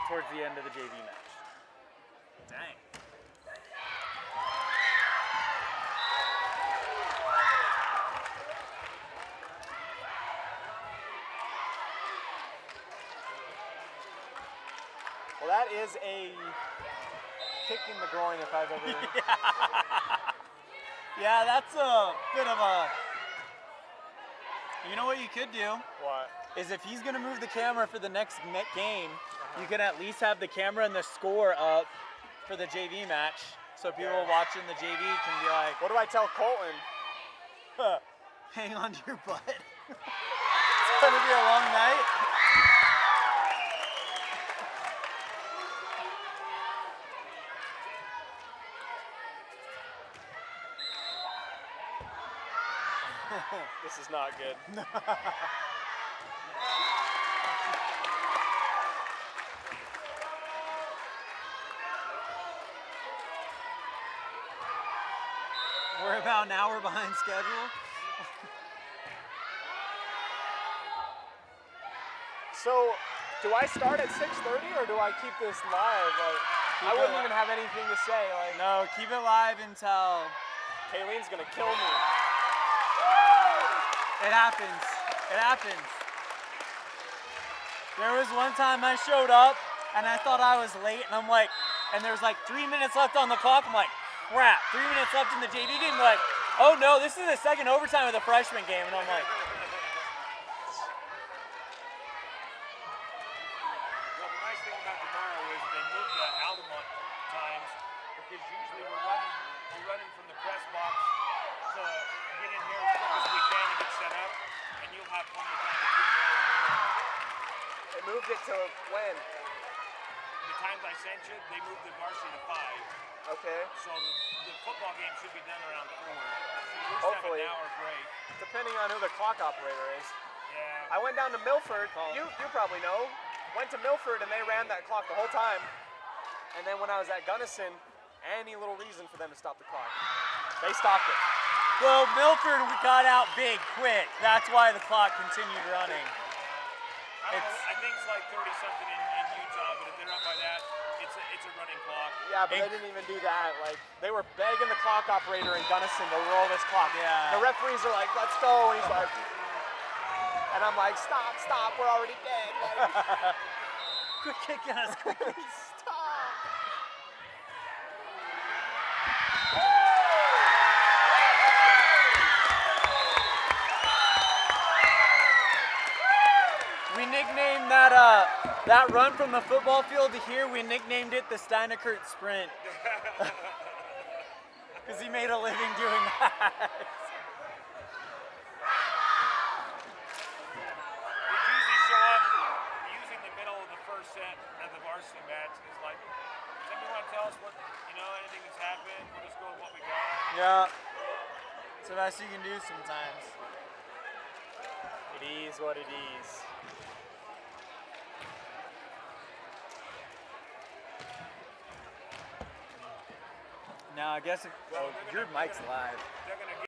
towards the end of the JV match. Dang. Well, that is a kick in the groin if I've ever... Yeah, that's a bit of a... You know what you could do? What? Is if he's going to move the camera for the next game, you can at least have the camera and the score up for the JV match, so people watching the JV can be like, What do I tell Colton? Hang on to your butt. it's going to be a long night. This is not good. We're about an hour behind schedule. So, do I start at 6:30 or do I keep this live? Like, I wouldn't even have anything to say. Like, No, keep it live until Kayleen's gonna kill me. it happens. It happens. There was one time I showed up and I thought I was late, and I'm like, and there's like 3 minutes left on the clock. I'm like, crap, 3 minutes left in the JV game. I'm like, oh no, this is the second overtime of the freshman game, and I'm like, Well, the nice thing about tomorrow is they moved the Altamont times because usually we're running from the press box to get in here as quick as we can to get set up, and you'll have plenty of time to do that. They moved it to when? The times I sent you, they moved the varsity to 5, Okay. so the football game should be done around 4. So you at least Hopefully. have an hour break. Depending on who the clock operator is. Yeah. I went down to Milford. You probably know. Went to Milford and they ran that clock the whole time. And then when I was at Gunnison, any little reason for them to stop the clock, they stopped it. well, Milford got out big quick. That's why the clock continued running. I don't know, I think it's like 30-something in Utah, but if they're up by that, it's a running clock. Yeah, but they didn't even do that. Like, they were begging the clock operator in Gunnison to roll this clock. Yeah. The referees are like, let's go. And he's like, and I'm like, stop, we're already dead. Like, Quit kicking us, quick. stop. We nicknamed that that run from the football field to here, we nicknamed it the Steinekert Sprint. Because he made a living doing that. They usually show up using the middle of the first set of the varsity match. It's like, does anybody want to tell us what, anything that's happened? We'll just go with what we got. Yeah. It's the best you can do sometimes. It is what it is. Now, I guess if, your mic's live. They're going to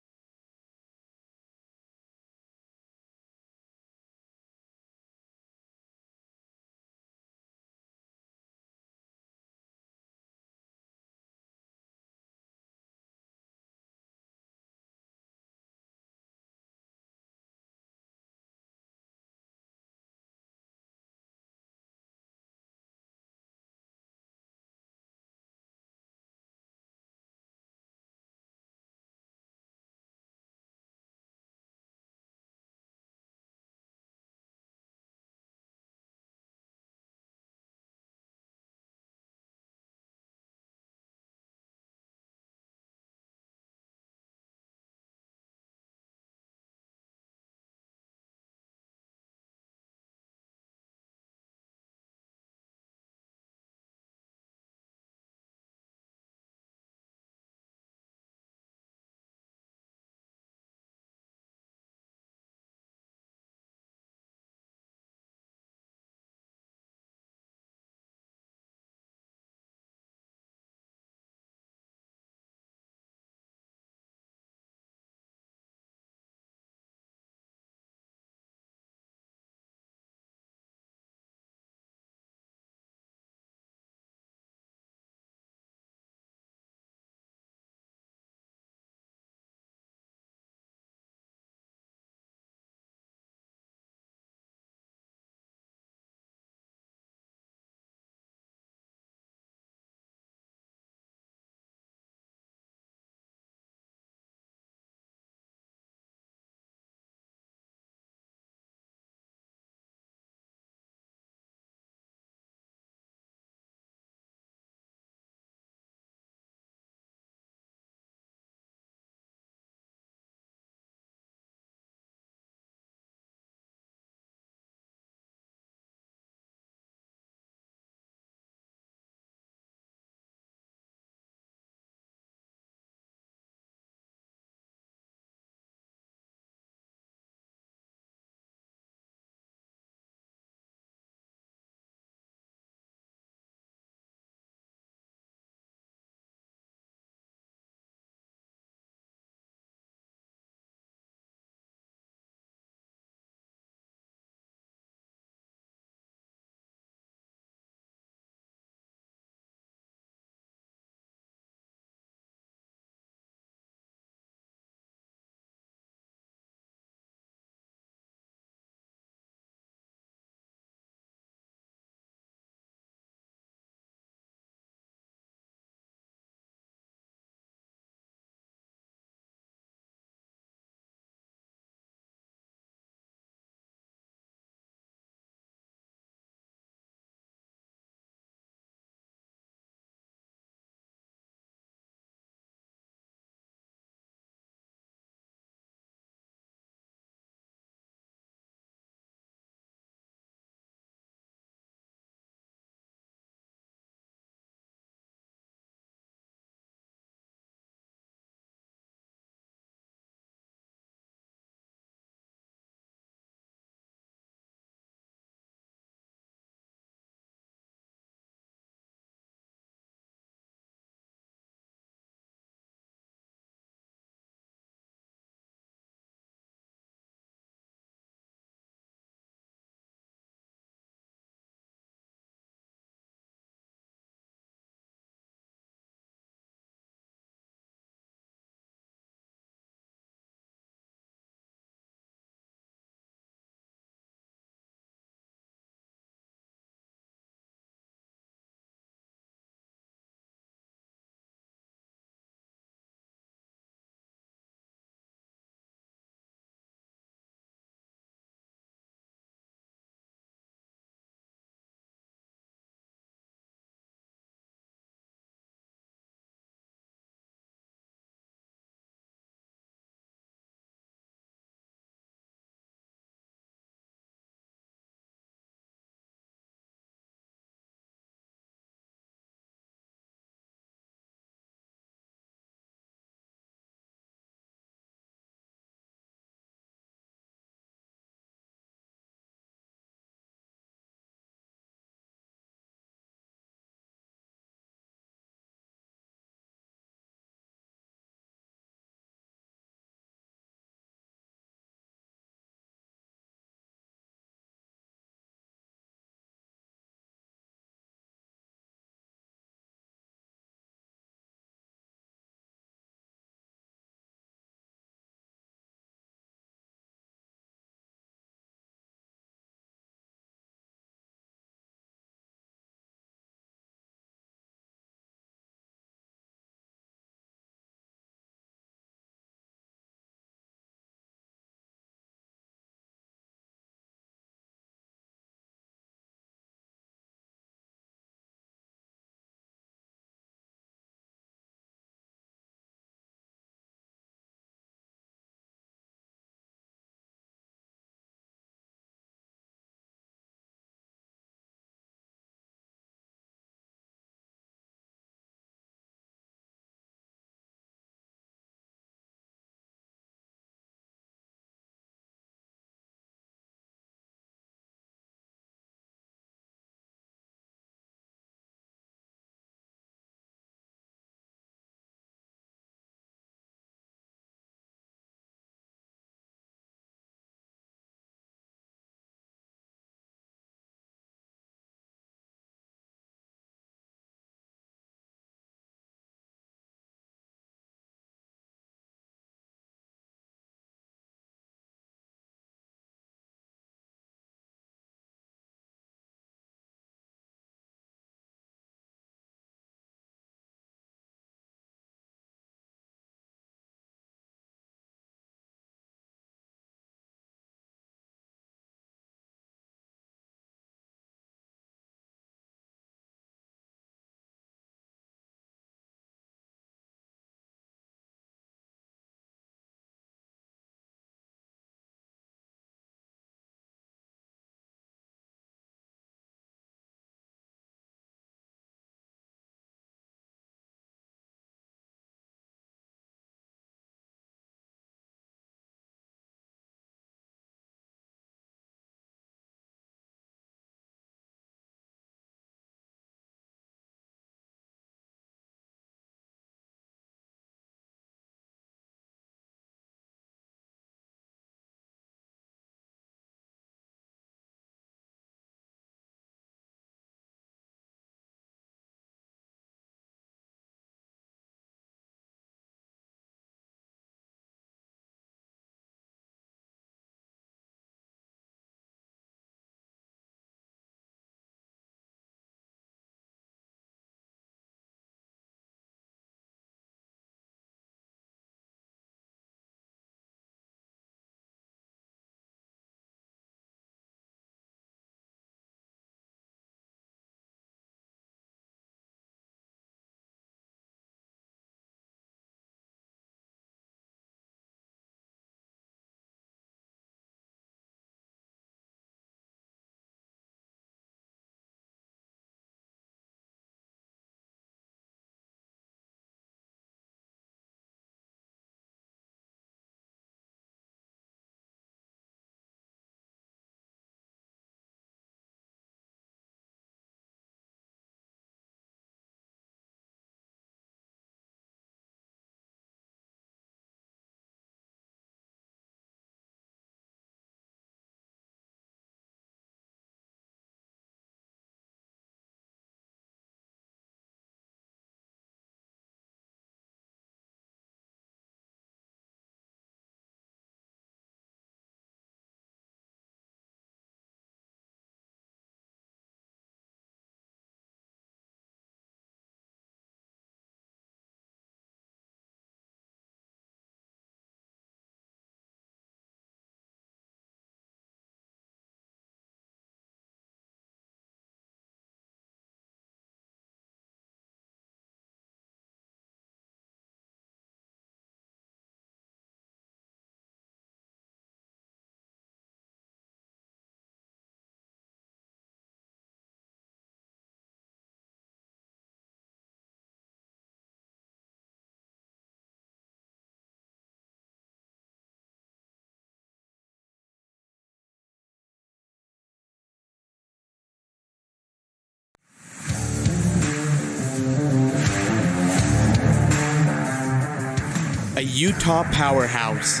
Utah powerhouse.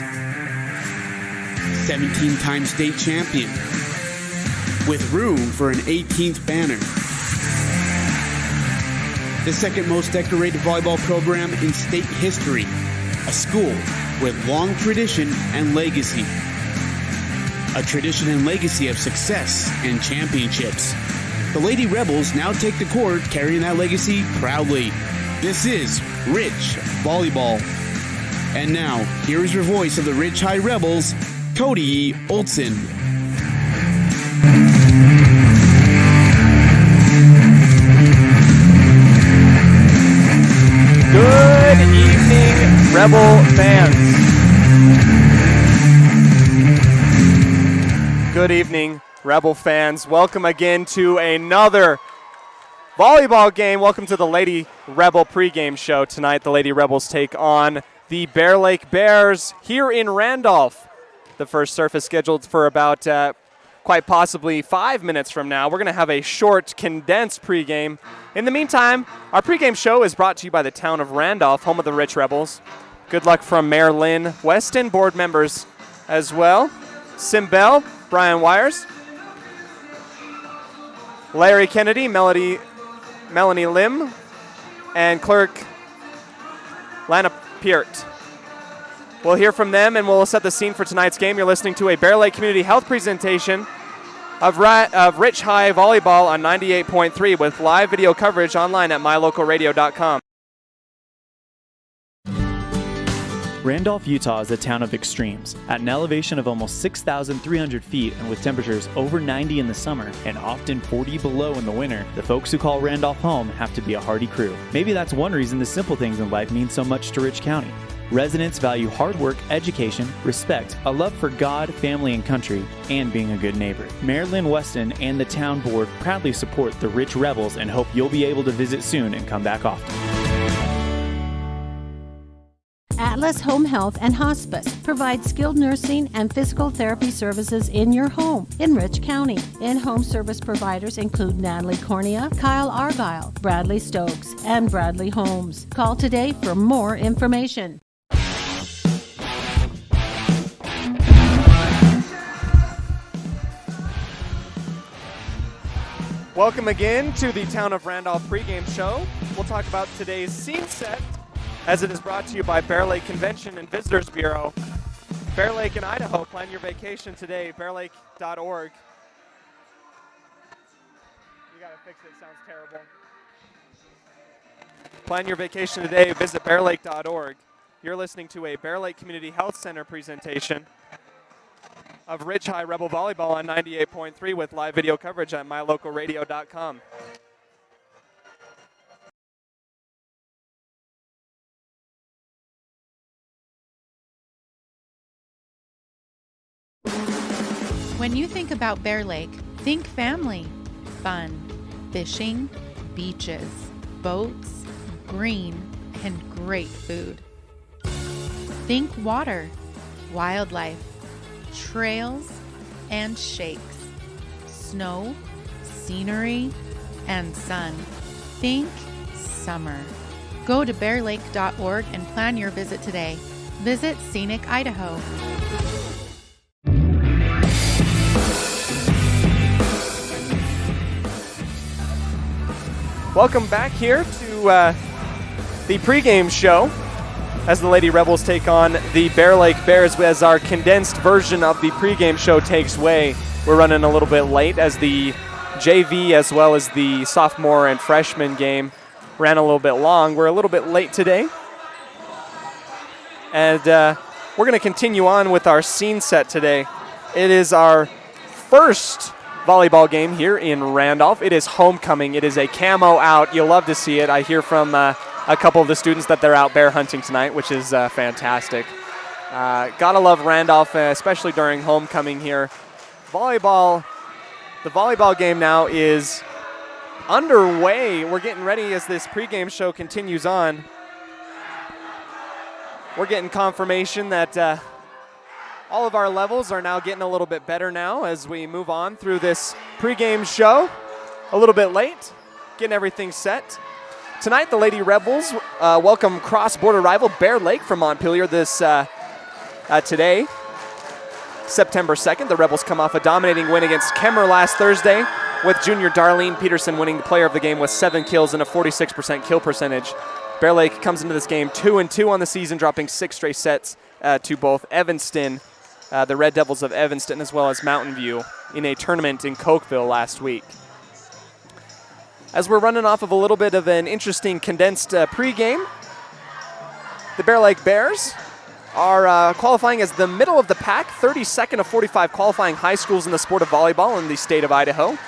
17-time state champion. With room for an 18th banner. The second most decorated volleyball program in state history. A school with long tradition and legacy. A tradition and legacy of success and championships. The Lady Rebels now take the court, carrying that legacy proudly. This is Rich Volleyball. And now, here is your voice of the Rich High Rebels, Cody Olson. Good evening, Rebel fans. Good evening, Rebel fans. Welcome again to another volleyball game. Welcome to the Lady Rebel pregame show. Tonight, the Lady Rebels take on the Bear Lake Bears here in Randolph. The first surface scheduled for about quite possibly 5 minutes from now. We're going to have a short, condensed pregame. In the meantime, our pregame show is brought to you by the town of Randolph, home of the Rich Rebels. Good luck from Mayor Lynn Weston, board members as well. Sim Bell, Brian Wires, Larry Kennedy, Melanie Lim, and clerk Lana Peart. We'll hear from them and we'll set the scene for tonight's game. You're listening to a Bear Lake Community Health presentation of Rich High Volleyball on 98.3 with live video coverage online at mylocalradio.com. Randolph, Utah is a town of extremes. At an elevation of almost 6,300 feet and with temperatures over 90 in the summer and often 40 below in the winter, the folks who call Randolph home have to be a hardy crew. Maybe that's one reason the simple things in life mean so much to Rich County. Residents value hard work, education, respect, a love for God, family, and country, and being a good neighbor. Mayor Lynn Weston and the town board proudly support the Rich Rebels and hope you'll be able to visit soon and come back often. Atlas Home Health and Hospice provides skilled nursing and physical therapy services in your home in Rich County. In-home service providers include Natalie Cornea, Kyle Argyle, Bradley Stokes, and Bradley Holmes. Call today for more information. Welcome again to the Town of Randolph pregame show. We'll talk about today's scene set as it is brought to you by Bear Lake Convention and Visitors Bureau. Bear Lake and Idaho, plan your vacation today, bearlake.org. You gotta fix it, sounds terrible. Plan your vacation today, visit bearlake.org. You're listening to a Bear Lake Community Health Center presentation of Rich High Rebel Volleyball on 98.3 with live video coverage at mylocalradio.com. When you think about Bear Lake, think family, fun, fishing, beaches, boats, green, and great food. Think water, wildlife, trails and shakes, snow, scenery, and sun. Think summer. Go to bearlake.org and plan your visit today. Visit Scenic Idaho. Welcome back here to the pregame show as the Lady Rebels take on the Bear Lake Bears as our condensed version of the pregame show takes way. We're running a little bit late as the JV as well as the sophomore and freshman game ran a little bit long. We're a little bit late today. And we're going to continue on with our scene set today. It is our first volleyball game here in Randolph. It is homecoming. It is a camo out. You'll love to see it. I hear from a couple of the students that they're out bear hunting tonight, which is fantastic. Gotta love Randolph, especially during homecoming here. Volleyball, the volleyball game now is underway. We're getting ready as this pregame show continues on. We're getting confirmation that all of our levels are now getting a little bit better now as we move on through this pregame show. A little bit late, getting everything set. Tonight, the Lady Rebels welcome cross-border rival Bear Lake from Montpelier today, September 2nd. The Rebels come off a dominating win against Kemmer last Thursday, with junior Darlene Peterson winning the player of the game with 7 kills and a 46% kill percentage. Bear Lake comes into this game 2-2 on the season, dropping 6 straight sets to both Evanston, the Red Devils of Evanston, as well as Mountain View in a tournament in Cokeville last week. As we're running off of a little bit of an interesting condensed pregame, the Bear Lake Bears are qualifying as the middle of the pack, 32nd of 45 qualifying high schools in the sport of volleyball in the state of Idaho.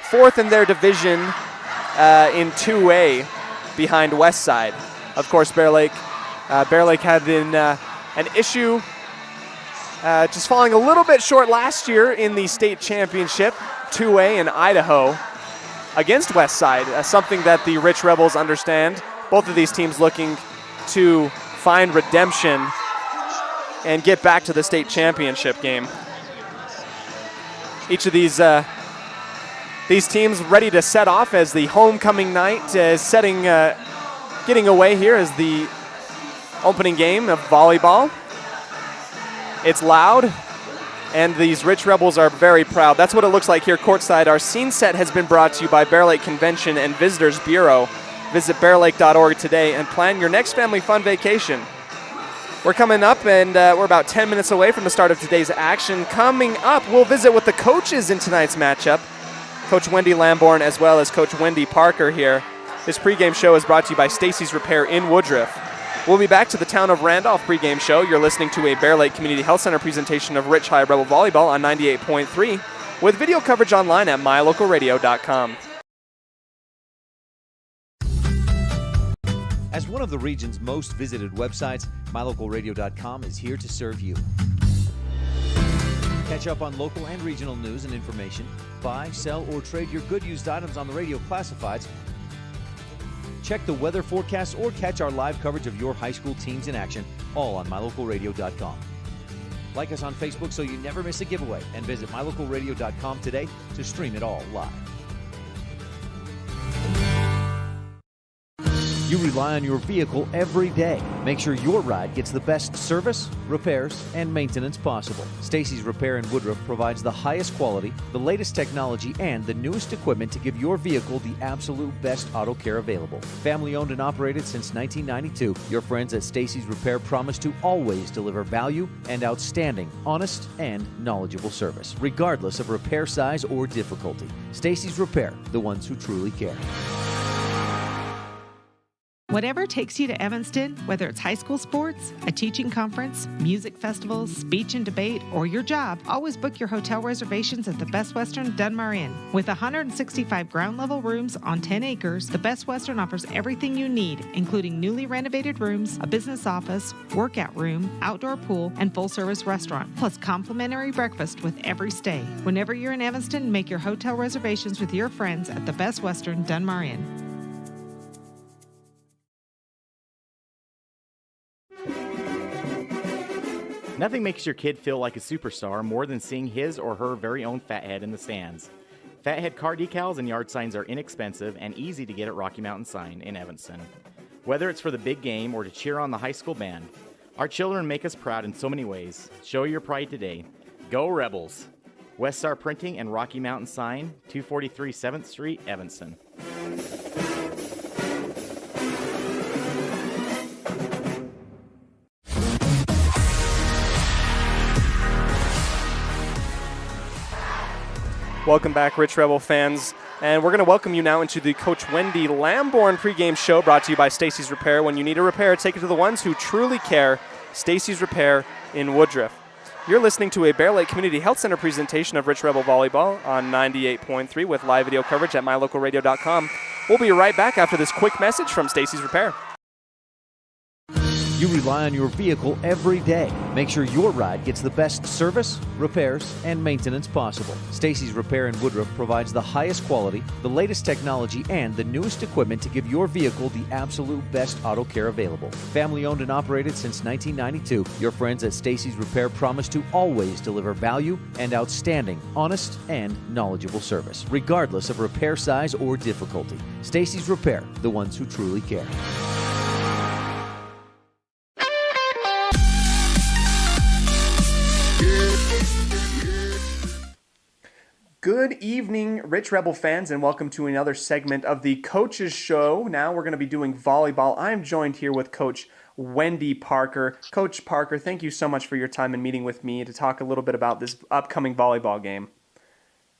4th in their division in 2A behind Westside. Of course, Bear Lake had an issue just falling a little bit short last year in the state championship, 2A in Idaho, against Westside, something that the Rich Rebels understand. Both of these teams looking to find redemption and get back to the state championship game. Each of these teams ready to set off as the homecoming night is getting away here as the opening game of volleyball. It's loud, and these Rich Rebels are very proud. That's what it looks like here courtside. Our scene set has been brought to you by Bear Lake Convention and Visitors Bureau. Visit bearlake.org today and plan your next family fun vacation. We're coming up, and we're about 10 minutes away from the start of today's action. Coming up, we'll visit with the coaches in tonight's matchup. Coach Wendy Lamborn as well as Coach Wendy Parker here. This pregame show is brought to you by Stacy's Repair in Woodruff. We'll be back to the Town of Randolph pregame show. You're listening to a Bear Lake Community Health Center presentation of Rich High Rebel Volleyball on 98.3 with video coverage online at mylocalradio.com. As one of the region's most visited websites, mylocalradio.com is here to serve you. Catch up on local and regional news and information. Buy, sell, or trade your good used items on the radio classifieds. Check the weather forecast or catch our live coverage of your high school teams in action, all on mylocalradio.com. Like us on Facebook so you never miss a giveaway, and visit mylocalradio.com today to stream it all live. You rely on your vehicle every day. Make sure your ride gets the best service, repairs, and maintenance possible. Stacy's Repair in Woodruff provides the highest quality, the latest technology, and the newest equipment to give your vehicle the absolute best auto care available. Family owned and operated since 1992, your friends at Stacy's Repair promise to always deliver value and outstanding, honest, and knowledgeable service, regardless of repair size or difficulty. Stacy's Repair, the ones who truly care. Whatever takes you to Evanston, whether it's high school sports, a teaching conference, music festivals, speech and debate, or your job, always book your hotel reservations at the Best Western Dunmar Inn. With 165 ground-level rooms on 10 acres, the Best Western offers everything you need, including newly renovated rooms, a business office, workout room, outdoor pool, and full-service restaurant, plus complimentary breakfast with every stay. Whenever you're in Evanston, make your hotel reservations with your friends at the Best Western Dunmar Inn. Nothing makes your kid feel like a superstar more than seeing his or her very own Fathead in the stands. Fathead car decals and yard signs are inexpensive and easy to get at Rocky Mountain Sign in Evanston. Whether it's for the big game or to cheer on the high school band, our children make us proud in so many ways. Show your pride today. Go Rebels! West Star Printing and Rocky Mountain Sign, 243 7th Street, Evanston. Welcome back, Rich Rebel fans. And we're going to welcome you now into the Coach Wendy Lamborn pregame show brought to you by Stacy's Repair. When you need a repair, take it to the ones who truly care. Stacy's Repair in Woodruff. You're listening to a Bear Lake Community Health Center presentation of Rich Rebel Volleyball on 98.3 with live video coverage at mylocalradio.com. We'll be right back after this quick message from Stacy's Repair. You rely on your vehicle every day. Make sure your ride gets the best service, repairs, and maintenance possible. Stacy's Repair in Woodruff provides the highest quality, the latest technology, and the newest equipment to give your vehicle the absolute best auto care available. Family owned and operated since 1992, your friends at Stacy's Repair promise to always deliver value and outstanding, honest, and knowledgeable service, regardless of repair size or difficulty. Stacy's Repair, the ones who truly care. Good evening, Rich Rebel fans, and welcome to another segment of the Coaches Show. Now we're going to be doing volleyball. I'm joined here with Coach Wendy Parker. Coach Parker, thank you so much for your time and meeting with me to talk a little bit about this upcoming volleyball game.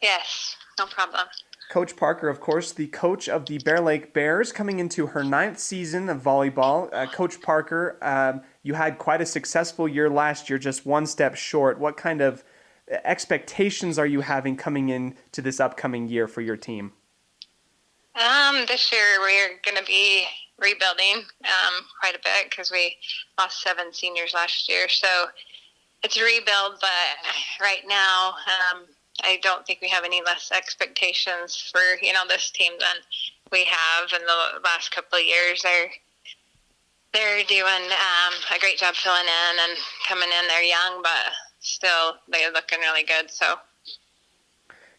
Yes, no problem. Coach Parker, of course, the coach of the Bear Lake Bears, coming into her 9th season of volleyball. Coach Parker, you had quite a successful year last year, just one step short. What kind of expectations are you having coming into this upcoming year for your team? This year we're going to be rebuilding quite a bit because we lost 7 seniors last year. So it's a rebuild, but right now I don't think we have any less expectations for, this team than we have in the last couple of years. They're doing a great job filling in and coming in. They're young, but still they're looking really good. So,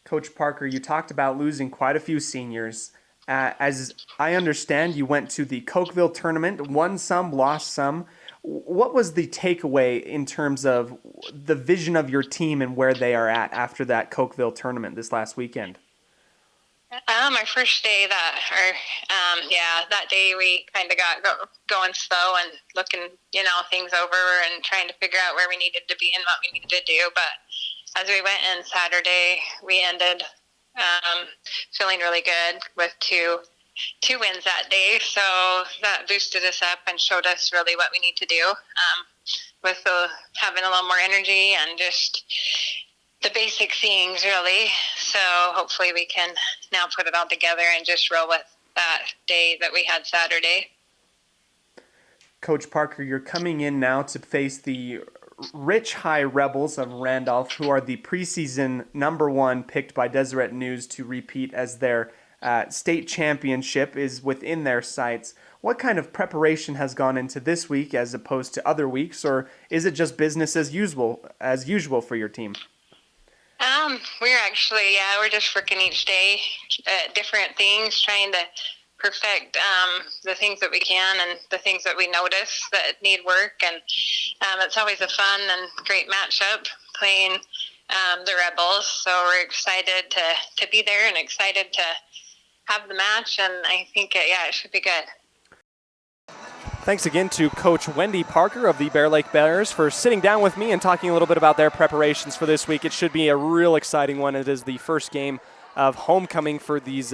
Coach Parker, you talked about losing quite a few seniors. As I understand, you went to the Cokeville tournament, won some, lost some. What was the takeaway in terms of the vision of your team and where they are at after that Cokeville tournament this last weekend? Our first day that day we kind of got going slow and looking, things over and trying to figure out where we needed to be and what we needed to do. But as we went in Saturday, we ended feeling really good with two wins that day. So that boosted us up and showed us really what we need to do with having a little more energy and just the basic things, really. So hopefully we can now put it all together and just roll with that day that we had Saturday. Coach Parker, you're coming in now to face the Rich High Rebels of Randolph, who are the preseason #1 picked by Deseret News to repeat as their state championship is within their sights. What kind of preparation has gone into this week as opposed to other weeks, or is it just business as usual for your team? We're just working each day at different things, trying to perfect the things that we can and the things that we notice that need work. And it's always a fun and great matchup playing the Rebels. So we're excited to be there and excited to have the match. And I think, it should be good. Thanks again to Coach Wendy Parker of the Bear Lake Bears for sitting down with me and talking a little bit about their preparations for this week. It should be a real exciting one. It is the first game of homecoming for these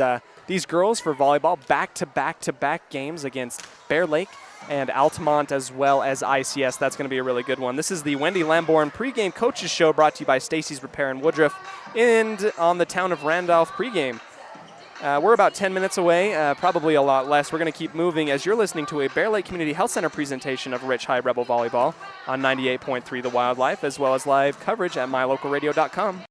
girls for volleyball. Back-to-back games against Bear Lake and Altamont as well as ICS. That's going to be a really good one. This is the Wendy Lamborn pregame coaches show brought to you by Stacy's Repair in Woodruff and on the Town of Randolph pregame. We're about 10 minutes away, probably a lot less. We're going to keep moving as you're listening to a Bear Lake Community Health Center presentation of Rich High Rebel Volleyball on 98.3 The Wildlife, as well as live coverage at mylocalradio.com.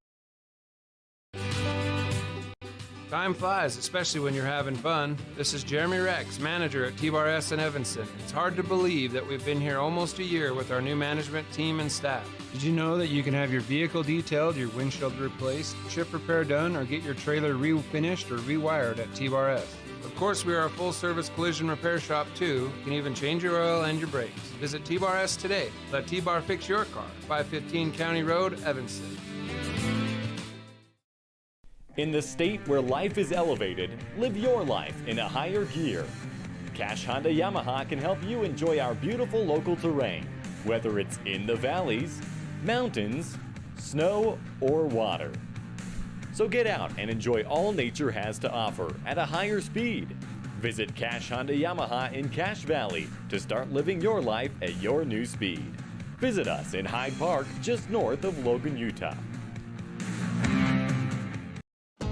Time flies, especially when you're having fun. This is Jeremy Rex, manager at T-Bar S in Evanston. It's hard to believe that we've been here almost a year with our new management team and staff. Did you know that you can have your vehicle detailed, your windshield replaced, chip repair done, or get your trailer refinished or rewired at T-Bar S? Of course, we are a full-service collision repair shop, too. You can even change your oil and your brakes. Visit T-Bar S today. Let T-Bar fix your car. 515 County Road, Evanston. In the state where life is elevated, live your life in a higher gear. Cash Honda Yamaha can help you enjoy our beautiful local terrain, whether it's in the valleys, mountains, snow, or water. So get out and enjoy all nature has to offer at a higher speed. Visit Cash Honda Yamaha in Cache Valley to start living your life at your new speed. Visit us in Hyde Park, just north of Logan, Utah.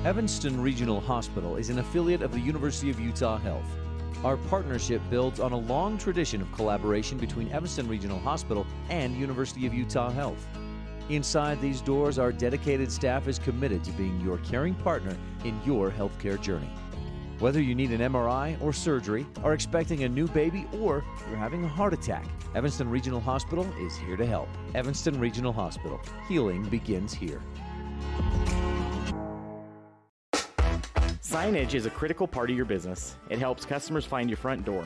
Evanston Regional Hospital is an affiliate of the University of Utah Health. Our partnership builds on a long tradition of collaboration between Evanston Regional Hospital and University of Utah Health. Inside these doors, our dedicated staff is committed to being your caring partner in your healthcare journey. Whether you need an MRI or surgery, are expecting a new baby, or you're having a heart attack, Evanston Regional Hospital is here to help. Evanston Regional Hospital. Healing begins here. Signage is a critical part of your business. It helps customers find your front door.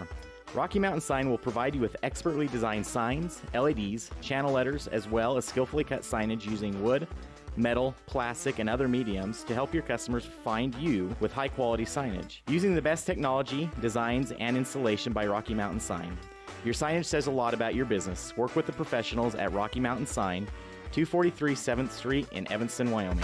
Rocky Mountain Sign will provide you with expertly designed signs, LEDs, channel letters, as well as skillfully cut signage using wood, metal, plastic, and other mediums to help your customers find you with high-quality signage. Using the best technology, designs, and installation by Rocky Mountain Sign. Your signage says a lot about your business. Work with the professionals at Rocky Mountain Sign, 243 7th Street in Evanston, Wyoming.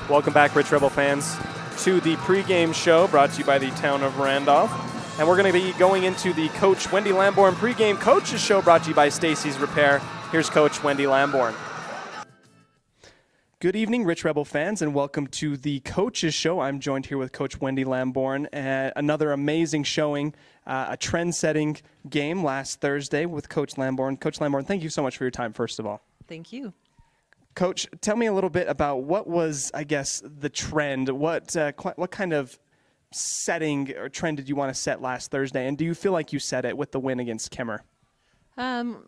Welcome back, Rich Rebel fans, to the pregame show brought to you by the town of Randolph. And we're going to be going into the Coach Wendy Lamborn pregame coaches show brought to you by Stacy's Repair. Here's Coach Wendy Lamborn. Good evening, Rich Rebel fans, and welcome to the coaches show. I'm joined here with Coach Wendy Lamborn. Another amazing showing, a trend-setting game last Thursday with Coach Lamborn. Coach Lamborn, thank you so much for your time, first of all. Thank you. Coach, tell me a little bit about what was, I guess, the trend. What kind of setting or trend did you want to set last Thursday? And do you feel like you set it with the win against Kemmer?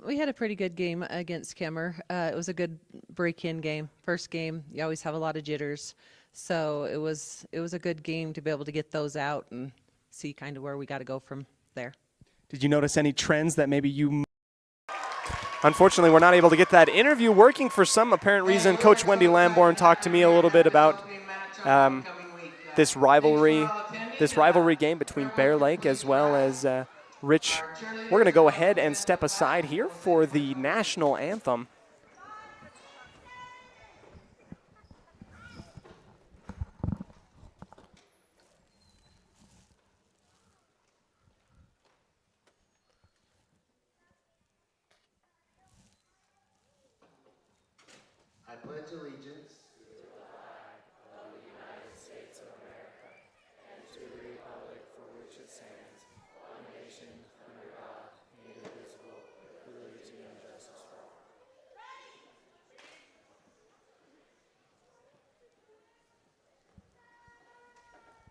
We had a pretty good game against Kemmer. It was a good break-in game. First game, you always have a lot of jitters. So it was a good game to be able to get those out and see kind of where we got to go from there. Did you notice any trends that maybe you... Unfortunately, we're not able to get that interview working for some apparent reason. Coach Wendy Lamborn talked to me a little bit about this rivalry game between Bear Lake as well as Rich. We're going to go ahead and step aside here for the national anthem. I pledge allegiance to the flag of the United States of America and to the republic for which it stands, one nation, under God, indivisible, with liberty and justice for all.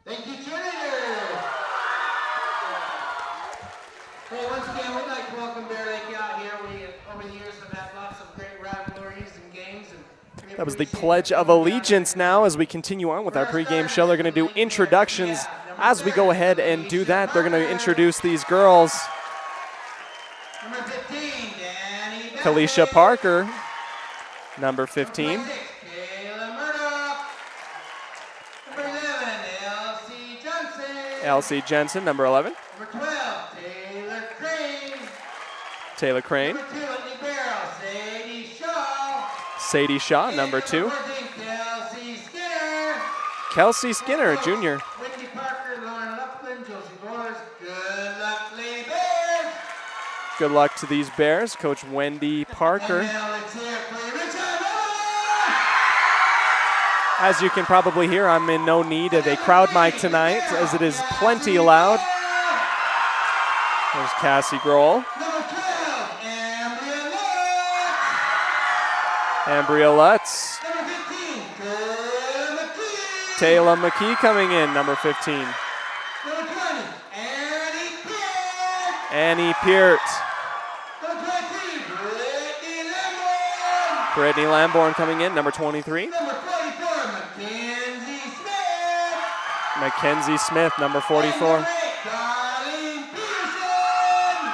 Thank you, cheerleaders! Hey, once again, we'd like to welcome Bear Lake out here. We, over the years, have had lots of great rivalries and games. That was the Pledge of Allegiance. Now, as we continue on with our pregame show, they're going to do introductions. As we go ahead and do that, they're going to introduce these girls. Number 15, Danny Kalisha Parker, number 15. Kayla Murdoch. Number 11, Elsie Johnson. Elsie Jensen, number 11. Number 12, Taylor Crane. Taylor Crane. Number 2, Whitney Barrow, Sadie Shaw. Sadie Shaw, number 2. Kelsey Skinner. Kelsey Skinner, junior. Wendy Parker, Lauren Luplin, Josie Boers. Good luck, Lady Bears. Good luck to these Bears. Coach Wendy Parker. And now let's hear it for Richard. As you can probably hear, I'm in no need of a crowd mic tonight, as it is plenty loud. There's Cassie Grohl. Number 12, Ambria Lutz. Ambria Lutz. Number 15, Taylor McKee. Taylor McKee coming in, number 15. Number 20, Annie Peart. Annie Peart. Number 23, Brittany Lamborn. Brittany Lamborn coming in, number 23. Number 44, Mckenzie Smith. Mckenzie Smith, number 44. Darlene Peterson.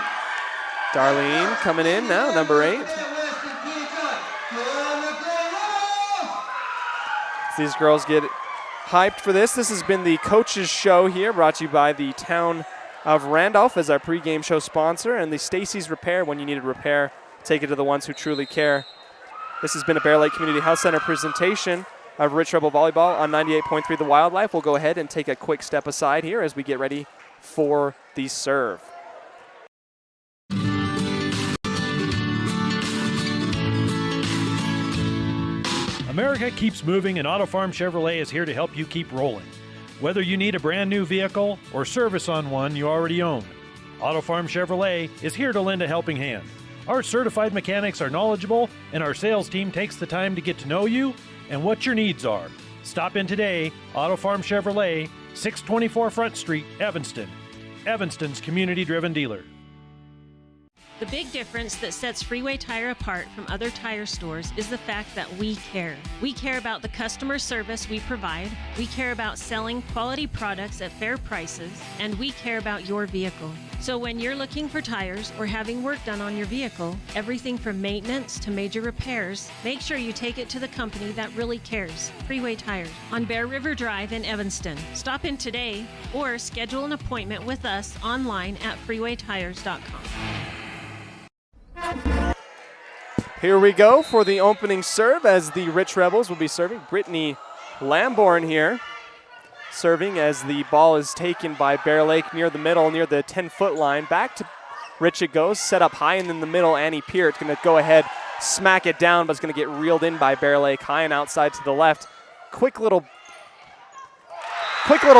Darlene coming in now, number 8. As these girls get hyped for this. This has been the Coaches Show here, brought to you by the town of Randolph as our pregame show sponsor, and the Stacy's Repair. When you need a repair, take it to the ones who truly care. This has been a Bear Lake Community Health Center presentation of Rich Rebel Volleyball on 98.3 The Wildlife. We'll go ahead and take a quick step aside here as we get ready for the serve. America keeps moving, and Auto Farm Chevrolet is here to help you keep rolling. Whether you need a brand new vehicle or service on one you already own, Auto Farm Chevrolet is here to lend a helping hand. Our certified mechanics are knowledgeable, and our sales team takes the time to get to know you and what your needs are. Stop in today, Auto Farm Chevrolet, 624 Front Street, Evanston. Evanston's community-driven dealer. The big difference that sets Freeway Tire apart from other tire stores is the fact that we care. We care about the customer service we provide, we care about selling quality products at fair prices, and we care about your vehicle. So when you're looking for tires or having work done on your vehicle, everything from maintenance to major repairs, make sure you take it to the company that really cares, Freeway Tires, on Bear River Drive in Evanston. Stop in today or schedule an appointment with us online at freewaytires.com. Here we go for the opening serve as the Rich Rebels will be serving. Brittany Lamborn here serving as the ball is taken by Bear Lake near the middle, near the 10-foot line. Back to Rich it goes, set up high and in the middle. Annie Peart going to go ahead, smack it down, but it's going to get reeled in by Bear Lake. High and outside to the left. Quick little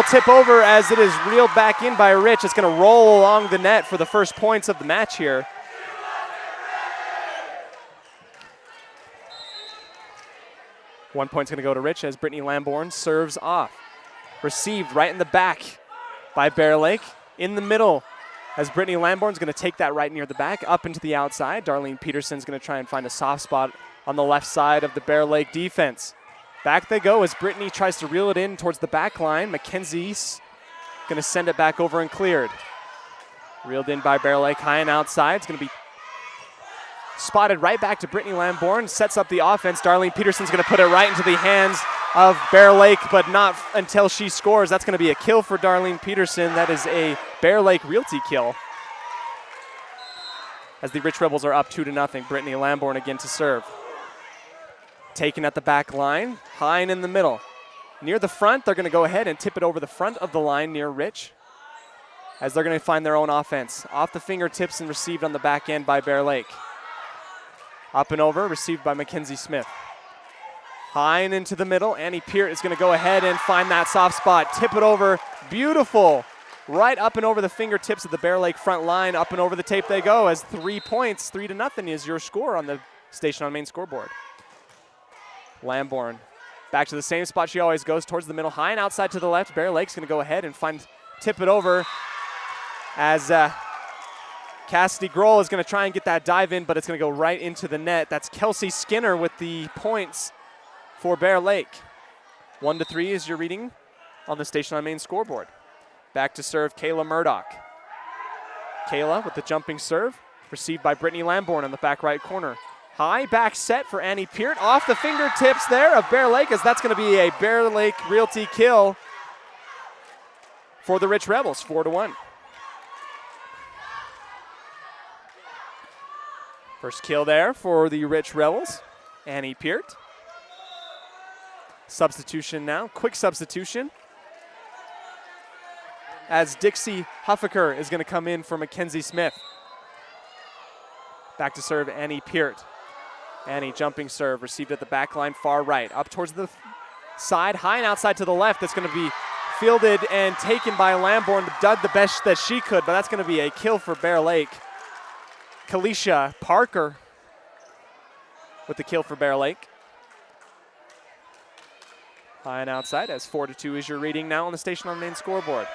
tip over as it is reeled back in by Rich. It's going to roll along the net for the first points of the match here. One point's going to go to Rich as Brittany Lamborn serves off. Received right in the back by Bear Lake. In the middle as Brittany Lamborn's going to take that right near the back, up into the outside. Darlene Peterson's going to try and find a soft spot on the left side of the Bear Lake defense. Back they go as Brittany tries to reel it in towards the back line. Mckenzie's going to send it back over and cleared. Reeled in by Bear Lake, high and outside. It's going to be spotted right back to Brittany Lamborn, sets up the offense. Darlene Peterson's going to put it right into the hands of Bear Lake, but not until she scores. That's going to be a kill for Darlene Peterson. That is a Bear Lake Realty kill. As the Rich Rebels are up 2-0. Brittany Lamborn again to serve. Taken at the back line, high and in the middle. Near the front, they're going to go ahead and tip it over the front of the line near Rich, as they're going to find their own offense. Off the fingertips and received on the back end by Bear Lake. Up and over, received by Mckenzie Smith. High and into the middle. Annie Peart is going to go ahead and find that soft spot. Tip it over. Beautiful. Right up and over the fingertips of the Bear Lake front line. Up and over the tape they go as 3 points. 3-0 is your score on the Station on Main scoreboard. Lamborn back to the same spot she always goes, towards the middle. High and outside to the left. Bear Lake's going to go ahead and tip it over as Cassidy Grohl is going to try and get that dive in, but it's going to go right into the net. That's Kelsey Skinner with the points for Bear Lake. 1-3 is your reading on the Station on Main scoreboard. Back to serve Kayla Murdoch. Kayla with the jumping serve, received by Brittany Lamborn on the back right corner. High back set for Annie Peart. Off the fingertips there of Bear Lake, as that's going to be a Bear Lake Realty kill for the Rich Rebels, 4-1. First kill there for the Rich Rebels, Annie Peart. Substitution now, quick substitution, as Dixie Huffaker is going to come in for Mckenzie Smith. Back to serve Annie Peart. Annie jumping serve, received at the back line far right. Up towards the side, high and outside to the left. That's going to be fielded and taken by Lamborn. Did the best that she could, but that's going to be a kill for Bear Lake. Kalisha Parker with the kill for Bear Lake. High and outside as 4-2 is your reading now on the Station on Main scoreboard.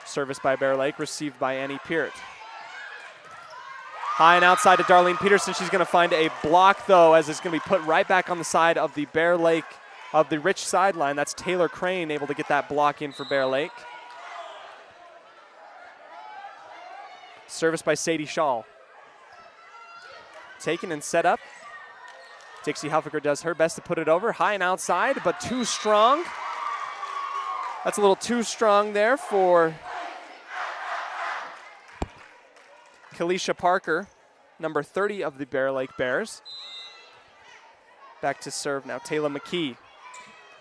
Service by Bear Lake, received by Annie Peart. High and outside to Darlene Peterson. She's going to find a block, though, as it's going to be put right back on the side of the Bear Lake, of the Rich sideline. That's Taylor Crane able to get that block in for Bear Lake. Service by Sadie Shaw. Taken and set up. Dixie Huffaker does her best to put it over. High and outside, but too strong. That's a little too strong there for Kalisha Parker, number 30 of the Bear Lake Bears. Back to serve now, Taylor McKee.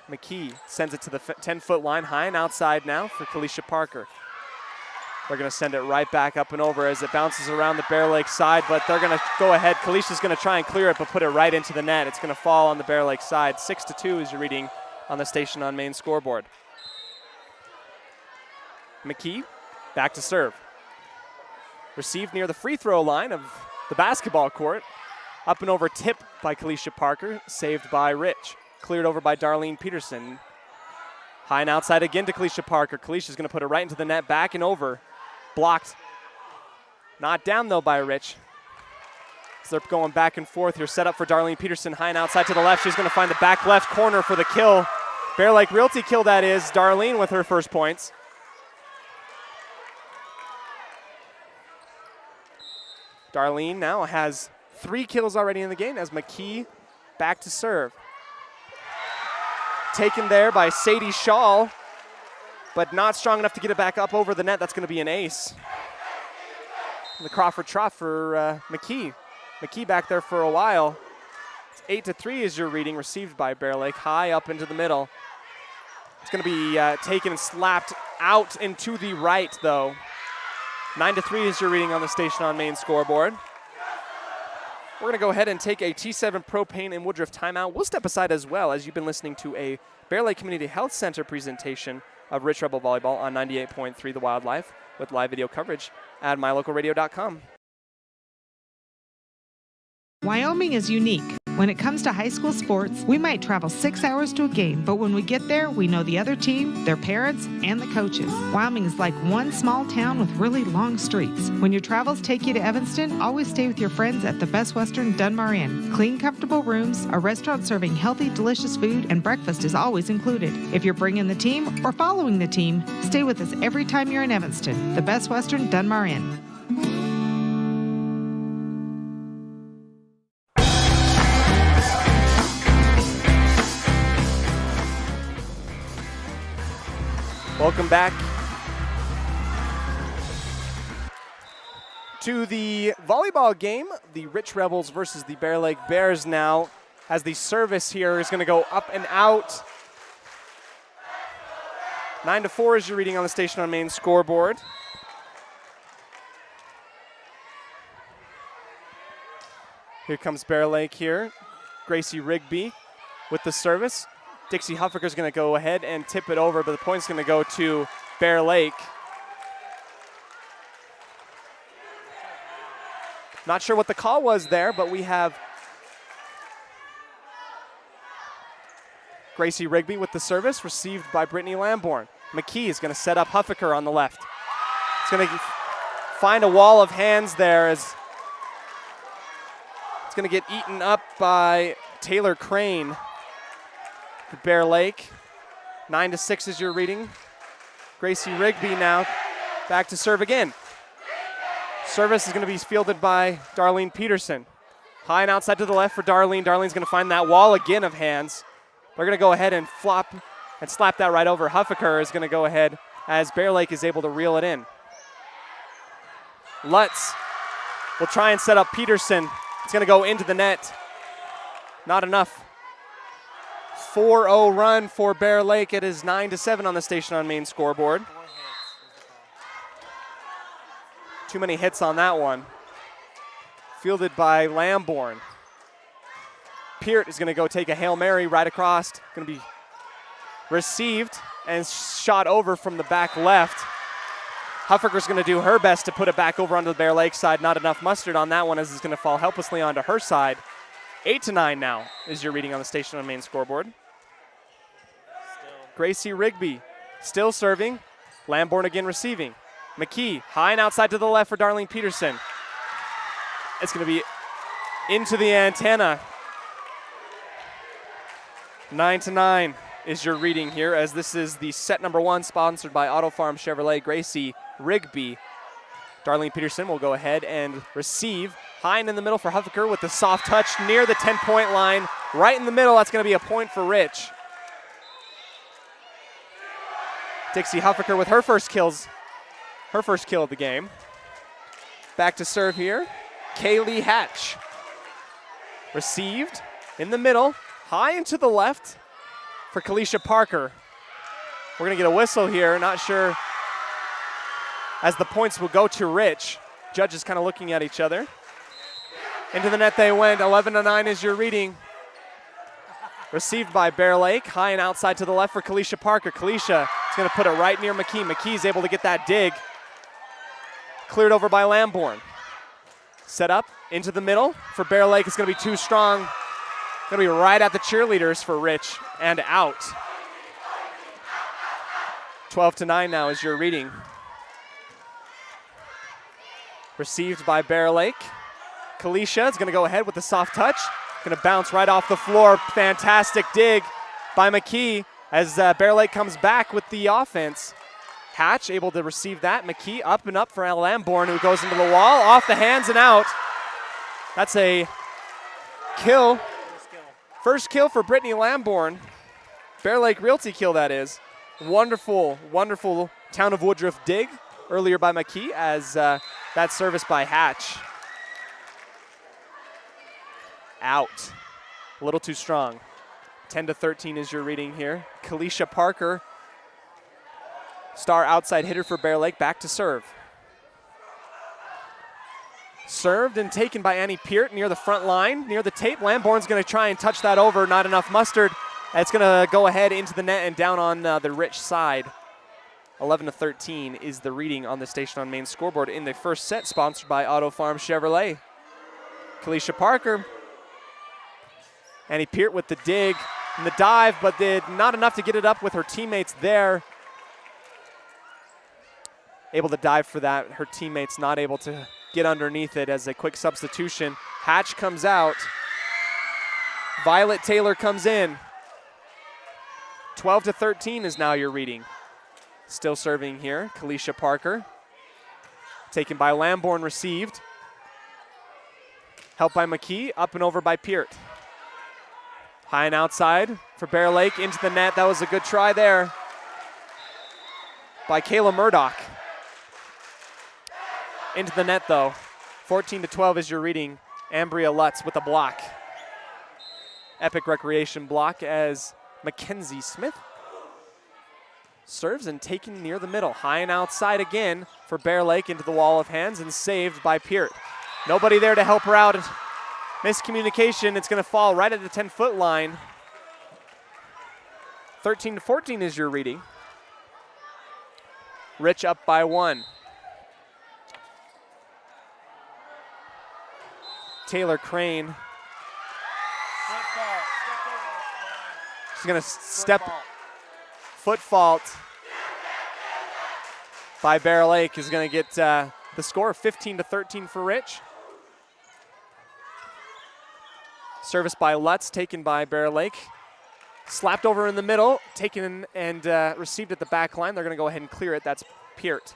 McKee sends it to the 10-foot line, high and outside now for Kalisha Parker. They're going to send it right back up and over as it bounces around the Bear Lake side, but they're going to go ahead. Kalicia's going to try and clear it, but put it right into the net. It's going to fall on the Bear Lake side. 6-2 is your reading on the Station on Main scoreboard. McKee back to serve. Received near the free throw line of the basketball court. Up and over tip by Kalicia Parker, saved by Rich. Cleared over by Darlene Peterson. High and outside again to Kalicia Parker. Kalicia's going to put it right into the net, back and over. Blocked. Not down though by Rich. So they're going back and forth here. Set up for Darlene Peterson. High and outside to the left. She's going to find the back left corner for the kill. Bear Lake Realty kill that is. Darlene with her first points. Darlene now has 3 kills already in the game as McKee back to serve. Taken there by Sadie Shaw, but not strong enough to get it back up over the net. That's going to be an ace. The Crawford Trough for McKee. McKee back there for a while. 8-3 is your reading, received by Bear Lake. High up into the middle. It's going to be taken and slapped out and to the right, though. 9-3 is your reading on the Station on Main scoreboard. We're going to go ahead and take a T7 Propane and Woodruff timeout. We'll step aside as well as you've been listening to a Bear Lake Community Health Center presentation of Rich Rebel Volleyball on 98.3 The Wildlife with live video coverage at mylocalradio.com. Wyoming is unique. When it comes to high school sports, we might travel 6 hours to a game, but when we get there, we know the other team, their parents, and the coaches. Wyoming is like one small town with really long streets. When your travels take you to Evanston, always stay with your friends at the Best Western Dunmar Inn. Clean, comfortable rooms, a restaurant serving healthy, delicious food, and breakfast is always included. If you're bringing the team or following the team, stay with us every time you're in Evanston. The Best Western Dunmar Inn. Welcome back to the volleyball game. The Rich Rebels versus the Bear Lake Bears now, as the service here is going to go up and out. 9-4 is your reading on the Station on Main scoreboard. Here comes Bear Lake here. Gracie Rigby with the service. Dixie Huffaker's going to go ahead and tip it over, but the point's going to go to Bear Lake. Not sure what the call was there, but we have Gracie Rigby with the service, received by Brittany Lamborn. McKee is going to set up Huffaker on the left. It's going to find a wall of hands there as it's going to get eaten up by Taylor Crane. Bear Lake, 9-6 is your reading. Gracie Rigby now back to serve again. Service is going to be fielded by Darlene Peterson. High and outside to the left for Darlene. Darlene's going to find that wall again of hands. They're going to go ahead and flop and slap that right over. Huffaker is going to go ahead as Bear Lake is able to reel it in. Lutz will try and set up Peterson. It's going to go into the net. Not enough. 4-0 run for Bear Lake. It is 9-7 on the Station on Main scoreboard. Too many hits on that one. Fielded by Lamborn. Peart is going to go take a Hail Mary right across. Going to be received and shot over from the back left. Huffaker's going to do her best to put it back over onto the Bear Lake side. Not enough mustard on that one as it's going to fall helplessly onto her side. 8-9 now is your reading on the Station on Main scoreboard. Gracie Rigby still serving. Lamborn again receiving. McKee high and outside to the left for Darlene Peterson. It's going to be into the antenna. 9-9 is your reading here, as this is the set number 1 sponsored by Auto Farm Chevrolet. Gracie Rigby. Darlene Peterson will go ahead and receive. High and in the middle for Huffaker with the soft touch near the 10-point line. Right in the middle, that's going to be a point for Rich. Dixie Huffaker with her first kill of the game. Back to serve here. Kaylee Hatch. Received in the middle, high and to the left for Kalicia Parker. We're going to get a whistle here, not sure as the points will go to Rich. Judges kind of looking at each other. Into the net they went. 11-9 is your reading. Received by Bear Lake. High and outside to the left for Kalisha Parker. Kalisha is going to put it right near McKee. McKee's able to get that dig. Cleared over by Lamborn. Set up into the middle for Bear Lake. It's going to be too strong. Going to be right at the cheerleaders for Rich and out. 12-9 now is your reading. Received by Bear Lake. Kalisha is going to go ahead with the soft touch. Going to bounce right off the floor. Fantastic dig by McKee as Bear Lake comes back with the offense. Hatch able to receive that. McKee up and up for Lamborn, who goes into the wall, off the hands and out. That's a kill. First kill for Brittany Lamborn. Bear Lake Realty kill, that is. Wonderful, wonderful Town of Woodruff dig earlier by McKee as that service by Hatch. Out. A little too strong. 10-13 is your reading here. Kalisha Parker, star outside hitter for Bear Lake, back to serve. Served and taken by Annie Peart near the front line, near the tape. Lamborn's going to try and touch that over, not enough mustard. It's going to go ahead into the net and down on the Rich side. 11-13 is the reading on the Station on Main scoreboard in the first set, sponsored by Auto Farm Chevrolet. Kalisha Parker. Annie Peart with the dig and the dive, but did not enough to get it up with her teammates there. Able to dive for that. Her teammates not able to get underneath it as a quick substitution. Hatch comes out. Violet Taylor comes in. 12-13 is now your reading. Still serving here, Kalisha Parker. Taken by Lamborn, received. Helped by McKee, up and over by Peart. High and outside for Bear Lake, into the net. That was a good try there by Kayla Murdoch. Into the net though. 14-12 is your reading. Ambria Lutz with a block. Epic Recreation block as Mckenzie Smith serves and taken near the middle. High and outside again for Bear Lake, into the wall of hands and saved by Peart. Nobody there to help her out. Miscommunication, it's going to fall right at the 10-foot line. 13-14 is your reading. Rich up by 1. Taylor Crane. She's going to step. Foot fault by Bear Lake is going to get the score of 15-13 for Rich. Service by Lutz, taken by Bear Lake. Slapped over in the middle, taken and received at the back line. They're going to go ahead and clear it. That's Peart.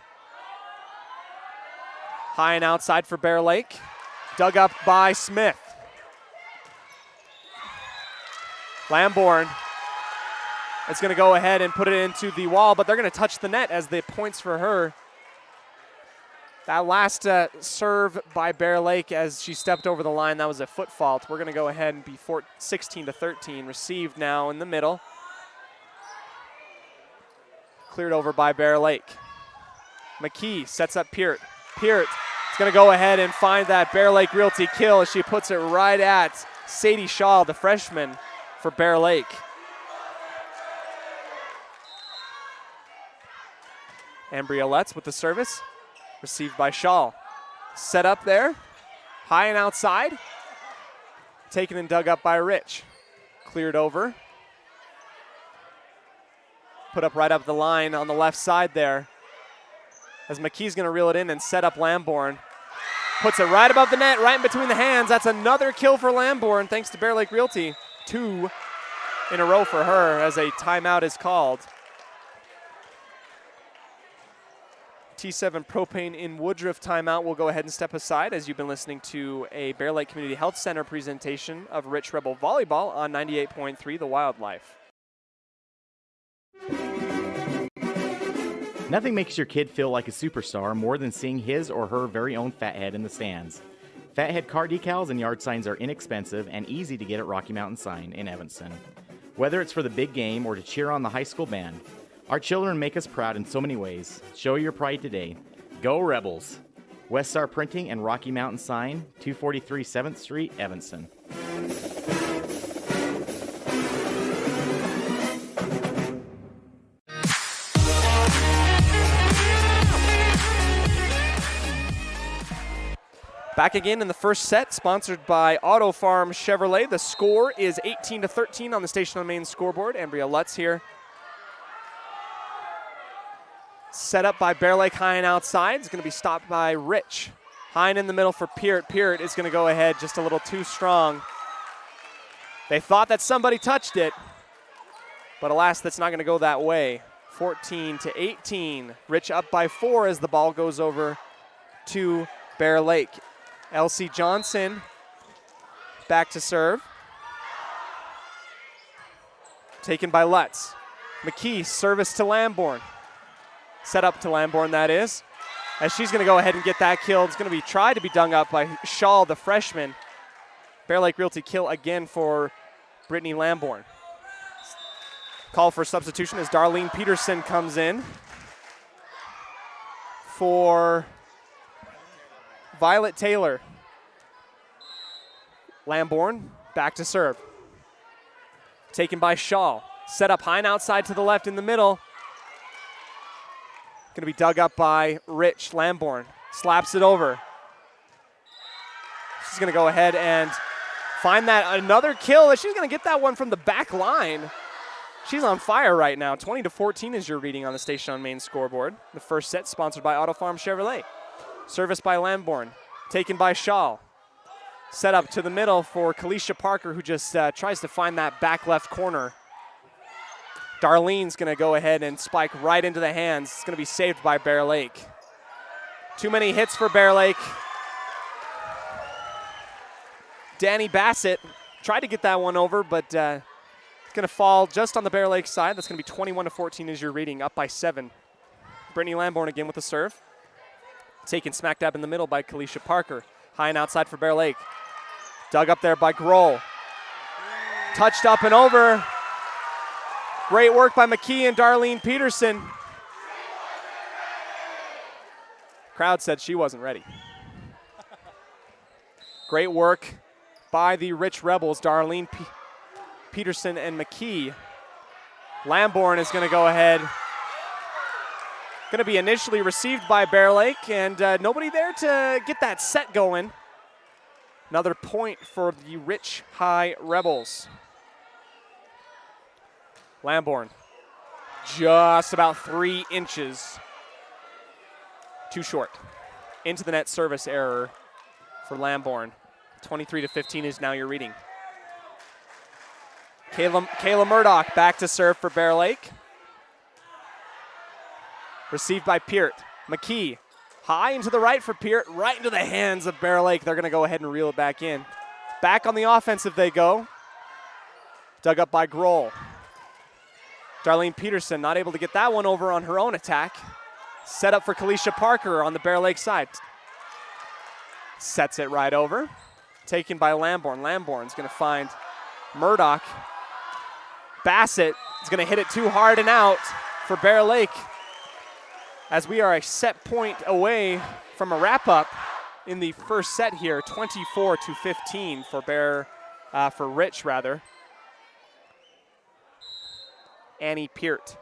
High and outside for Bear Lake. Dug up by Smith. Lamborn is going to go ahead and put it into the wall, but they're going to touch the net as the points for her. That last serve by Bear Lake as she stepped over the line, that was a foot fault. We're going to go ahead and be 16-13. Received now in the middle. Cleared over by Bear Lake. McKee sets up Peart. Peart is going to go ahead and find that Bear Lake Realty kill as she puts it right at Sadie Shaw, the freshman for Bear Lake. Ambria Lutz with the service. Received by Shaw. Set up there. High and outside. Taken and dug up by Rich. Cleared over. Put up right up the line on the left side there. As McKee's going to reel it in and set up Lamborn. Puts it right above the net, right in between the hands. That's another kill for Lamborn, thanks to Bear Lake Realty. 2 in a row for her as a timeout is called. T7 Propane in Woodruff timeout will go ahead and step aside as you've been listening to a Bear Lake Community Health Center presentation of Rich Rebel Volleyball on 98.3 The Wildlife. Nothing makes your kid feel like a superstar more than seeing his or her very own Fathead in the stands. Fathead car decals and yard signs are inexpensive and easy to get at Rocky Mountain Sign in Evanston. Whether it's for the big game or to cheer on the high school band, our children make us proud in so many ways. Show your pride today. Go Rebels! West Star Printing and Rocky Mountain Sign, 243 7th Street, Evanston. Back again in the first set, sponsored by Auto Farm Chevrolet. The score is 18-13 on the Station on Main scoreboard. Ambria Lutz here. Set up by Bear Lake High and outside. It's going to be stopped by Rich. High and in the middle for Peart. Peart is going to go ahead just a little too strong. They thought that somebody touched it, but alas, that's not going to go that way. 14-18. Rich up by 4 as the ball goes over to Bear Lake. Elsie Johnson back to serve. Taken by Lutz. McKee, service to Lamborn. Set up to Lamborn, that is. As she's going to go ahead and get that kill. It's going to be tried to be dug up by Shaw, the freshman. Bear Lake Realty kill again for Brittany Lamborn. Call for substitution as Darlene Peterson comes in for Violet Taylor. Lamborn back to serve. Taken by Shaw. Set up high and outside to the left in the middle. Going to be dug up by Rich. Lamborn slaps it over. She's going to go ahead and find that another kill. She's going to get that one from the back line. She's on fire right now. 20-14 is your reading on the Station on Main scoreboard. The first set sponsored by Auto Farm Chevrolet. Service by Lamborn. Taken by Shaw. Set up to the middle for Kalisha Parker, who just tries to find that back left corner. Darlene's going to go ahead and spike right into the hands. It's going to be saved by Bear Lake. Too many hits for Bear Lake. Danny Bassett tried to get that one over, but it's going to fall just on the Bear Lake side. That's going to be 21-14 is your reading, up by 7. Brittany Lamborn again with the serve. Taken smack dab in the middle by Kalisha Parker. High and outside for Bear Lake. Dug up there by Grohl. Touched up and over. Great work by McKee and Darlene Peterson. Crowd said she wasn't ready. Great work by the Rich Rebels, Darlene Peterson and McKee. Lamborn is going to go ahead. Going to be initially received by Bear Lake, and nobody there to get that set going. Another point for the Rich High Rebels. Lamborn, just about 3 inches too short. Into the net service error for Lamborn. 23-15 is now your reading. Kayla Murdoch back to serve for Bear Lake. Received by Peart. McKee, high into the right for Peart, right into the hands of Bear Lake. They're going to go ahead and reel it back in. Back on the offensive they go. Dug up by Grohl. Darlene Peterson not able to get that one over on her own attack. Set up for Kalisha Parker on the Bear Lake side. Sets it right over. Taken by Lamborn. Lamborn's going to find Murdoch. Bassett is going to hit it too hard and out for Bear Lake, as we are a set point away from a wrap-up in the first set here, 24-15 for Rich rather. Annie Peart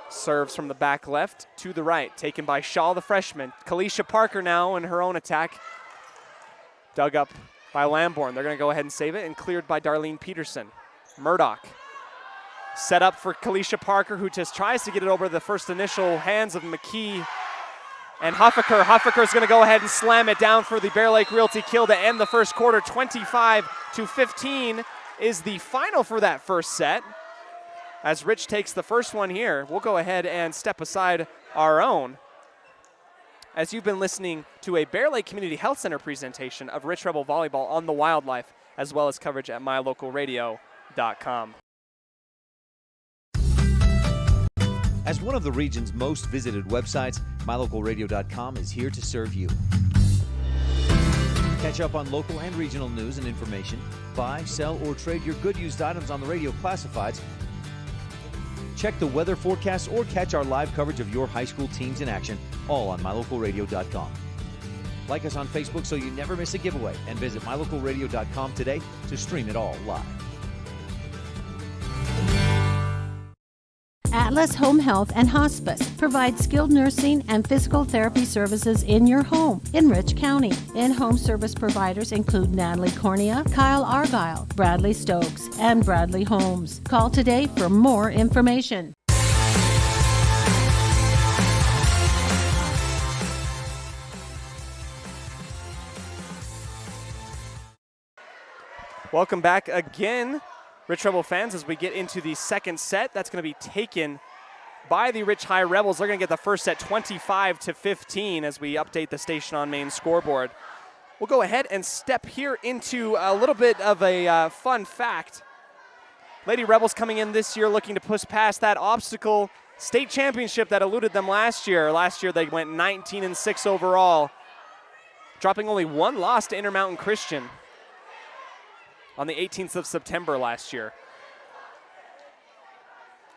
serves from the back left to the right, taken by Shaw, the freshman. Kalisha Parker now in her own attack. Dug up by Lamborn. They're going to go ahead and save it, and cleared by Darlene Peterson. Murdoch set up for Kalisha Parker, who just tries to get it over the first initial hands of McKee and Huffaker. Huffaker's going to go ahead and slam it down for the Bear Lake Realty kill to end the first quarter. 25-15 is the final for that first set. As Rich takes the first one here, we'll go ahead and step aside our own, as you've been listening to a Bear Lake Community Health Center presentation of Rich Rebel Volleyball on the Wildlife, as well as coverage at mylocalradio.com. As one of the region's most visited websites, mylocalradio.com is here to serve you. Catch up on local and regional news and information. Buy, sell, or trade your good used items on the radio classifieds. Check the weather forecast or catch our live coverage of your high school teams in action all on mylocalradio.com. Like us on Facebook so you never miss a giveaway, and visit mylocalradio.com today to stream it all live. Atlas Home Health and Hospice provides skilled nursing and physical therapy services in your home in Rich County. In-home service providers include Natalie Cornea, Kyle Argyle, Bradley Stokes, and Bradley Holmes. Call today for more information. Welcome back again, Rich Rebel fans, as we get into the second set. That's going to be taken by the Rich High Rebels. They're going to get the first set 25-15 as we update the Station on Main scoreboard. We'll go ahead and step here into a little bit of a fun fact. Lady Rebels coming in this year looking to push past that obstacle state championship that eluded them last year. Last year they went 19-6 overall, dropping only one loss to Intermountain Christian on the 18th of September last year.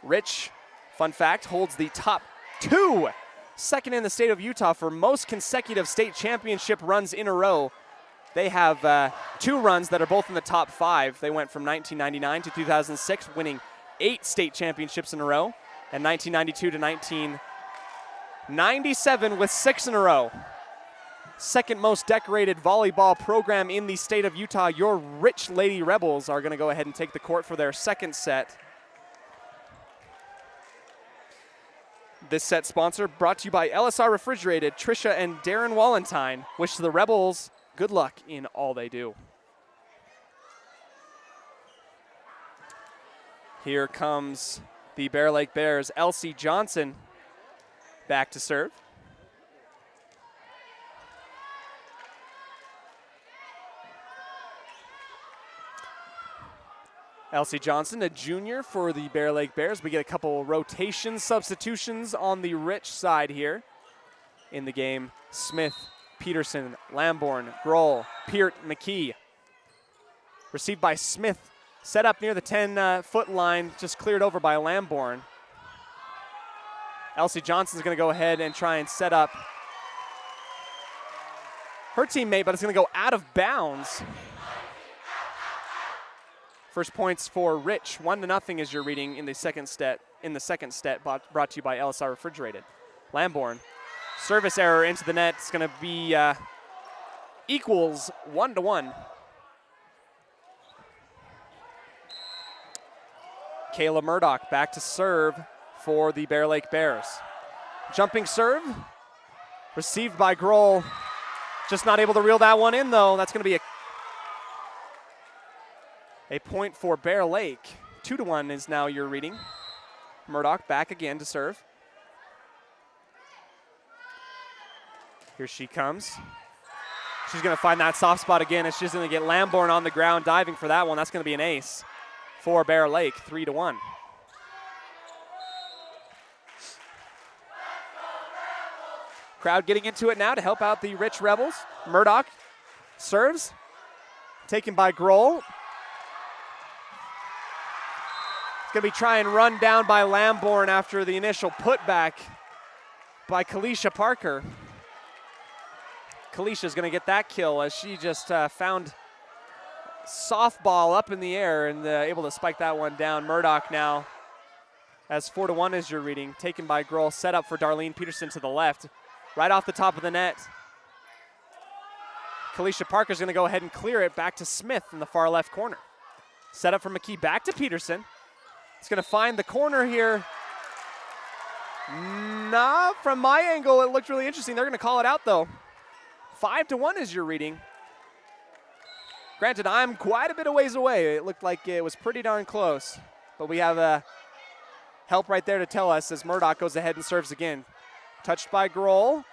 Rich, fun fact, holds the top two, second in the state of Utah for most consecutive state championship runs in a row. They have 2 runs that are both in the top 5. They went from 1999 to 2006, winning 8 state championships in a row, and 1992 to 1997 with 6 in a row. Second most decorated volleyball program in the state of Utah. Your Rich Lady Rebels are going to go ahead and take the court for their second set. This set sponsor brought to you by LSR Refrigerated. Trisha and Darren Wallentine wish the Rebels good luck in all they do. Here comes the Bear Lake Bears. Elsie Johnson back to serve. Elsie Johnson, a junior for the Bear Lake Bears. We get a couple rotation substitutions on the Rich side here in the game. Smith, Peterson, Lamborn, Grohl, Peart, McKee. Received by Smith, set up near the 10-foot line, just cleared over by Lamborn. Elsie Johnson's going to go ahead and try and set up her teammate, but it's going to go out of bounds. First points for Rich, 1-0 as you're reading in the second set. Brought to you by LSR Refrigerated. Lamborn, service error into the net. It's going to be equals 1-1. Kayla Murdoch back to serve for the Bear Lake Bears. Jumping serve, received by Grohl. Just not able to reel that one in though. That's going to be a point for Bear Lake. 2-1 is now your reading. Murdoch back again to serve. Here she comes. She's going to find that soft spot again, and she's going to get Lamborn on the ground diving for that one. That's going to be an ace for Bear Lake, 3-1. Crowd getting into it now to help out the Rich Rebels. Murdoch serves, taken by Grohl. Going to be trying run down by Lamborn after the initial putback by Kalisha Parker. Kalisha's going to get that kill as she just found softball up in the air and able to spike that one down. Murdoch now as 4-1 as you're reading, taken by Grohl, set up for Darlene Peterson to the left, right off the top of the net. Kalisha Parker's going to go ahead and clear it back to Smith in the far left corner. Set up for McKee, back to Peterson. It's going to find the corner here. Nah, from my angle, it looked really interesting. They're going to call it out, though. 5-1 is your reading. Granted, I'm quite a bit of ways away. It looked like it was pretty darn close. But we have help right there to tell us as Murdoch goes ahead and serves again. Touched by Grohl.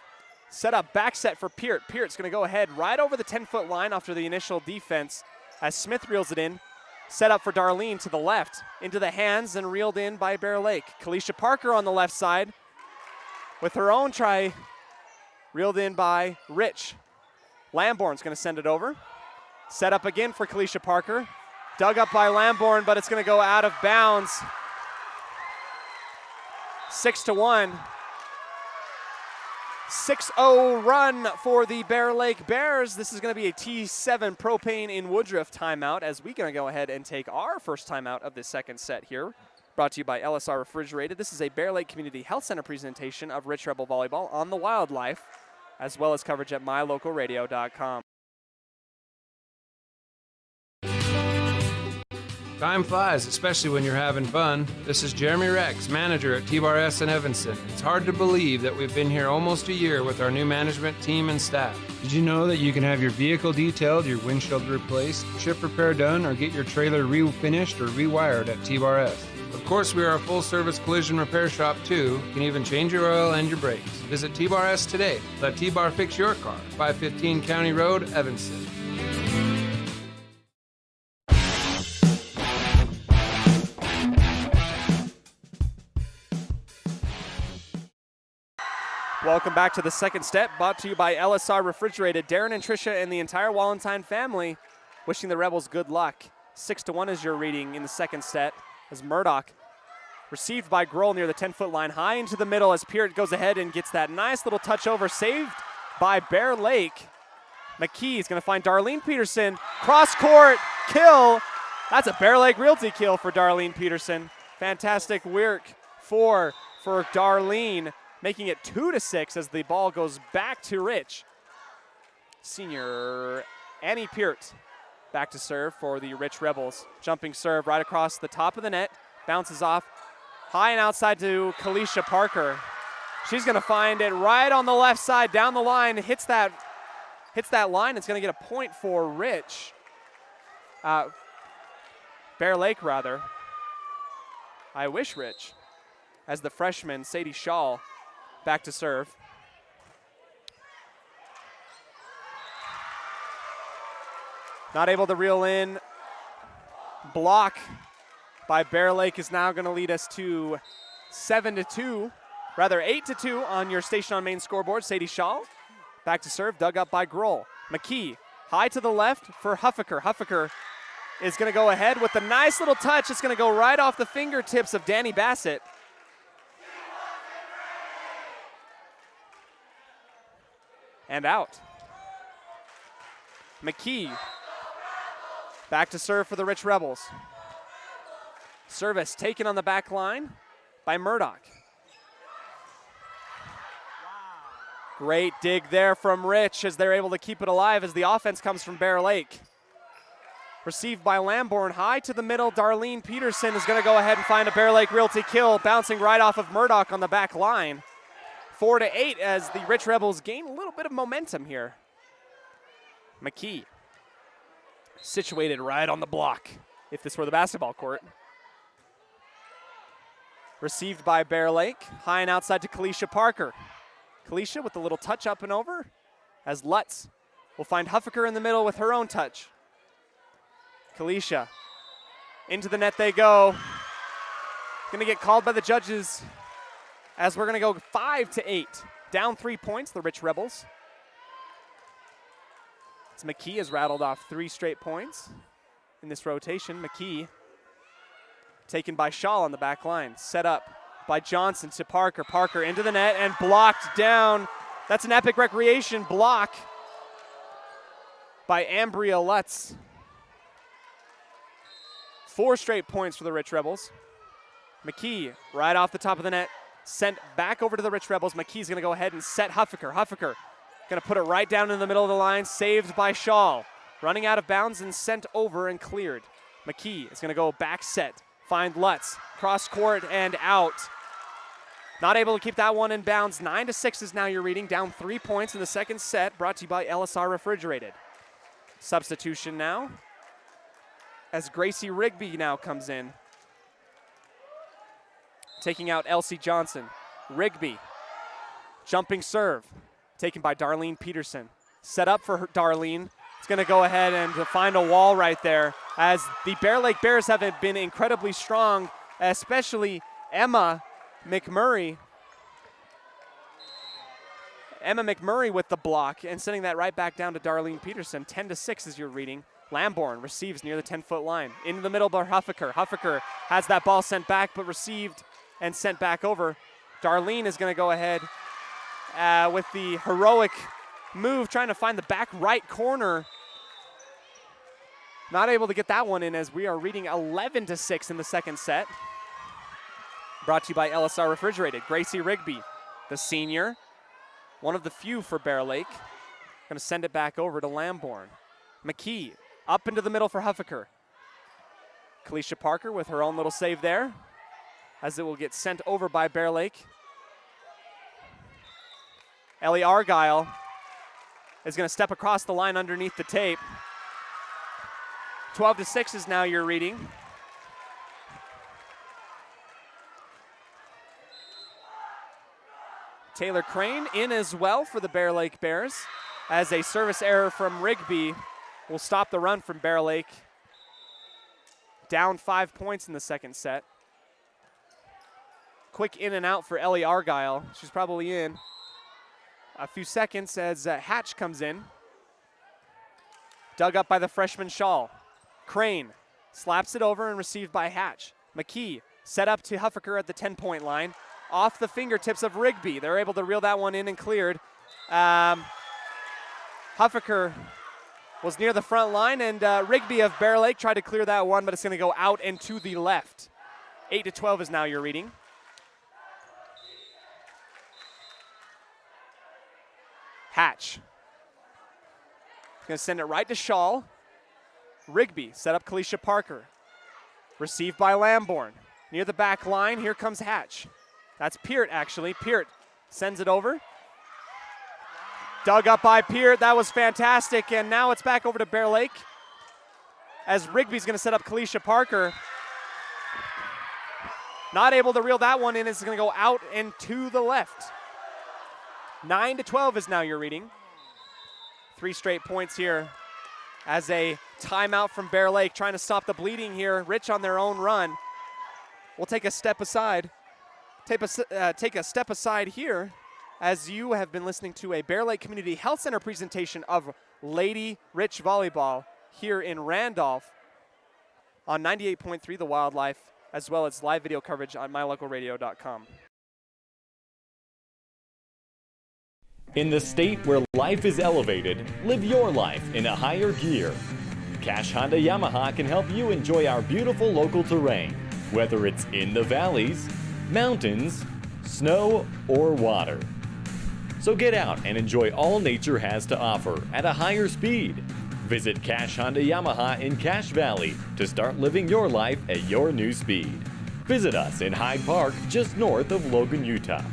Set up back set for Peart. Peart's going to go ahead right over the 10-foot line after the initial defense as Smith reels it in. Set up for Darlene to the left, into the hands and reeled in by Bear Lake. Kalisha Parker on the left side with her own try, reeled in by Rich. Lamborn's going to send it over. Set up again for Kalisha Parker. Dug up by Lamborn, but it's going to go out of bounds. 6-1. 6-0 run for the Bear Lake Bears. This is going to be a T7 Propane in Woodruff timeout as we're going to go ahead and take our first timeout of the second set here. Brought to you by LSR Refrigerated. This is a Bear Lake Community Health Center presentation of Rich Rebel Volleyball on the Wildlife, as well as coverage at mylocalradio.com. Time flies, especially when you're having fun. This is Jeremy Rex, manager at T-Bar S in Evanston. It's hard to believe that we've been here almost a year with our new management team and staff. Did you know that you can have your vehicle detailed, your windshield replaced, chip repair done, or get your trailer refinished or rewired at T-Bar S? Of course, we are a full-service collision repair shop, too. You can even change your oil and your brakes. Visit T-Bar S today. Let T-Bar fix your car. 515 County Road, Evanston. Welcome back to the second step, brought to you by LSR Refrigerated. Darren and Tricia and the entire Wallentine family wishing the Rebels good luck. 6-1 is your reading in the second set as Murdoch received by Grohl near the 10-foot line, high into the middle as Peart goes ahead and gets that nice little touch over, saved by Bear Lake. McKee is going to find Darlene Peterson. Cross court, kill. That's a Bear Lake Realty kill for Darlene Peterson. Fantastic work for Darlene, making it 2-6 as the ball goes back to Rich. Senior Annie Peart back to serve for the Rich Rebels. Jumping serve right across the top of the net, bounces off high and outside to Kalisha Parker. She's going to find it right on the left side, down the line, hits that line. It's going to get a point for Rich. Bear Lake, rather. I wish Rich. As the freshman, Sadie Shaw, back to serve. Not able to reel in. Block by Bear Lake is now going to lead us to 7-2, rather 8-2 on your Station on Main scoreboard. Sadie Shaw back to serve, dug up by Grohl. McKee high to the left for Huffaker. Huffaker is going to go ahead with a nice little touch. It's going to go right off the fingertips of Danny Bassett. And out. McKee back to serve for the Rich Rebels. Service taken on the back line by Murdoch. Great dig there from Rich as they're able to keep it alive as the offense comes from Bear Lake. Received by Lamborn, high to the middle. Darlene Peterson is going to go ahead and find a Bear Lake Realty kill, bouncing right off of Murdoch on the back line. 4-8 as the Rich Rebels gain a little bit of momentum here. McKee, situated right on the block, if this were the basketball court. Received by Bear Lake, high and outside to Kalisha Parker. Kalisha with a little touch up and over, as Lutz will find Huffaker in the middle with her own touch. Kalisha, into the net they go. Gonna get called by the judges as we're gonna go 5-8. Down 3 points, the Rich Rebels. As McKee has rattled off 3 straight points in this rotation. McKee taken by Shaw on the back line. Set up by Johnson to Parker. Parker into the net and blocked down. That's an Epic Recreation block by Ambria Lutz. 4 straight points for the Rich Rebels. McKee right off the top of the net. Sent back over to the Rich Rebels. McKee's going to go ahead and set Huffaker. Huffaker going to put it right down in the middle of the line. Saved by Shaw. Running out of bounds and sent over and cleared. McKee is going to go back set. Find Lutz. Cross court and out. Not able to keep that one in bounds. 9-6 is now your reading. Down 3 points in the second set. Brought to you by LSR Refrigerated. Substitution now as Gracie Rigby now comes in. Taking out Elsie Johnson. Rigby, jumping serve, taken by Darlene Peterson. Set up for Darlene. It's going to go ahead and find a wall right there as the Bear Lake Bears have been incredibly strong, especially Emma McMurray. Emma McMurray with the block and sending that right back down to Darlene Peterson. 10-6 is your reading. Lamborn receives near the 10-foot line. Into the middle by Huffaker. Huffaker has that ball sent back but received and sent back over. Darlene is going to go ahead with the heroic move, trying to find the back right corner. Not able to get that one in as we are reading 11-6 in the second set. Brought to you by LSR Refrigerated. Gracie Rigby, the senior, one of the few for Bear Lake. Going to send it back over to Lambourne. McKee up into the middle for Huffaker. Kalisha Parker with her own little save there, as it will get sent over by Bear Lake. Ellie Argyle is going to step across the line underneath the tape. 12-6 is now your reading. Taylor Crane in as well for the Bear Lake Bears, as a service error from Rigby will stop the run from Bear Lake. Down 5 points in the second set. Quick in and out for Ellie Argyle. She's probably in a few seconds as Hatch comes in. Dug up by the freshman Shaw. Crane slaps it over and received by Hatch. McKee set up to Huffaker at the 10-point line. Off the fingertips of Rigby. They're able to reel that one in and cleared. Huffaker was near the front line, and Rigby of Bear Lake tried to clear that one, but it's going to go out and to the left. 8-12 is now your reading. Hatch. Going to send it right to Shaw. Rigby set up Kalisha Parker. Received by Lambourne. Near the back line, here comes Hatch. That's Peart, actually. Peart sends it over. Dug up by Peart. That was fantastic. And now it's back over to Bear Lake, as Rigby's going to set up Kalisha Parker. Not able to reel that one in. It's going to go out and to the left. 9-12 is now your reading. 3 straight points here as a timeout from Bear Lake, trying to stop the bleeding here. Rich on their own run. We'll take a step aside. Take a step aside here, as you have been listening to a Bear Lake Community Health Center presentation of Lady Rich Volleyball here in Randolph on 98.3 The Wildlife, as well as live video coverage on mylocalradio.com. In the state where life is elevated, live your life in a higher gear. Cash Honda Yamaha can help you enjoy our beautiful local terrain, whether it's in the valleys, mountains, snow, or water. So get out and enjoy all nature has to offer at a higher speed. Visit Cash Honda Yamaha in Cache Valley to start living your life at your new speed. Visit us in Hyde Park, just north of Logan, Utah.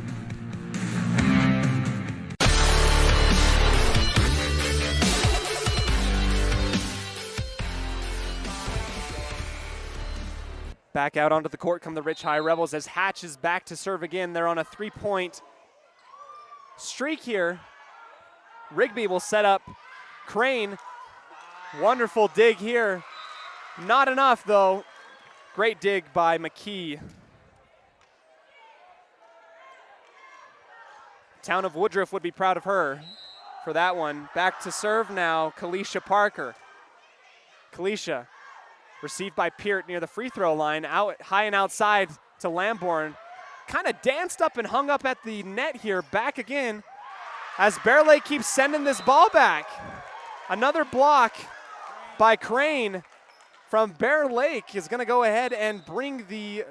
Back out onto the court come the Rich High Rebels as Hatch is back to serve again. They're on a 3-point streak here. Rigby will set up Crane. Wonderful dig here. Not enough, though. Great dig by McKee. Town of Woodruff would be proud of her for that one. Back to serve now, Kalisha Parker. Kalisha received by Peart near the free throw line, out high and outside to Lambourne. Kind of danced up and hung up at the net here, back again, as Bear Lake keeps sending this ball back. Another block by Crane from Bear Lake is going to go ahead and bring the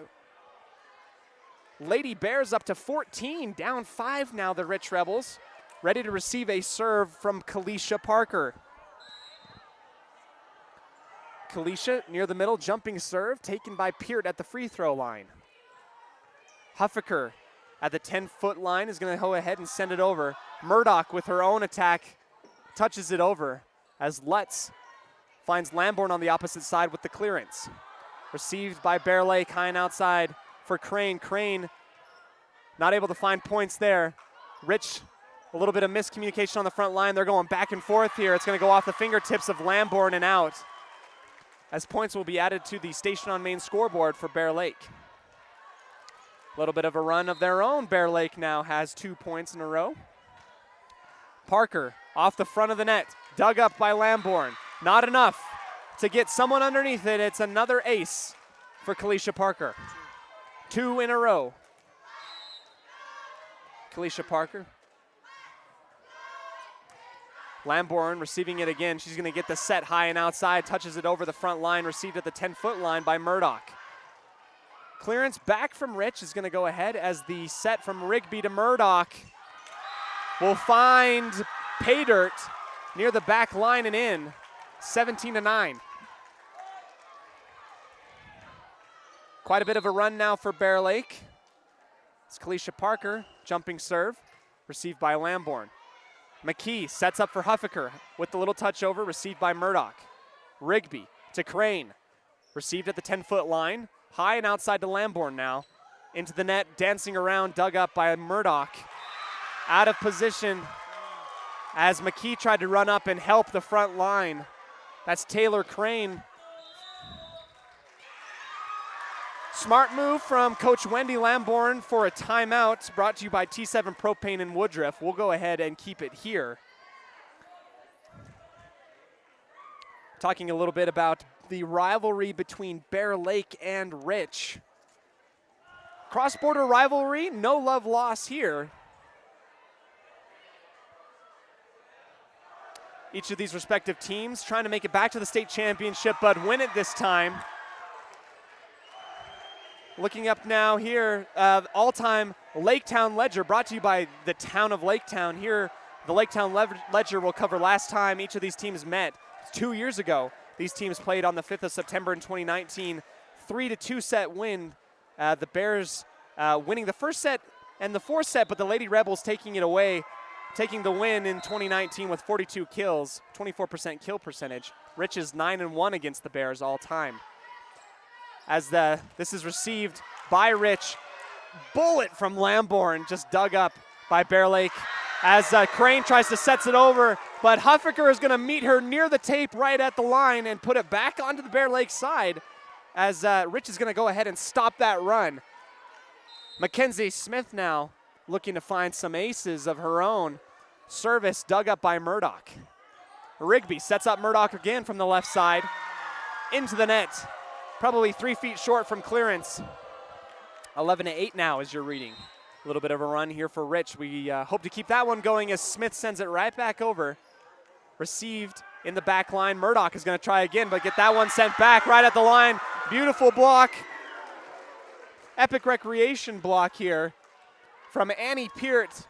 Lady Bears up to 14, down 5 now, the Rich Rebels, ready to receive a serve from Kalisha Parker. Kalisha near the middle, jumping serve, taken by Peart at the free throw line. Huffaker at the 10-foot line is going to go ahead and send it over. Murdoch with her own attack touches it over as Lutz finds Lambourne on the opposite side with the clearance. Received by Bear Lake, high and outside for Crane. Crane not able to find points there. Rich, a little bit of miscommunication on the front line. They're going back and forth here. It's going to go off the fingertips of Lambourne and out, as points will be added to the Station on Main scoreboard for Bear Lake. A little bit of a run of their own. Bear Lake now has 2 points in a row. Parker off the front of the net, dug up by Lambourne. Not enough to get someone underneath it. It's another ace for Kalisha Parker. 2 in a row. Kalisha Parker Lamborn receiving it again. She's going to get the set high and outside, touches it over the front line, received at the 10-foot line by Murdoch. Clearance back from Rich is going to go ahead as the set from Rigby to Murdoch will find pay dirt near the back line and in, 17-9. Quite a bit of a run now for Bear Lake. It's Kalisha Parker, jumping serve, received by Lamborn. McKee sets up for Huffaker with the little touch over, received by Murdoch. Rigby to Crane, received at the 10-foot line, high and outside to Lamborn now. Into the net, dancing around, dug up by Murdoch. Out of position as McKee tried to run up and help the front line. That's Taylor Crane. Smart move from Coach Wendy Lamborn for a timeout, brought to you by T7 Propane in Woodruff. We'll go ahead and keep it here. Talking a little bit about the rivalry between Bear Lake and Rich. Cross-border rivalry, no love lost here. Each of these respective teams trying to make it back to the state championship, but win it this time. Looking up now here, all-time Laketown Ledger brought to you by the town of Laketown. Here, the Laketown Ledger will cover last time each of these teams met 2 years ago. These teams played on the 5th of September in 2019. 3-2 set win. The Bears winning the first set and the fourth set, but the Lady Rebels taking it away, taking the win in 2019 with 42 kills, 24% kill percentage. Rich is 9-1 against the Bears all time. As this is received by Rich. Bullet from Lamborn, just dug up by Bear Lake as Crane tries to sets it over, but Huffaker is going to meet her near the tape right at the line and put it back onto the Bear Lake side as Rich is going to go ahead and stop that run. Mckenzie Smith now looking to find some aces of her own. Service dug up by Murdoch. Rigby sets up Murdoch again from the left side into the net. Probably 3 feet short from clearance. 11-8 now is your reading. A little bit of a run here for Rich. We hope to keep that one going as Smith sends it right back over. Received in the back line. Murdoch is going to try again, but get that one sent back right at the line. Beautiful block. Epic recreation block here from Annie Peart.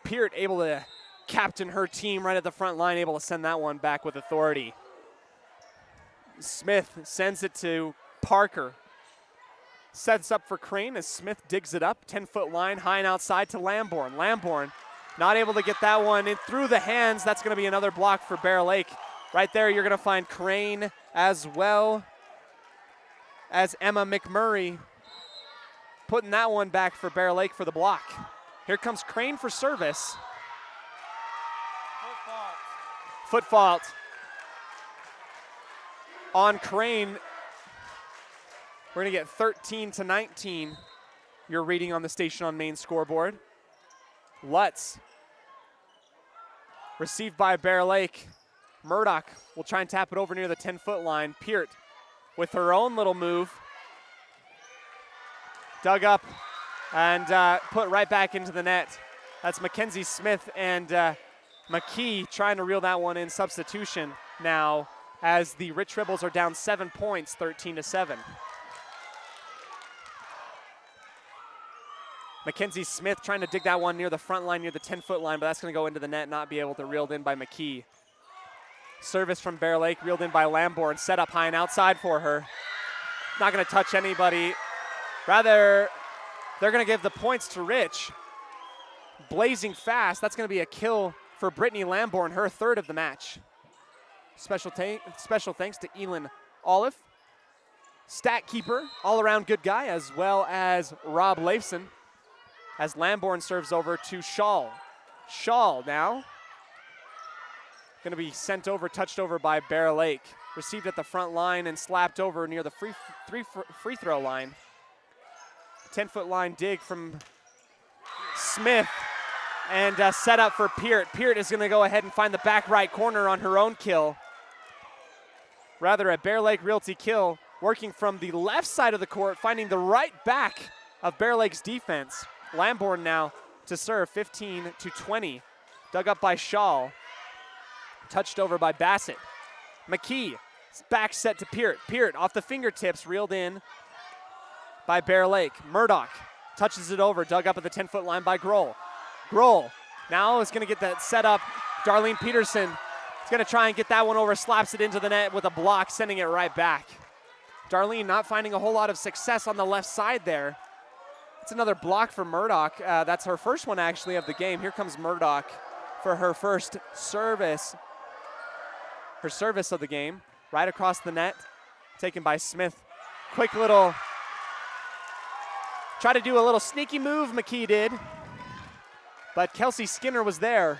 Peart able to captain her team right at the front line, able to send that one back with authority. Smith sends it to Parker. Sets up for Crane as Smith digs it up. 10-foot line, high and outside to Lamborn. Lamborn not able to get that one in through the hands. That's going to be another block for Bear Lake. Right there, you're going to find Crane as well as Emma McMurray putting that one back for Bear Lake for the block. Here comes Crane for service. Foot fault on Crane. We're going to get 13-19. Your reading on the Station on Main scoreboard. Lutz. Received by Bear Lake. Murdoch will try and tap it over near the 10-foot line. Peart with her own little move. Dug up and put right back into the net. That's Mckenzie Smith and McKee trying to reel that one in. Substitution now as the Rich Rebels are down 7 points, 13-7. Mckenzie Smith trying to dig that one near the front line, near the 10-foot line, but that's going to go into the net, not be able to reeled in by McKee. Service from Bear Lake, reeled in by Lamborn, set up high and outside for her. Not going to touch anybody. Rather, they're going to give the points to Rich. Blazing fast, that's going to be a kill for Brittany Lamborn, her third of the match. Special thanks to Elin Olive. Stat keeper, all-around good guy, as well as Rob Leifson. As Lamborn serves over to Shaw. Shaw now going to be sent over, touched over by Bear Lake. Received at the front line and slapped over near the free throw line. 10-foot line dig from Smith and set up for Peart. Peart is going to go ahead and find the back right corner on her own kill. Rather a Bear Lake Realty kill, working from the left side of the court, finding the right back of Bear Lake's defense. Lamborn now to serve, 15-20. Dug up by Shaw. Touched over by Bassett. McKee, back set to Peart. Peart off the fingertips, reeled in by Bear Lake. Murdoch touches it over, dug up at the 10-foot line by Grohl. Grohl now is going to get that set up. Darlene Peterson is going to try and get that one over, slaps it into the net with a block, sending it right back. Darlene not finding a whole lot of success on the left side there. It's another block for Murdoch. That's her first one actually of the game. Here comes Murdoch for her first service. Her service of the game, right across the net, taken by Smith. Quick little, try to do a little sneaky move, McKee did, but Kelsey Skinner was there.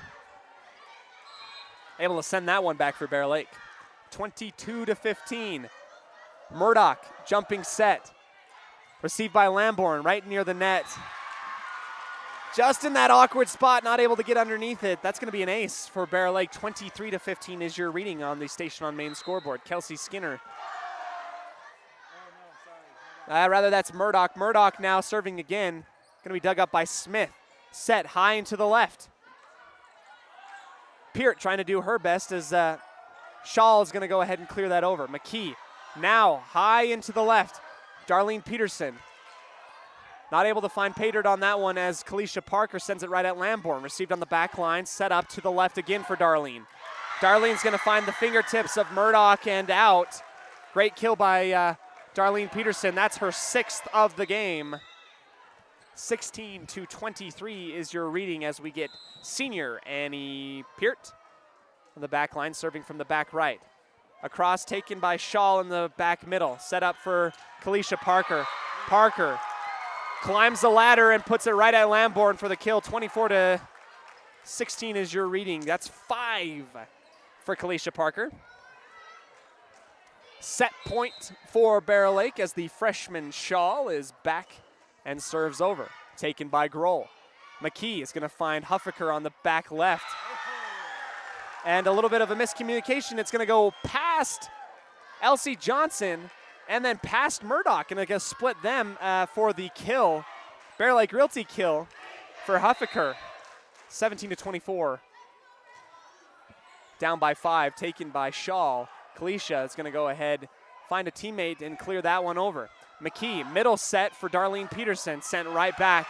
Able to send that one back for Bear Lake. 22-15. Murdoch, jumping set. Received by Lamborn, right near the net. Just in that awkward spot, not able to get underneath it. That's going to be an ace for Bear Lake. 23-15 is your reading on the Station on Main scoreboard. Kelsey Skinner. Rather, that's Murdoch. Murdoch now serving again. Going to be dug up by Smith. Set high and to the left. Peart trying to do her best as Shaw is going to go ahead and clear that over. McKee now high into the left. Darlene Peterson. Not able to find Paydirt on that one as Kalisha Parker sends it right at Lamborn. Received on the back line, set up to the left again for Darlene. Darlene's going to find the fingertips of Murdoch and out. Great kill by Darlene Peterson. That's her 6th of the game. 16-23 is your reading as we get senior Annie Peart on the back line, serving from the back right. Across, taken by Shaw in the back middle. Set up for Kalisha Parker. Parker climbs the ladder and puts it right at Lamborn for the kill. 24-16 is your reading. That's 5 for Kalisha Parker. Set point for Bear Lake as the freshman Shaw is back and serves over. Taken by Grohl. McKee is going to find Huffaker on the back left. And a little bit of a miscommunication. It's going to go past Elsie Johnson and then past Murdoch, and going to split them for the kill. Bear Lake Realty kill for Huffaker. 17-24. Down by 5, taken by Shaw. Kalisha is going to go ahead, find a teammate, and clear that one over. McKee, middle set for Darlene Peterson, sent right back.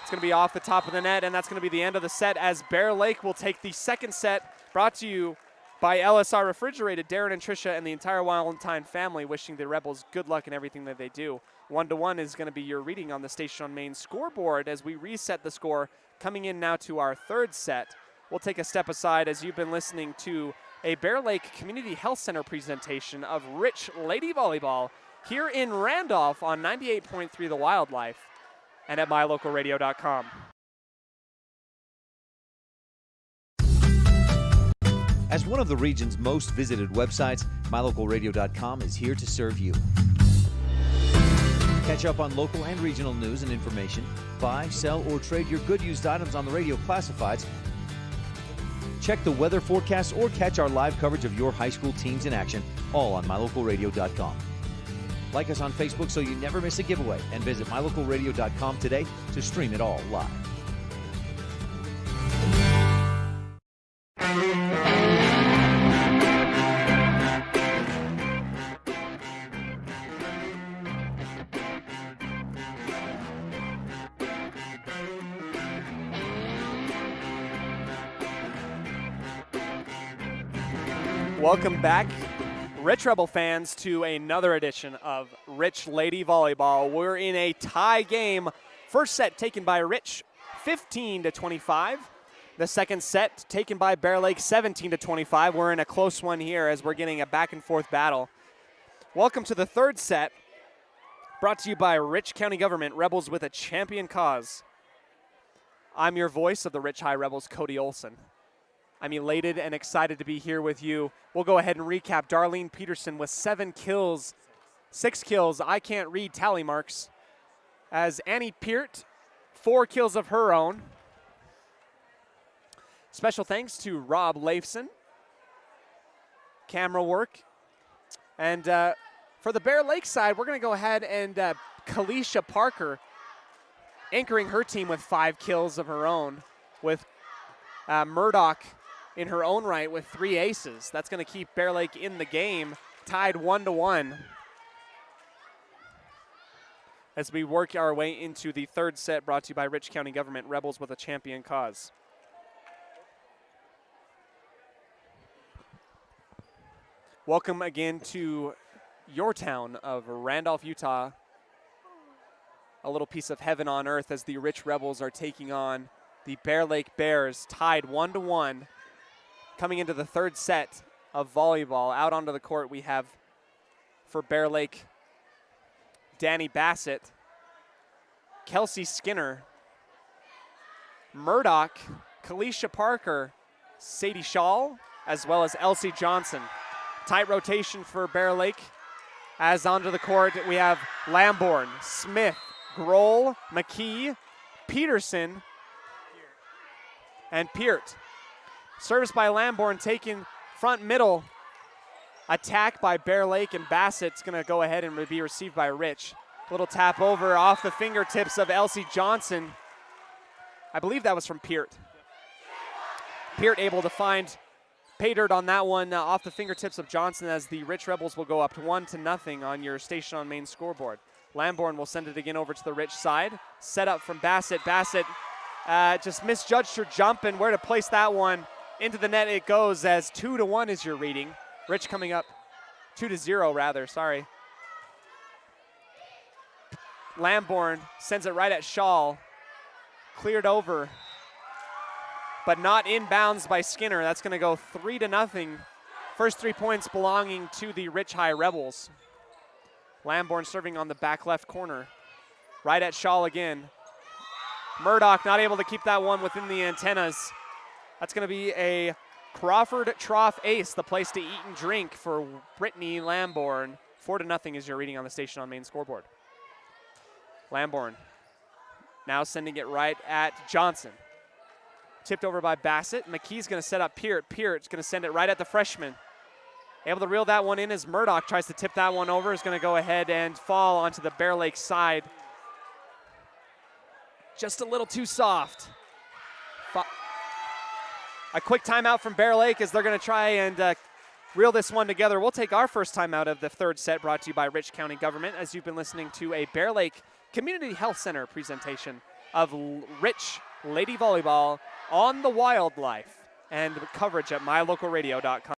It's going to be off the top of the net, and that's going to be the end of the set as Bear Lake will take the second set, brought to you by LSR Refrigerated. Darren and Tricia and the entire Valentine family wishing the Rebels good luck in everything that they do. 1-1 is going to be your reading on the Station on Main scoreboard as we reset the score. Coming in now to our third set. We'll take a step aside as you've been listening to a Bear Lake Community Health Center presentation of Rich Lady Volleyball here in Randolph on 98.3 The Wildlife and at mylocalradio.com. As one of the region's most visited websites, mylocalradio.com is here to serve you. Catch up on local and regional news and information, buy, sell, or trade your good used items on the radio classifieds, check the weather forecast, or catch our live coverage of your high school teams in action, all on mylocalradio.com. Like us on Facebook so you never miss a giveaway, and visit mylocalradio.com today to stream it all live. Welcome back, Rich Rebel fans, to another edition of Rich Lady Volleyball. We're in a tie game. First set taken by Rich, 15-25. The second set taken by Bear Lake, 17-25. We're in a close one here as we're getting a back and forth battle. Welcome to the third set, brought to you by Rich County Government, Rebels with a champion cause. I'm your voice of the Rich High Rebels, Cody Olson. I'm elated and excited to be here with you. We'll go ahead and recap. Darlene Peterson with 7 kills, 6 kills. I can't read tally marks. As Annie Peart, 4 kills of her own. Special thanks to Rob Leifson. Camera work. And for the Bear Lake side, we're going to go ahead and Kalisha Parker anchoring her team with 5 kills of her own, with Murdoch in her own right with 3 aces. That's going to keep Bear Lake in the game, tied 1-1. As we work our way into the third set, brought to you by Rich County Government, Rebels with a champion cause. Welcome again to your town of Randolph, Utah. A little piece of heaven on earth as the Rich Rebels are taking on the Bear Lake Bears, tied 1-1. Coming into the third set of volleyball, out onto the court we have for Bear Lake, Danny Bassett, Kelsey Skinner, Murdoch, Kalisha Parker, Sadie Shaw, as well as Elsie Johnson. Tight rotation for Bear Lake. As onto the court, we have Lamborn, Smith, Grohl, McKee, Peterson, and Peart. Service by Lamborn, taken front middle. Attack by Bear Lake, and Bassett's going to go ahead and be received by Rich. Little tap over off the fingertips of Elsie Johnson. I believe that was from Peart. Peart able to find pay dirt on that one off the fingertips of Johnson, as the Rich Rebels will go up 1-0 on your Station on Main scoreboard. Lamborn will send it again over to the Rich side. Set up from Bassett. Bassett just misjudged her jump, and where to place that one. Into the net it goes, as 2-1 is your reading. Rich coming up 2-0 rather, sorry. Lamborn sends it right at Shaw. Cleared over, but not inbounds by Skinner. That's going to go 3-0. First 3 points belonging to the Rich High Rebels. Lamborn serving on the back left corner. Right at Shaw again. Murdoch not able to keep that one within the antennas. That's going to be a Crawford Trough ace, the place to eat and drink for Brittany Lamborn. 4-0 is your reading on the Station on Main scoreboard. Lamborn now sending it right at Johnson. Tipped over by Bassett. McKee's going to set up Peart. Peart's going to send it right at the freshman. Able to reel that one in as Murdoch tries to tip that one over. Is going to go ahead and fall onto the Bear Lake side. Just a little too soft. A quick timeout from Bear Lake as they're going to try and reel this one together. We'll take our first timeout of the third set, brought to you by Rich County Government, as you've been listening to a Bear Lake Community Health Center presentation of Rich Lady Volleyball on the Wildlife, and coverage at mylocalradio.com.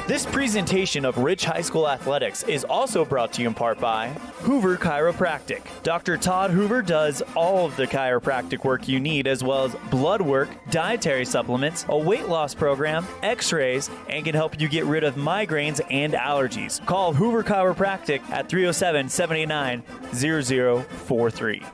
This presentation of Rich High School Athletics is also brought to you in part by Hoover Chiropractic. Dr. Todd Hoover does all of the chiropractic work you need, as well as blood work, dietary supplements, a weight loss program, x-rays, and can help you get rid of migraines and allergies. Call Hoover Chiropractic at 307-789-0043.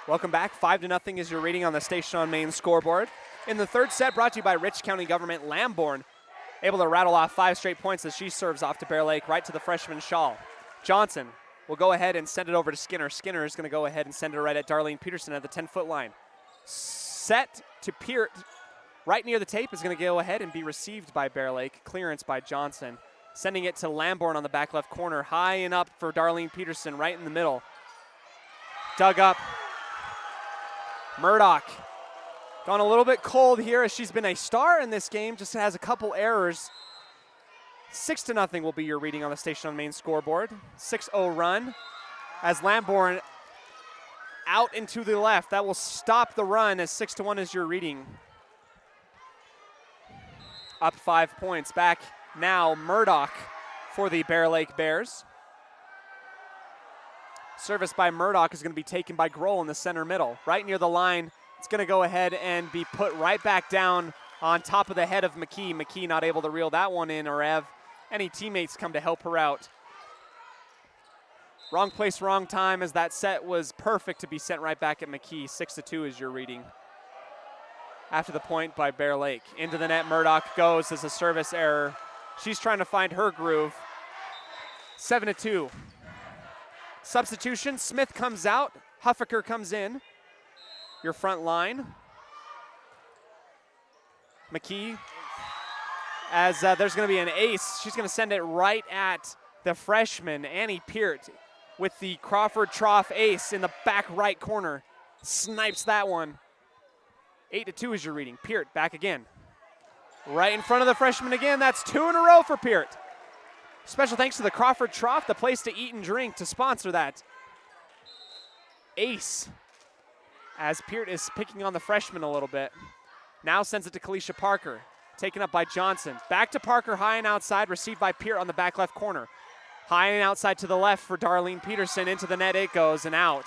Welcome back. 5-0 is your reading on the Station on Main scoreboard. In the third set, brought to you by Rich County Government, Lamborn able to rattle off 5 straight points as she serves off to Bear Lake, right to the freshman Shaw. Johnson will go ahead and send it over to Skinner. Skinner is going to go ahead and send it right at Darlene Peterson at the 10-foot line. Set to Peart, right near the tape, is going to go ahead and be received by Bear Lake. Clearance by Johnson. Sending it to Lamborn on the back left corner. High and up for Darlene Peterson, right in the middle. Dug up. Murdoch gone a little bit cold here, as she's been a star in this game, just has a couple errors. 6-0 will be your reading on the Station on Main scoreboard. 6-0 run as Lamborn out into the left. That will stop the run, as 6-1 is your reading. Up 5 points. Back now, Murdoch for the Bear Lake Bears. Service by Murdoch is going to be taken by Grohl in the center middle. Right near the line, it's going to go ahead and be put right back down on top of the head of McKee. McKee not able to reel that one in or have any teammates come to help her out. Wrong place, wrong time, as that set was perfect to be sent right back at McKee. 6-2 is your reading. After the point by Bear Lake. Into the net, Murdoch goes as a service error. She's trying to find her groove. 7-2. Substitution, Smith comes out, Huffaker comes in. Your front line, McKee, as there's going to be an ace. She's going to send it right at the freshman, Annie Peart, with the Crawford Trough ace in the back right corner. Snipes that one. 8-2 is your reading. Peart back again. Right in front of the freshman again. That's 2 in a row for Peart. Special thanks to the Crawford Trough, the place to eat and drink, to sponsor that ace. As Peart is picking on the freshman a little bit. Now sends it to Kalisha Parker. Taken up by Johnson. Back to Parker, high and outside, received by Peart on the back left corner. High and outside to the left for Darlene Peterson. Into the net it goes and out.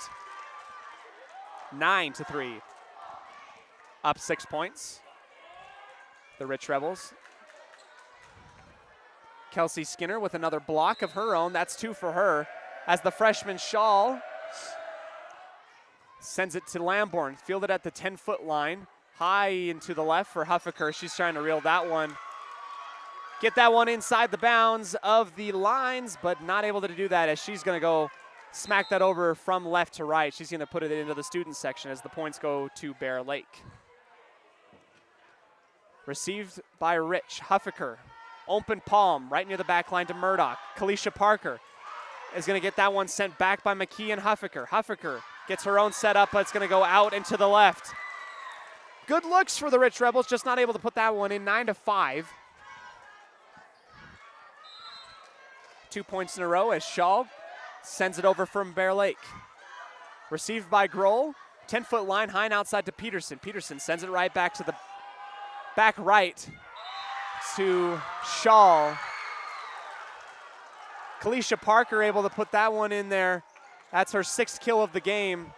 9-3. Up 6 points. The Rich Rebels. Kelsey Skinner with another block of her own. That's 2 for her. As the freshman Shaw sends it to Lamborn. Fielded at the 10-foot line. High into the left for Huffaker. She's trying to reel that one. Get that one inside the bounds of the lines, but not able to do that as she's going to go smack that over from left to right. She's going to put it into the student section as the points go to Bear Lake. Received by Rich. Huffaker. Open palm right near the back line to Murdoch. Kalisha Parker is going to get that one sent back by McKee and Huffaker. Huffaker gets her own set up, but it's going to go out and to the left. Good looks for the Rich Rebels, just not able to put that one in. 9-5. 2 points in a row as Shaw sends it over from Bear Lake. Received by Grohl. 10-foot line, high and outside to Peterson. Peterson sends it right back to the back right to Shaw. Kalisha Parker able to put that one in there. That's her 6th kill of the game.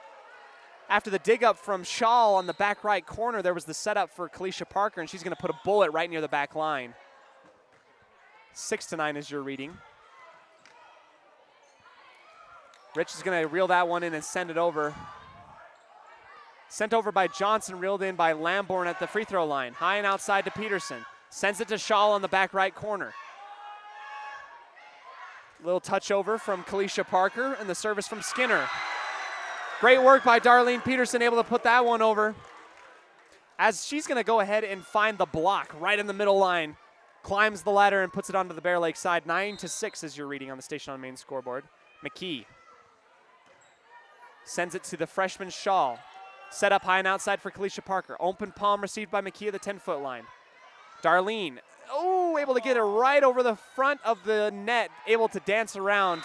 After the dig up from Shaw on the back right corner, there was the setup for Kalisha Parker, and she's going to put a bullet right near the back line. 6-9 is your reading. Rich is going to reel that one in and send it over. Sent over by Johnson, reeled in by Lamborn at the free throw line. High and outside to Peterson. Sends it to Shaw on the back right corner. Little touch over from Kalisha Parker and the service from Skinner. Great work by Darlene Peterson, able to put that one over. As she's going to go ahead and find the block right in the middle line. Climbs the ladder and puts it onto the Bear Lake side. 9-6 is your reading on the Station on Main scoreboard. McKee sends it to the freshman Shaw. Set up high and outside for Kalisha Parker. Open palm received by McKee at the 10-foot line. Darlene, able to get it right over the front of the net, able to dance around.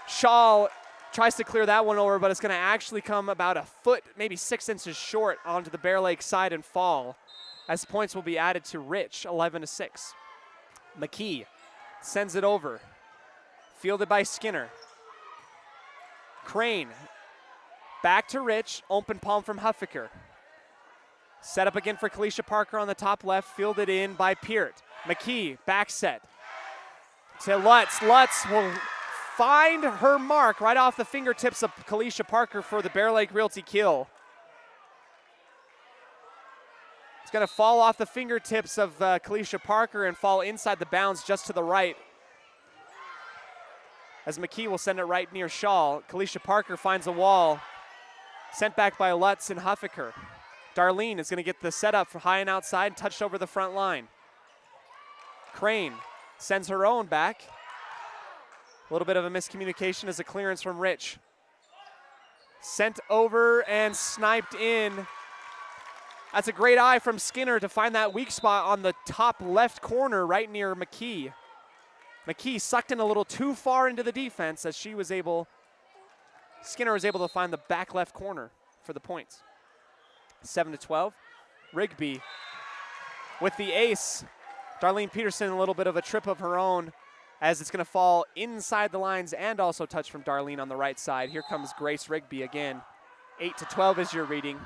Shaw tries to clear that one over, but it's going to actually come about a foot, maybe 6 inches short onto the Bear Lake side and fall, as points will be added to Rich, 11-6. McKee sends it over. Fielded by Skinner. Crane. Back to Rich. Open palm from Huffaker. Set up again for Kalisha Parker on the top left. Fielded in by Peart. McKee, back set. To Lutz. Lutz will find her mark right off the fingertips of Kalisha Parker for the Bear Lake Realty kill. It's going to fall off the fingertips of Kalisha Parker and fall inside the bounds just to the right. As McKee will send it right near Shaw. Kalisha Parker finds a wall. Sent back by Lutz and Huffaker. Darlene is going to get the setup for high and outside, touched over the front line. Crane sends her own back. A little bit of a miscommunication as a clearance from Rich. Sent over and sniped in. That's a great eye from Skinner to find that weak spot on the top left corner right near McKee. McKee sucked in a little too far into the defense as Skinner was able to find the back left corner for the points. 7-12. Rigby with the ace. Darlene Peterson, a little bit of a trip of her own as it's going to fall inside the lines and also touch from Darlene on the right side. Here comes Grace Rigby again. 8-12 is your reading.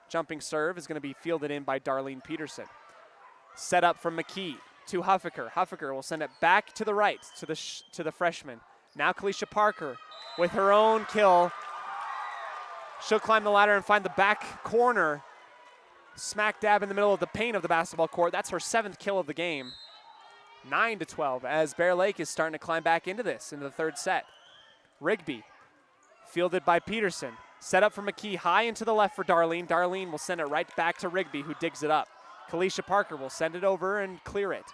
Jumping serve is going to be fielded in by Darlene Peterson. Set up from McKee to Huffaker. Huffaker will send it back to the right to the freshman. Now Kalisha Parker with her own kill. She'll climb the ladder and find the back corner. Smack dab in the middle of the paint of the basketball court. That's her 7th kill of the game. 9-12 as Bear Lake is starting to climb back into the third set. Rigby fielded by Peterson. Set up for McKee, high into the left for Darlene. Darlene will send it right back to Rigby, who digs it up. Kalisha Parker will send it over and clear it.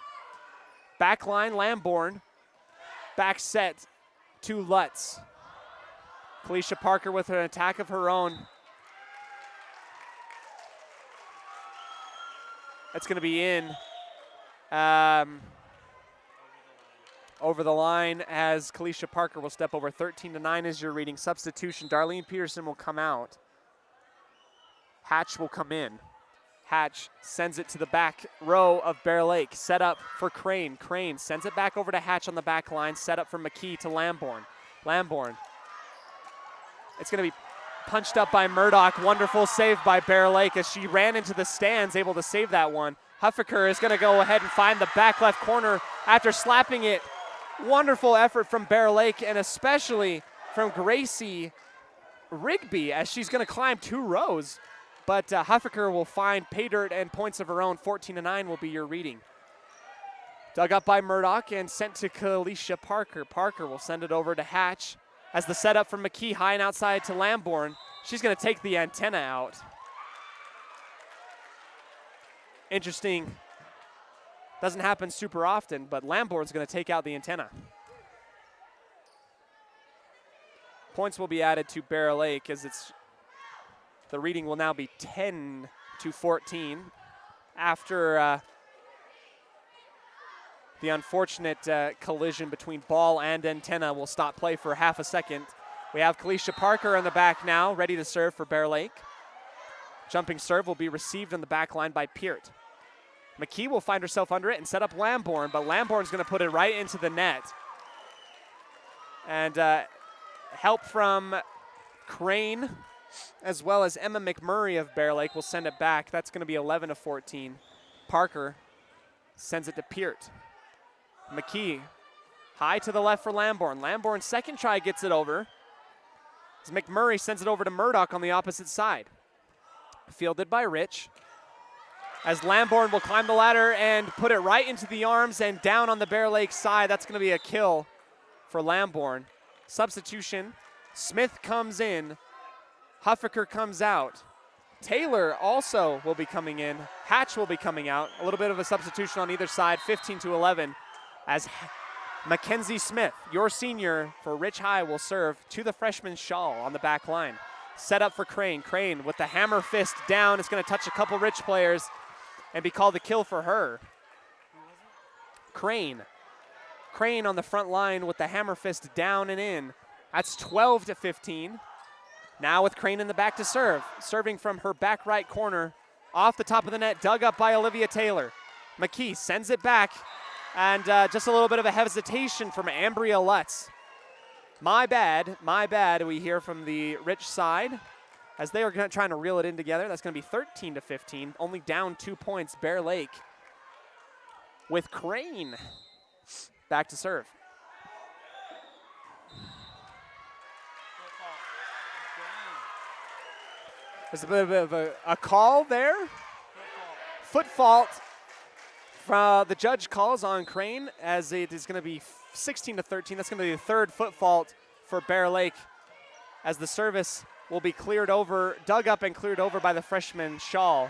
Back line, Lamborn. Back set to Lutz. Kalisha Parker with an attack of her own. That's going to be in. Over the line as Kalisha Parker will step over. 13-9 is your reading. Substitution, Darlene Peterson will come out. Hatch will come in. Hatch sends it to the back row of Bear Lake. Set up for Crane. Crane sends it back over to Hatch on the back line. Set up for McKee to Lamborn. Lamborn. It's going to be punched up by Murdoch. Wonderful save by Bear Lake as she ran into the stands, able to save that one. Huffaker is going to go ahead and find the back left corner after slapping it. Wonderful effort from Bear Lake, and especially from Gracie Rigby as she's going to climb 2 rows. But Huffaker will find pay dirt and points of her own. 14-9 will be your reading. Dug up by Murdoch and sent to Kalisha Parker. Parker will send it over to Hatch as the setup from McKee, high and outside to Lamborn. She's going to take the antenna out. Interesting. Doesn't happen super often, but Lamborn's going to take out the antenna. Points will be added to Bear Lake as the reading will now be 10-14 after the unfortunate collision between ball and antenna will stop play for half a second. We have Kalisha Parker on the back now, ready to serve for Bear Lake. Jumping serve will be received on the back line by Peart. McKee will find herself under it and set up Lamborn, but Lamborn's going to put it right into the net. And help from Crane, as well as Emma McMurray of Bear Lake will send it back. That's going to be 11-14. Parker sends it to Peart. McKee, high to the left for Lamborn. Lamborn's second try gets it over. As McMurray sends it over to Murdoch on the opposite side. Fielded by Rich. As Lamborn will climb the ladder and put it right into the arms and down on the Bear Lake side. That's going to be a kill for Lamborn. Substitution, Smith comes in. Huffaker comes out. Taylor also will be coming in. Hatch will be coming out. A little bit of a substitution on either side, 15-11. As Mckenzie Smith, your senior for Rich High, will serve to the freshman Shaw on the back line. Set up for Crane. Crane with the hammer fist down. It's going to touch a couple Rich players and be called a kill for her. Crane. Crane on the front line with the hammer fist down and in. That's 12-15. Now with Crane in the back to serve. Serving from her back right corner. Off the top of the net, dug up by Olivia Taylor. McKee sends it back. And just a little bit of a hesitation from Ambria Lutz. My bad, we hear from the Rich side as they are trying to reel it in together. That's going to be 13-15, only down 2 points. Bear Lake with Crane back to serve. There's a bit of a call there. Foot fault. The judge calls on Crane as it is going to be 16-13. That's going to be the third foot fault for Bear Lake as the service will be cleared over, dug up and cleared over by the freshman Shaw.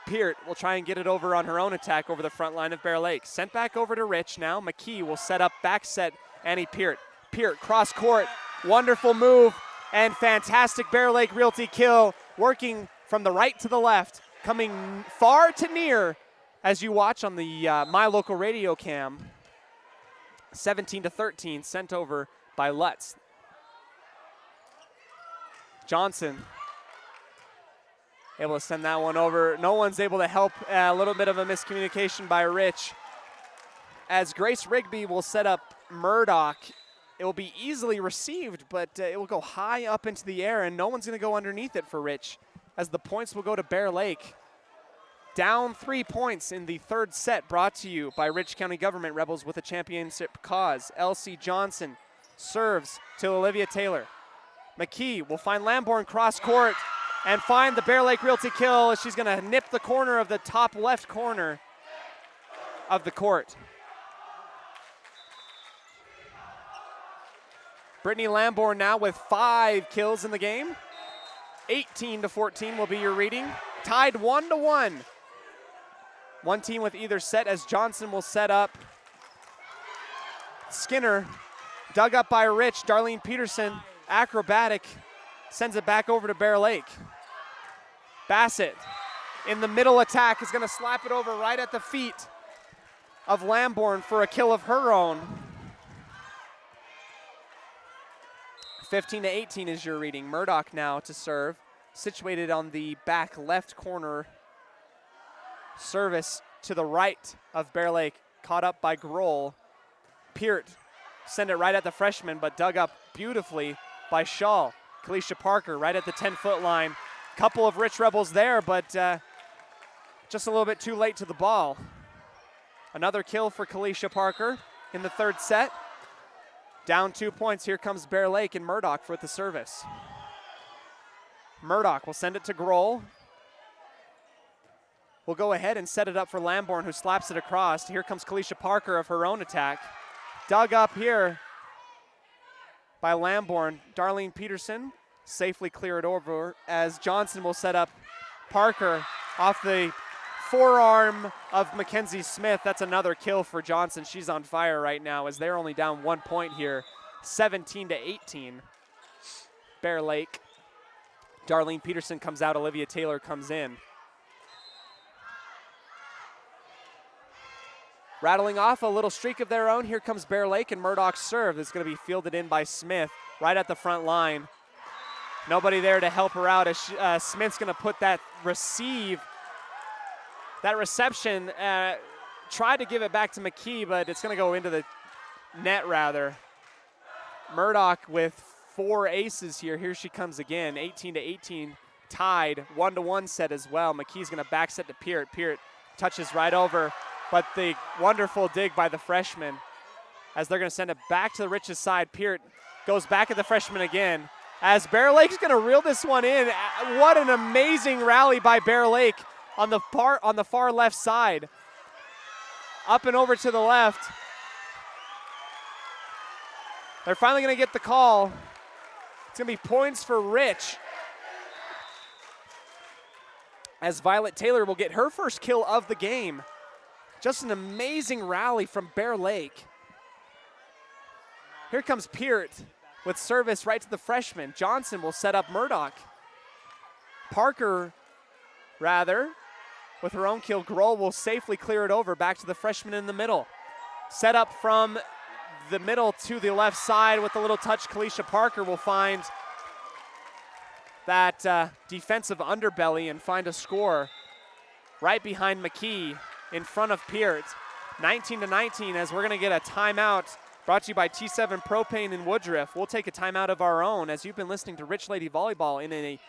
Peart will try and get it over on her own attack over the front line of Bear Lake. Sent back over to Rich now. McKee will set up back set Annie Peart. Peart cross court, wonderful move and fantastic Bear Lake Realty kill, working from the right to the left, coming far to near as you watch on the My Local Radio cam. 17-13, sent over by Lutz. Johnson able to send that one over. No one's able to help. A little bit of a miscommunication by Rich. As Grace Rigby will set up Murdoch, it will be easily received, but it will go high up into the air, and no one's going to go underneath it for Rich, as the points will go to Bear Lake. Down 3 points in the third set, brought to you by Rich County Government Rebels with a championship cause. Elsie Johnson serves to Olivia Taylor. McKee will find Lamborn cross court and find the Bear Lake Realty kill as she's going to nip the corner of the top left corner of the court. Brittany Lamborn now with 5 kills in the game. 18-14 will be your reading. Tied 1-1. One team with either set as Johnson will set up. Skinner, dug up by Rich. Darlene Peterson, acrobatic, sends it back over to Bear Lake. Bassett in the middle attack is going to slap it over right at the feet of Lamborn for a kill of her own. 15-18 is your reading. Murdoch now to serve, situated on the back left corner. Service to the right of Bear Lake, caught up by Grohl. Peart send it right at the freshman, but dug up beautifully by Shaw. Kalisha Parker right at the 10-foot line. Couple of Rich Rebels there, but just a little bit too late to the ball. Another kill for Kalisha Parker in the third set. Down 2 points. Here comes Bear Lake and Murdoch with the service. Murdoch will send it to Grohl. We'll go ahead and set it up for Lamborn, who slaps it across. Here comes Kalisha Parker of her own attack. Dug up here by Lamborn. Darlene Peterson safely clear it over as Johnson will set up Parker off the forearm of Mckenzie Smith. That's another kill for Johnson. She's on fire right now as they're only down 1 point here. 17-18. Bear Lake. Darlene Peterson comes out. Olivia Taylor comes in. Rattling off a little streak of their own. Here comes Bear Lake, and Murdoch's serve is going to be fielded in by Smith right at the front line. Nobody there to help her out as Smith's going to put that reception, tried to give it back to McKee, but it's going to go into the net rather. Murdoch with 4 aces here. Here she comes again, 18-18, tied, 1-1 set as well. McKee's going to back set to Peart. Peart touches right over. But the wonderful dig by the freshman as they're going to send it back to the Rich's side. Peart goes back at the freshman again as Bear Lake's going to reel this one in. What an amazing rally by Bear Lake on the far left side. Up and over to the left. They're finally going to get the call. It's going to be points for Rich as Violet Taylor will get her first kill of the game. Just an amazing rally from Bear Lake. Here comes Peart with service right to the freshman. Johnson will set up Murdoch. Parker, rather, with her own kill. Grohl will safely clear it over back to the freshman in the middle. Set up from the middle to the left side with a little touch. Kalisha Parker will find that defensive underbelly and find a score right behind McKee. In front of Peart, 19-19 as we're going to get a timeout brought to you by T7 Propane in Woodruff. We'll take a timeout of our own as you've been listening to Rich Lady Volleyball in a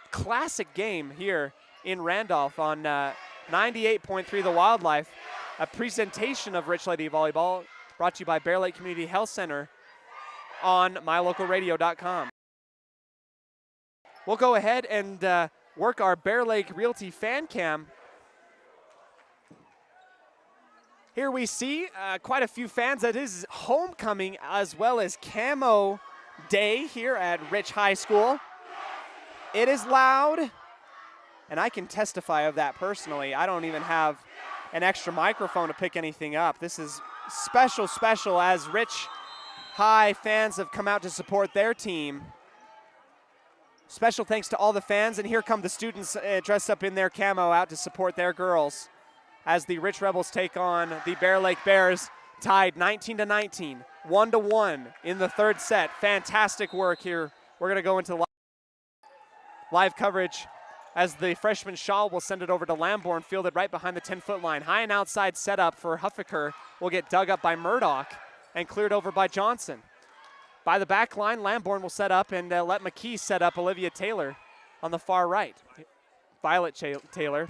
classic game here in Randolph on 98.3 The Wildlife, a presentation of Rich Lady Volleyball brought to you by Bear Lake Community Health Center on mylocalradio.com. We'll go ahead and work our Bear Lake Realty fan cam. Here we see quite a few fans. It is homecoming as well as camo day here at Rich High School. It is loud, and I can testify of that personally. I don't even have an extra microphone to pick anything up. This is special as Rich High fans have come out to support their team. Special thanks to all the fans, and here come the students dressed up in their camo out to support their girls as the Rich Rebels take on the Bear Lake Bears, tied 19-19, 1-1 in the third set. Fantastic work here. We're going to go into live coverage as the freshman Shaw will send it over to Lamborn, fielded right behind the 10-foot line. High and outside setup for Huffaker will get dug up by Murdoch and cleared over by Johnson. By the back line, Lamborn will set up and let McKee set up Olivia Taylor on the far right. Violet Taylor,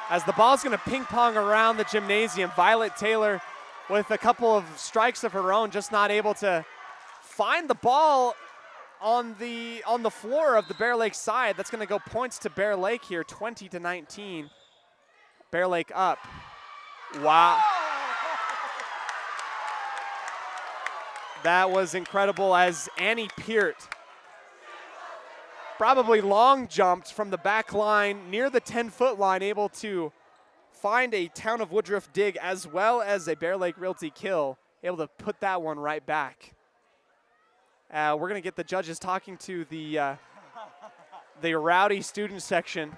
as the ball's going to ping pong around the gymnasium. Violet Taylor with a couple of strikes of her own, just not able to find the ball on the floor of the Bear Lake side. That's going to go points to Bear Lake here, 20-19. Bear Lake up. Wow. That was incredible as Annie Peart probably long jumped from the back line near the 10-foot line, able to find a Town of Woodruff dig as well as a Bear Lake Realty kill, able to put that one right back. We're going to get the judges talking to the rowdy student section.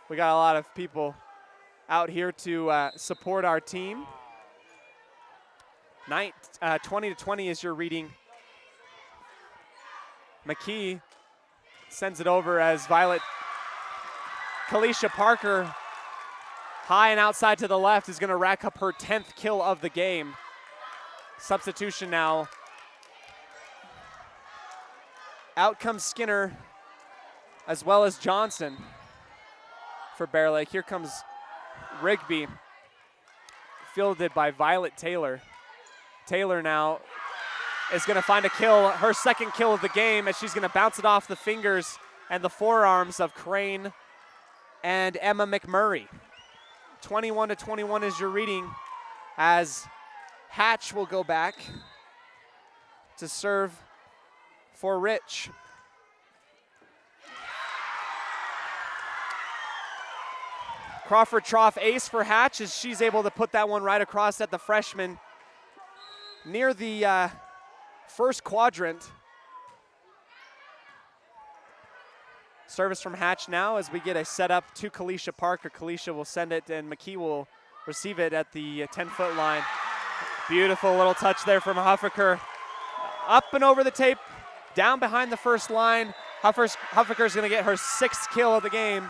We got a lot of people out here to support our team. 20-20 is your reading. McKee sends it over as Violet Kalisha Parker, high and outside to the left, is going to rack up her 10th kill of the game. Substitution now. Out comes Skinner as well as Johnson for Bear Lake. Here comes Rigby, fielded by Violet Taylor. Taylor now is going to find a kill, her second kill of the game, as she's going to bounce it off the fingers and the forearms of Crane and Emma McMurray. 21-21 is your reading, as Hatch will go back to serve for Rich. Crawford Trough ace for Hatch, as she's able to put that one right across at the freshman near the first quadrant. Service from Hatch now as we get a setup to Kalisha Parker. Kalisha will send it and McKee will receive it at the 10-foot line. Beautiful little touch there from Huffaker. Up and over the tape, down behind the first line. Huffaker's going to get her 6th kill of the game.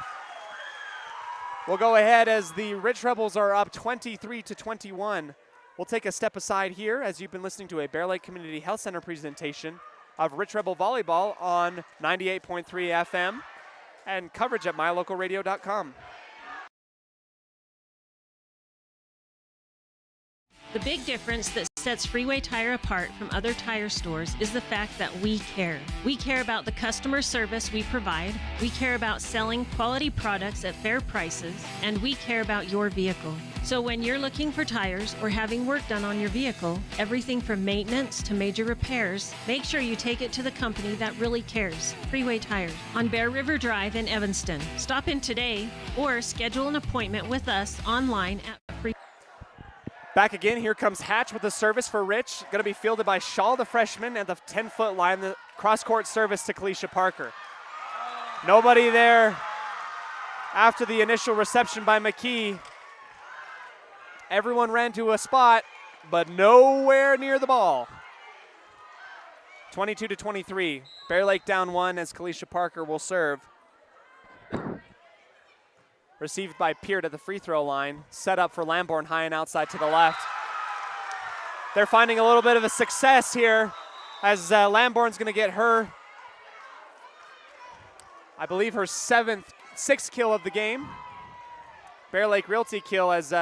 We'll go ahead as the Rich Rebels are up 23-21. We'll take a step aside here as you've been listening to a Bear Lake Community Health Center presentation of Rich Rebel Volleyball on 98.3 FM and coverage at mylocalradio.com. The big difference that sets Freeway Tire apart from other tire stores is the fact that we care. We care about the customer service we provide, we care about selling quality products at fair prices, and we care about your vehicle. So when you're looking for tires or having work done on your vehicle, everything from maintenance to major repairs, make sure you take it to the company that really cares, Freeway Tires, on Bear River Drive in Evanston. Stop in today or schedule an appointment with us online at Freeway. Back again, here comes Hatch with the service for Rich. Going to be fielded by Shaw, the freshman, at the 10-foot line. The cross-court service to Kalisha Parker. Nobody there after the initial reception by McKee. Everyone ran to a spot, but nowhere near the ball. 22-23. Bear Lake down 1 as Kalisha Parker will serve. Received by Peart at the free throw line. Set up for Lamborn high and outside to the left. They're finding a little bit of a success here as Lamborn's going to get her, I believe, her 6th kill of the game. Bear Lake Realty kill as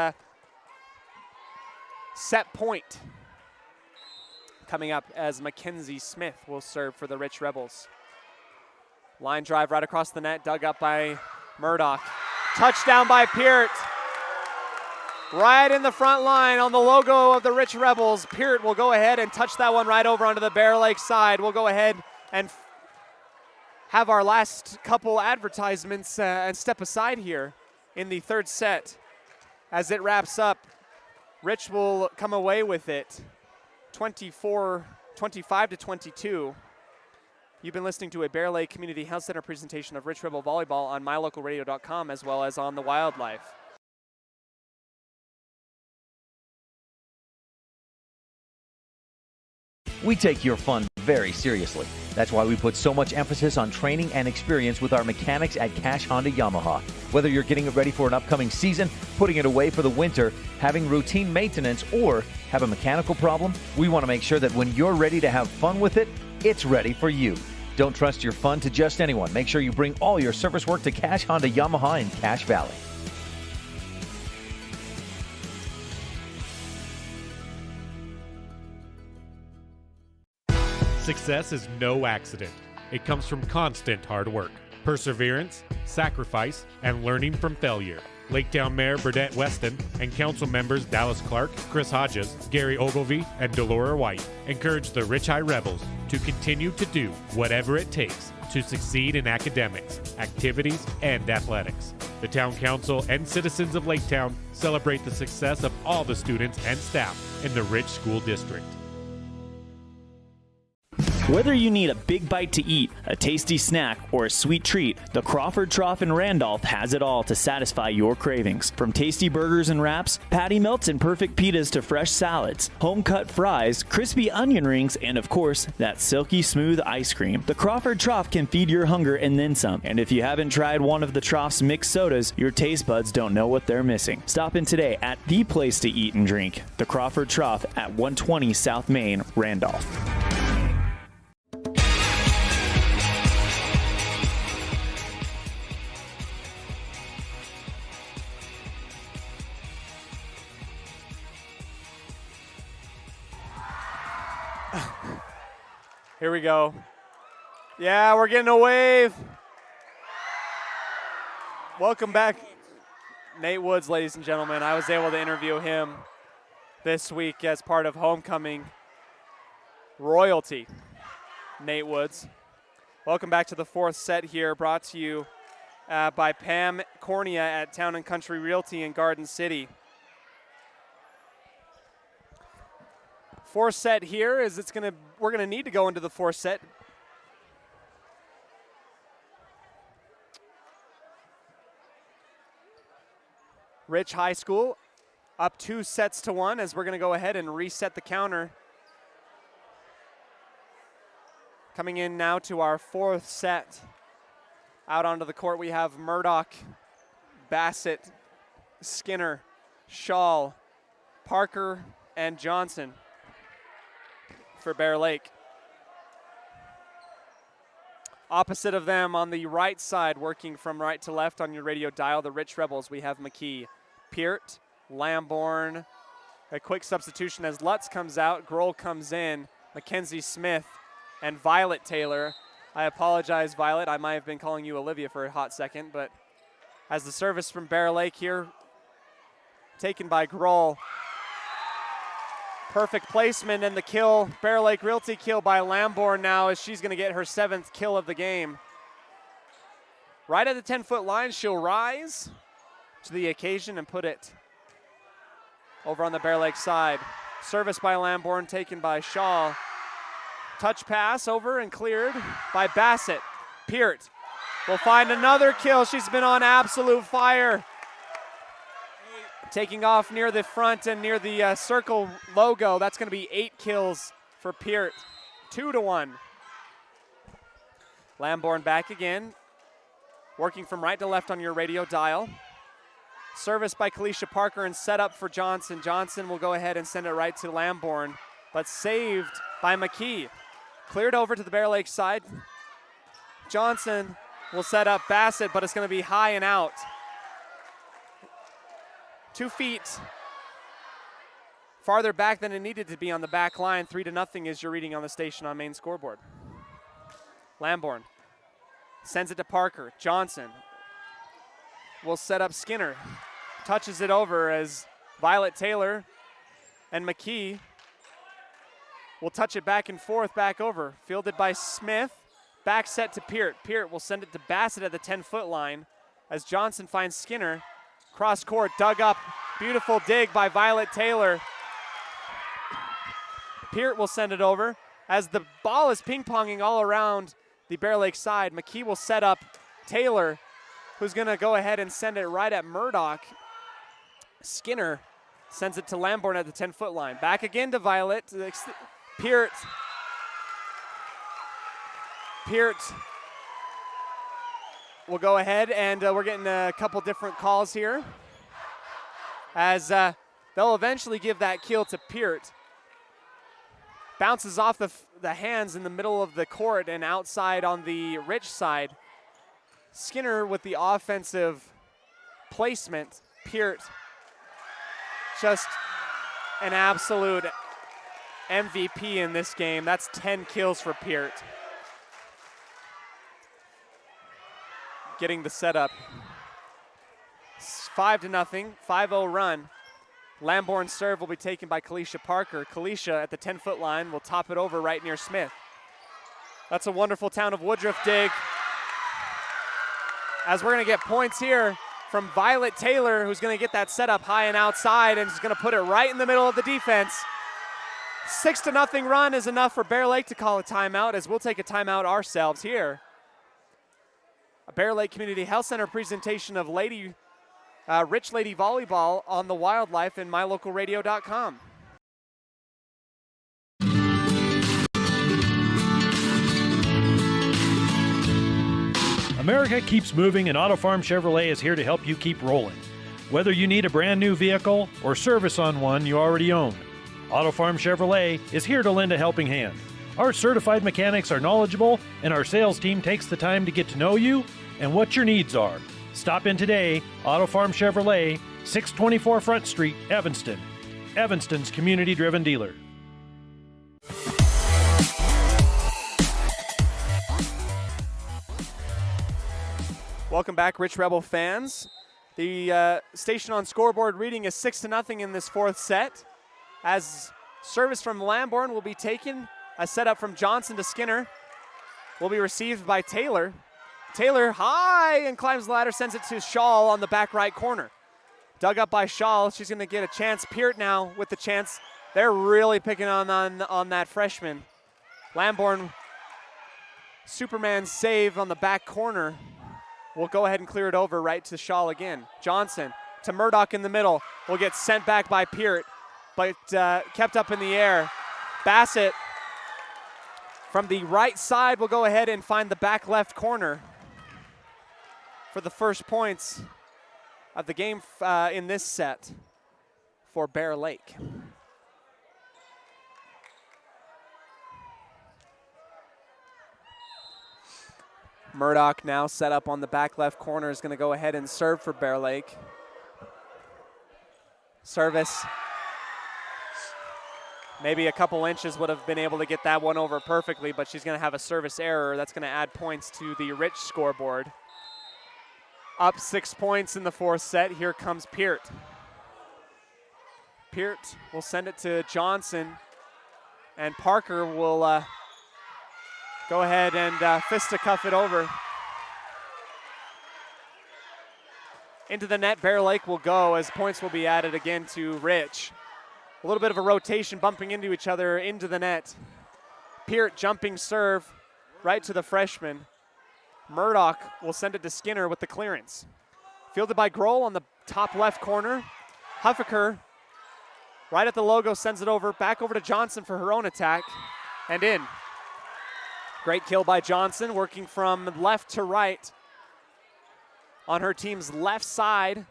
set point coming up as Mckenzie Smith will serve for the Rich Rebels. Line drive right across the net, dug up by Murdoch. Touchdown by Peart. Right in the front line on the logo of the Rich Rebels. Peart will go ahead and touch that one right over onto the Bear Lake side. We'll go ahead and have our last couple advertisements and step aside here in the third set. As it wraps up, Rich will come away with it 25-22. You've been listening to a Bear Lake Community Health Center presentation of Rich Rebel Volleyball on mylocalradio.com as well as on the Wildlife. We take your fun very seriously. That's why we put so much emphasis on training and experience with our mechanics at Cash Honda Yamaha. Whether you're getting it ready for an upcoming season, putting it away for the winter, having routine maintenance, or have a mechanical problem, we want to make sure that when you're ready to have fun with it, it's ready for you. Don't trust your fun to just anyone. Make sure you bring all your service work to Cash Honda Yamaha in Cache Valley. Success is no accident. It comes from constant hard work, perseverance, sacrifice, and learning from failure. Laketown Mayor Burdette Weston and council members Dallas Clark, Chris Hodges, Gary Ogilvie, and Delora White encourage the Rich High Rebels to continue to do whatever it takes to succeed in academics, activities, and athletics. The town council and citizens of Laketown celebrate the success of all the students and staff in the Rich School District. Whether you need a big bite to eat, a tasty snack, or a sweet treat, the Crawford Trough in Randolph has it all to satisfy your cravings. From tasty burgers and wraps, patty melts and perfect pitas to fresh salads, home-cut fries, crispy onion rings, and of course, that silky smooth ice cream. The Crawford Trough can feed your hunger and then some. And if you haven't tried one of the Trough's mixed sodas, your taste buds don't know what they're missing. Stop in today at the place to eat and drink, the Crawford Trough at 120 South Main, Randolph. Here we go. Yeah, we're getting a wave. Welcome back, Nate Woods, ladies and gentlemen. I was able to interview him this week as part of Homecoming Royalty. Nate Woods. Welcome back to the fourth set here, brought to you by Pam Cornea at Town and Country Realty in Garden City. Fourth set here is we're gonna need to go into the fourth set. Rich High School up 2-1 as we're gonna go ahead and reset the counter. Coming in now to our fourth set. Out onto the court we have Murdoch, Bassett, Skinner, Shaw, Parker, and Johnson for Bear Lake. Opposite of them on the right side, working from right to left on your radio dial, the Rich Rebels, we have McKee, Peart, Lamborn. A quick substitution as Lutz comes out, Grohl comes in, Mckenzie Smith, and Violet Taylor. I apologize, Violet. I might have been calling you Olivia for a hot second, but as the service from Bear Lake here, taken by Grohl. Perfect placement and the kill, Bear Lake Realty kill by Lamborn now as she's going to get her 7th kill of the game. Right at the 10-foot line, she'll rise to the occasion and put it over on the Bear Lake side. Service by Lamborn, taken by Shaw. Touch pass over and cleared by Bassett. Peart will find another kill. She's been on absolute fire. Taking off near the front and near the circle logo. That's going to be 8 kills for Peart. 2-1. Lamborn back again. Working from right to left on your radio dial. Service by Kalisha Parker and set up for Johnson. Johnson will go ahead and send it right to Lamborn, but saved by McKee. Cleared over to the Bear Lake side. Johnson will set up Bassett, but it's going to be high and out. 2 feet farther back than it needed to be on the back line. 3-0 is your reading on the station on main scoreboard. Lamborn sends it to Parker. Johnson will set up Skinner. Touches it over as Violet Taylor and McKee will touch it back and forth, back over. Fielded by Smith. Back set to Peart. Peart will send it to Bassett at the 10-foot line as Johnson finds Skinner. Cross court, dug up. Beautiful dig by Violet Taylor. Peart will send it over. As the ball is ping-ponging all around the Bear Lake side, McKee will set up Taylor, who's going to go ahead and send it right at Murdoch. Skinner sends it to Lamborn at the 10-foot line. Back again to Violet. Peart will go ahead, and we're getting a couple different calls here as they'll eventually give that kill to Peart. Bounces off the hands in the middle of the court and outside on the Rich side. Skinner with the offensive placement. Peart just an absolute MVP in this game. That's 10 kills for Peart. Getting the setup. 5-0, 5-0 run. Lamborn's serve will be taken by Kalisha Parker. Kalisha at the 10-foot line will top it over right near Smith. That's a wonderful Town of Woodruff dig. As we're going to get points here from Violet Taylor, who's going to get that set up high and outside and is going to put it right in the middle of the defense. 6-0 run is enough for Bear Lake to call a timeout, as we'll take a timeout ourselves here. A Bear Lake Community Health Center presentation of Rich Lady Volleyball on the Wildlife and mylocalradio.com. America keeps moving, and Auto Farm Chevrolet is here to help you keep rolling. Whether you need a brand new vehicle or service on one you already own, Auto Farm Chevrolet is here to lend a helping hand. Our certified mechanics are knowledgeable, and our sales team takes the time to get to know you and what your needs are. Stop in today, Auto Farm Chevrolet, 624 Front Street, Evanston. Evanston's community-driven dealer. Welcome back, Rich Rebel fans. The station on scoreboard reading is 6-0 in this fourth set. As service from Lamborn will be taken, a setup from Johnson to Skinner will be received by Taylor. Taylor high and climbs the ladder, sends it to Shaw on the back right corner. Dug up by Shaw, she's going to get a chance. Peart now with the chance. They're really picking on that freshman. Lamborn, Superman save on the back corner. We'll go ahead and clear it over right to Shaw again. Johnson to Murdoch in the middle. Will get sent back by Peart, but kept up in the air. Bassett from the right side will go ahead and find the back left corner for the first points of the game in this set for Bear Lake. Murdoch now set up on the back left corner, is going to go ahead and serve for Bear Lake. Service. Maybe a couple inches would have been able to get that one over perfectly, but she's going to have a service error. That's going to add points to the Rich scoreboard. Up 6 points in the fourth set. Here comes Peart. Peart will send it to Johnson, and Parker will go ahead and fisticuff it over. Into the net, Bear Lake will go as points will be added again to Rich. A little bit of a rotation, bumping into each other into the net. Peart jumping serve right to the freshman. Murdoch will send it to Skinner with the clearance. Fielded by Grohl on the top left corner. Huffaker right at the logo sends it over, back over to Johnson for her own attack, and in. Great kill by Johnson, working from left to right on her team's left side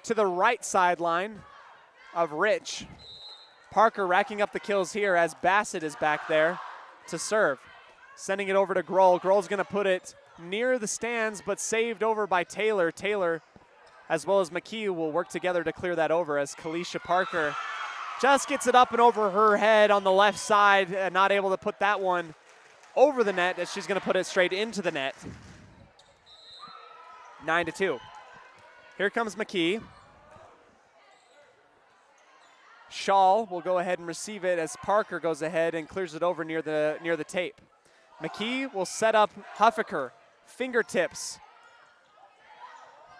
to the right sideline of Rich. Parker racking up the kills here as Bassett is back there to serve. Sending it over to Grohl. Grohl's going to put it near the stands, but saved over by Taylor. Taylor, as well as McKee, will work together to clear that over as Kalisha Parker just gets it up and over her head on the left side, and not able to put that one over the net as she's going to put it straight into the net. 9-2. Here comes McKee. Shaw will go ahead and receive it as Parker goes ahead and clears it over near the tape. McKee will set up Huffaker. Fingertips.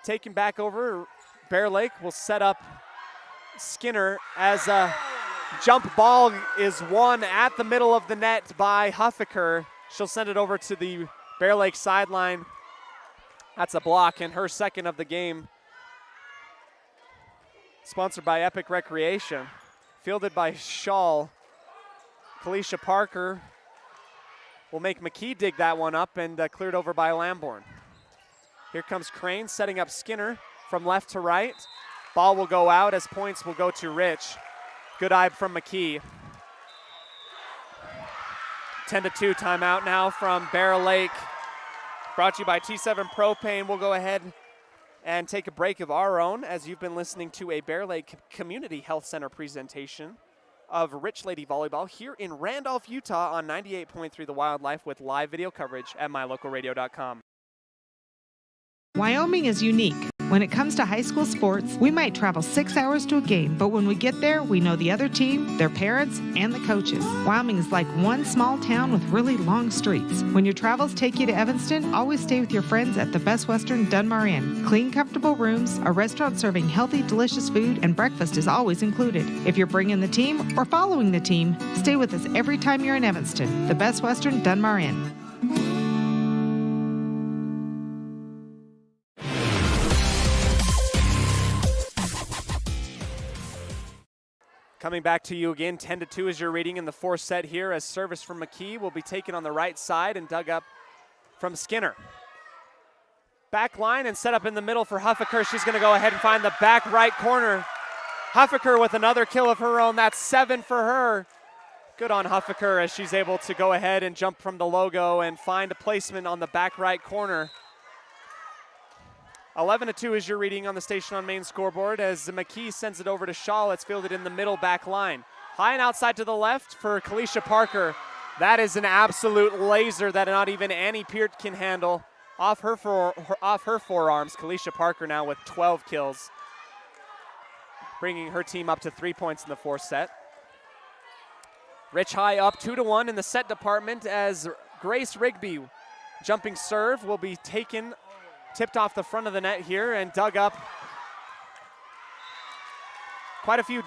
Taken back over. Bear Lake will set up Skinner as a jump ball is won at the middle of the net by Huffaker. She'll send it over to the Bear Lake sideline. That's a block, and her second of the game. Sponsored by Epic Recreation. Fielded by Shaw. Kalisha Parker will make McKee dig that one up, and cleared over by Lamborn. Here comes Crane setting up Skinner from left to right. Ball will go out as points will go to Rich. Good eye from McKee. 10-2 timeout now from Bear Lake. Brought to you by T7 Propane. We'll go ahead and take a break of our own as you've been listening to a Bear Lake Community Health Center presentation of Rich Lady Volleyball here in Randolph, Utah on 98.3 The Wildlife with live video coverage at mylocalradio.com. Wyoming is unique. When it comes to high school sports, we might travel 6 hours to a game, but when we get there, we know the other team, their parents, and the coaches. Wyoming is like one small town with really long streets. When your travels take you to Evanston, always stay with your friends at the Best Western Dunmar Inn. Clean, comfortable rooms, a restaurant serving healthy, delicious food, and breakfast is always included. If you're bringing the team or following the team, stay with us every time you're in Evanston. The Best Western Dunmar Inn. Coming back to you again, 10-2 is your reading in the fourth set here, as service from McKee will be taken on the right side and dug up from Skinner. Back line and set up in the middle for Huffaker. She's going to go ahead and find the back right corner. Huffaker with another kill of her own. That's 7 for her. Good on Huffaker as she's able to go ahead and jump from the logo and find a placement on the back right corner. 11-2 is your reading on the Station on Main scoreboard as McKee sends it over to Shaw. It's fielded in the middle back line. High and outside to the left for Kalisha Parker. That is an absolute laser that not even Annie Peart can handle. Off her forearms, Kalisha Parker now with 12 kills, bringing her team up to 3 points in the fourth set. Rich High up 2-1 in the set department as Grace Rigby jumping serve will be tipped off the front of the net here and dug up. Quite a few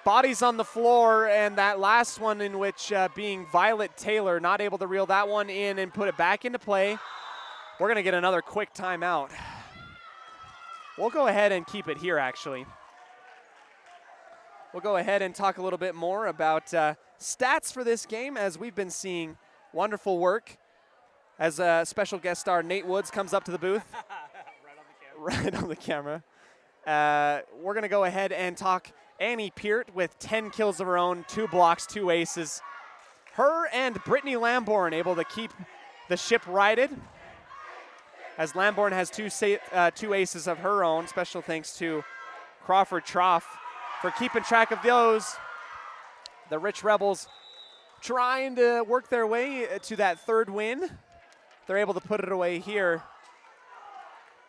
bodies on the floor, and that last one in which being Violet Taylor, not able to reel that one in and put it back into play. We're going to get another quick timeout. We'll go ahead and keep it here, actually. We'll go ahead and talk a little bit more about stats for this game, as we've been seeing wonderful work as a special guest star Nate Woods comes up to the booth. Right on the camera. We're going to go ahead and talk Annie Peart with 10 kills of her own, 2 blocks, 2 aces. Her and Brittany Lamborn able to keep the ship righted, as Lamborn has 2 aces of her own. Special thanks to Crawford Trough for keeping track of those. The Rich Rebels trying to work their way to that third win. They're able to put it away here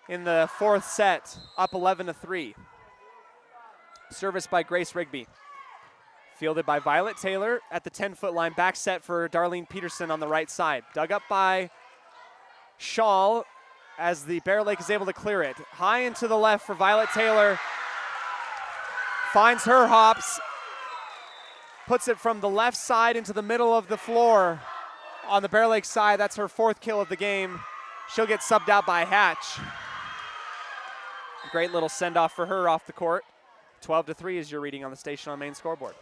in the fourth set, up 11-3. Service by Grace Rigby. Fielded by Violet Taylor at the 10-foot line. Back set for Darlene Peterson on the right side. Dug up by Shaw as the Bear Lake is able to clear it. High into the left for Violet Taylor. Finds her hops. Puts it from the left side into the middle of the floor. On the Bear Lake side, that's her 4th kill of the game. She'll get subbed out by Hatch. Great little send-off for her off the court. 12-3 is your reading on the Station on Main scoreboard.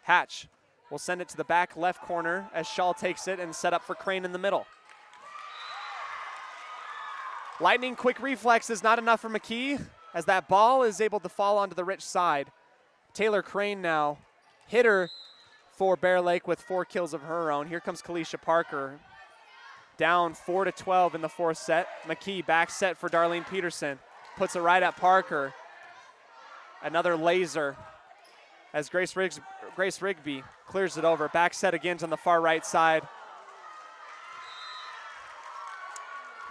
Hatch will send it to the back left corner as Shaw takes it and set up for Crane in the middle. Lightning quick reflex is not enough for McKee as that ball is able to fall onto the Rich side. Taylor Crane now, hitter for Bear Lake with 4 kills of her own. Here comes Kalisha Parker. Down 4-12 in the fourth set. McKee back set for Darlene Peterson. Puts it right at Parker. Another laser as Grace Rigby clears it over. Back set again on the far right side.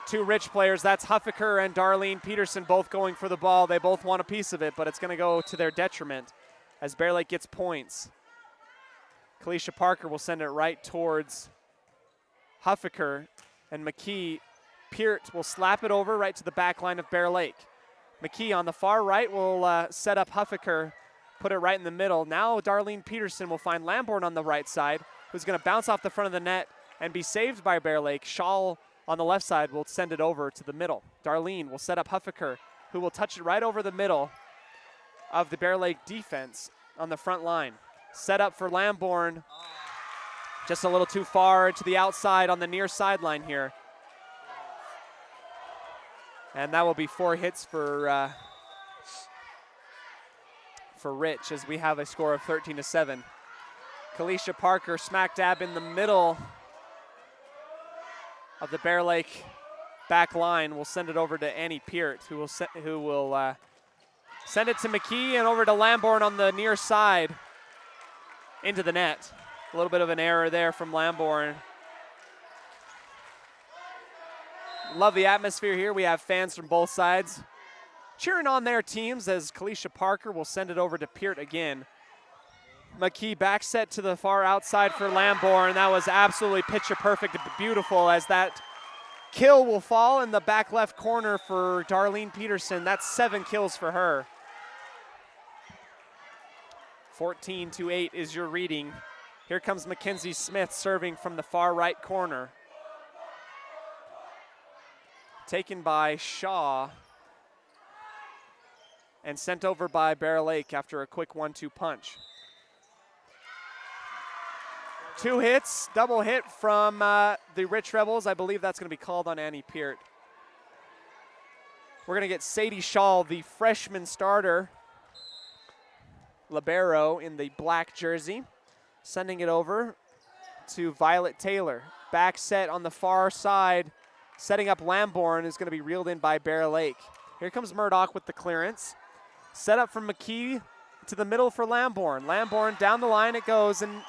2 Rich players, that's Huffaker and Darlene Peterson, both going for the ball. They both want a piece of it, but it's going to go to their detriment as Bear Lake gets points. Kalisha Parker will send it right towards Huffaker, and McKee Peart will slap it over right to the back line of Bear Lake. McKee on the far right will set up Huffaker, put it right in the middle. Now Darlene Peterson will find Lamborn on the right side, who's going to bounce off the front of the net and be saved by Bear Lake. Shaw on the left side will send it over to the middle. Darlene will set up Huffaker, who will touch it right over the middle of the Bear Lake defense on the front line. Set up for Lamborn, just a little too far to the outside on the near sideline here. And that will be 4 hits for Rich as we have a score of 13-7. Kalisha Parker smack dab in the middle of the Bear Lake back line. Will send it over to Annie Peart, who will send it to McKee and over to Lamborn on the near side into the net. A little bit of an error there from Lamborn. Love the atmosphere here. We have fans from both sides cheering on their teams as Kalisha Parker will send it over to Peart again. McKee back set to the far outside for Lamborn. That was absolutely picture perfect and beautiful as that kill will fall in the back left corner for Darlene Peterson. That's 7 kills for her. 14-8 is your reading. Here comes Mckenzie Smith serving from the far right corner. Taken by Shaw and sent over by Bear Lake after a quick 1-2 punch. 2 hits, double hit from the Rich Rebels. I believe that's going to be called on Annie Peart. We're going to get Sadie Shaw, the freshman starter, libero in the black jersey, sending it over to Violet Taylor. Back set on the far side, setting up Lamborn, is going to be reeled in by Bear Lake. Here comes Murdoch with the clearance. Set up from McKee to the middle for Lamborn. Lamborn down the line it goes and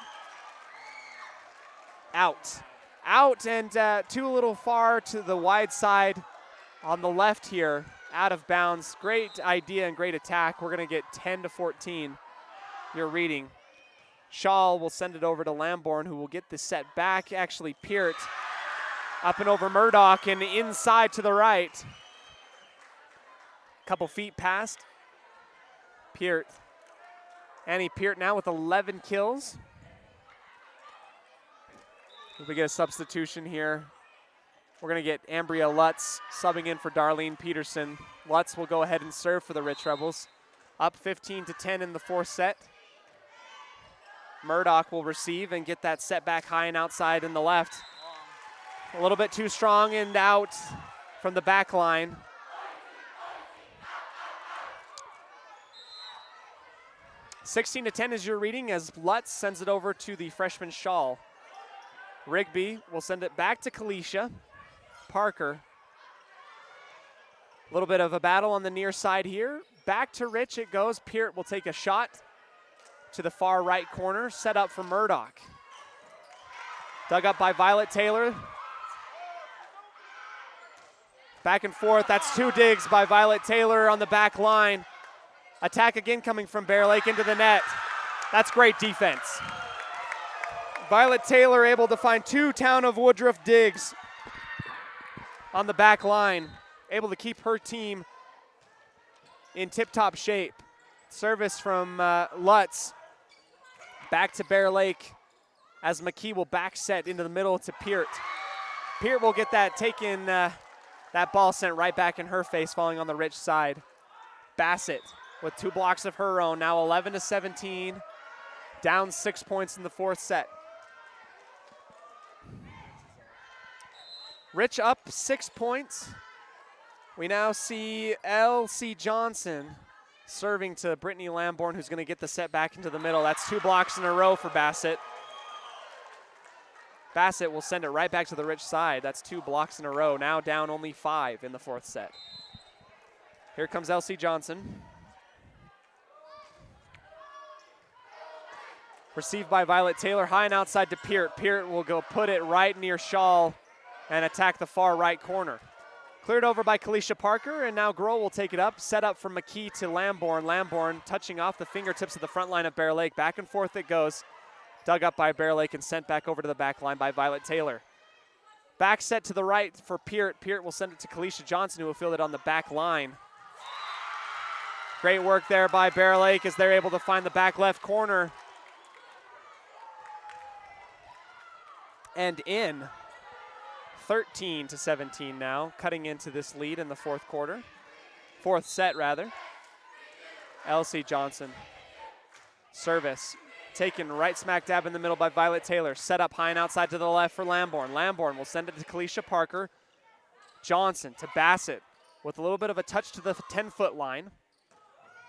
out. Out and too little far to the wide side on the left here. Out of bounds. Great idea and great attack. We're going to get 10-14. Your reading. Shaw will send it over to Lamborn, who will get the set back. Actually, Peart up and over Murdoch and inside to the right. Couple feet past. Peart. Annie Peart now with 11 kills. We get a substitution here. We're going to get Ambria Lutz subbing in for Darlene Peterson. Lutz will go ahead and serve for the Rich Rebels. Up 15-10 in the 4th set. Murdoch will receive and get that set back high and outside in the left. A little bit too strong and out from the back line. (16-10) is your reading as Lutz sends it over to the freshman Shaw. Rigby will send it back to Kalisha Parker. A little bit of a battle on the near side here. Back to Rich it goes. Peart will take a shot to the far right corner, set up for Murdoch. Dug up by Violet Taylor. Back and forth, that's 2 digs by Violet Taylor on the back line. Attack again coming from Bear Lake into the net. That's great defense. Violet Taylor able to find 2 Town of Woodruff digs on the back line. Able to keep her team in tip-top shape. Service from Lutz. Back to Bear Lake as McKee will back set into the middle to Peart. Peart will get that taken, that ball sent right back in her face, falling on the Rich side. Bassett with 2 blocks of her own, now 11-17, down 6 points in the 4th set. Rich up 6 points. We now see L.C. Johnson serving to Brittany Lamborn, who's going to get the set back into the middle. That's 2 blocks in a row for Bassett. Bassett will send it right back to the Rich side. That's 2 blocks in a row, now down only 5 in the 4th set. Here comes L.C. Johnson. Received by Violet Taylor, high and outside to Peart. Peart will go put it right near Shaw and attack the far right corner. Cleared over by Kalisha Parker, and now Grohl will take it up. Set up from McKee to Lamborn. Lamborn touching off the fingertips of the front line of Bear Lake. Back and forth it goes. Dug up by Bear Lake and sent back over to the back line by Violet Taylor. Back set to the right for Peart. Peart will send it to Kalisha Johnson, who will field it on the back line. Great work there by Bear Lake as they're able to find the back left corner. And in. 13-17 now, cutting into this lead in the 4th quarter. 4th set, rather. L.C. Johnson. Service. Taken right smack dab in the middle by Violet Taylor. Set up high and outside to the left for Lamborn. Lamborn will send it to Kalisha Parker. Johnson to Bassett with a little bit of a touch to the 10-foot line.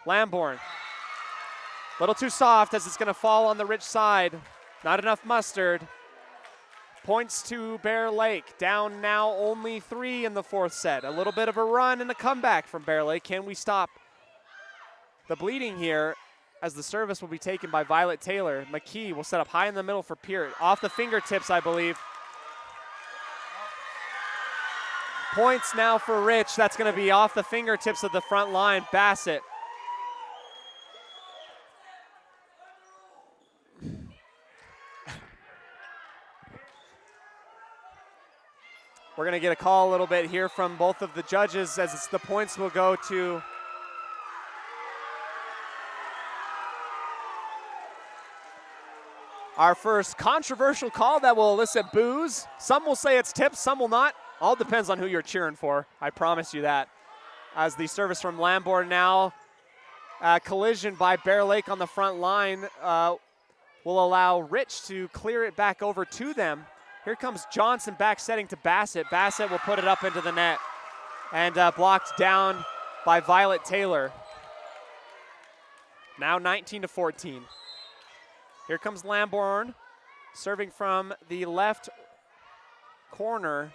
Lamborn. A little too soft as it's going to fall on the Rich side. Not enough mustard. Points to Bear Lake. Down now only 3 in the 4th set. A little bit of a run and a comeback from Bear Lake. Can we stop the bleeding here as the service will be taken by Violet Taylor? McKee will set up high in the middle for Peart. Off the fingertips, I believe. Points now for Rich. That's going to be off the fingertips of the front line. Bassett. We're going to get a call a little bit here from both of the judges as the points will go to our first controversial call that will elicit boos. Some will say it's tips, some will not. All depends on who you're cheering for. I promise you that. As the service from Lambourne now, collision by Bear Lake on the front line will allow Rich to clear it back over to them. Here comes Johnson back setting to Bassett. Bassett will put it up into the net and blocked down by Violet Taylor. Now 19-14. Here comes Lambourne serving from the left corner.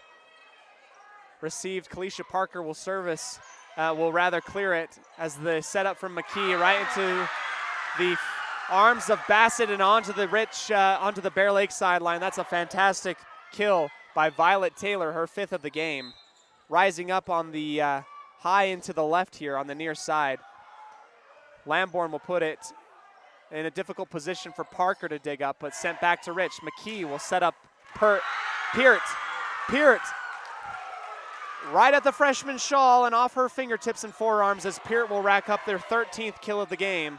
Received. Kalisha Parker will service, will rather clear it as the setup from McKee right into the arms of Bassett and onto the Bear Lake sideline. That's a fantastic kill by Violet Taylor, her 5th of the game. Rising up on the high into the left here on the near side. Lambourne will put it in a difficult position for Parker to dig up, but sent back to Rich. McKee will set up Peart. Right at the freshman shawl and off her fingertips and forearms as Peart will rack up their 13th kill of the game.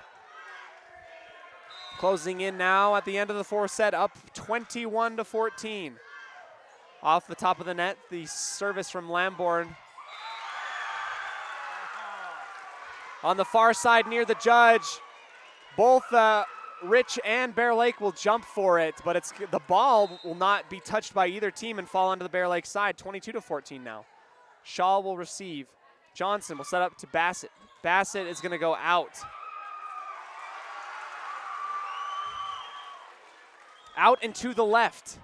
Closing in now at the end of the 4th set, up 21-14. Off the top of the net, the service from Lambourne. On the far side near the judge, both Rich and Bear Lake will jump for it, but the ball will not be touched by either team and fall onto the Bear Lake side. 22-14 now. Shaw will receive. Johnson will set up to Bassett. Bassett is going to go out. Out and to the left.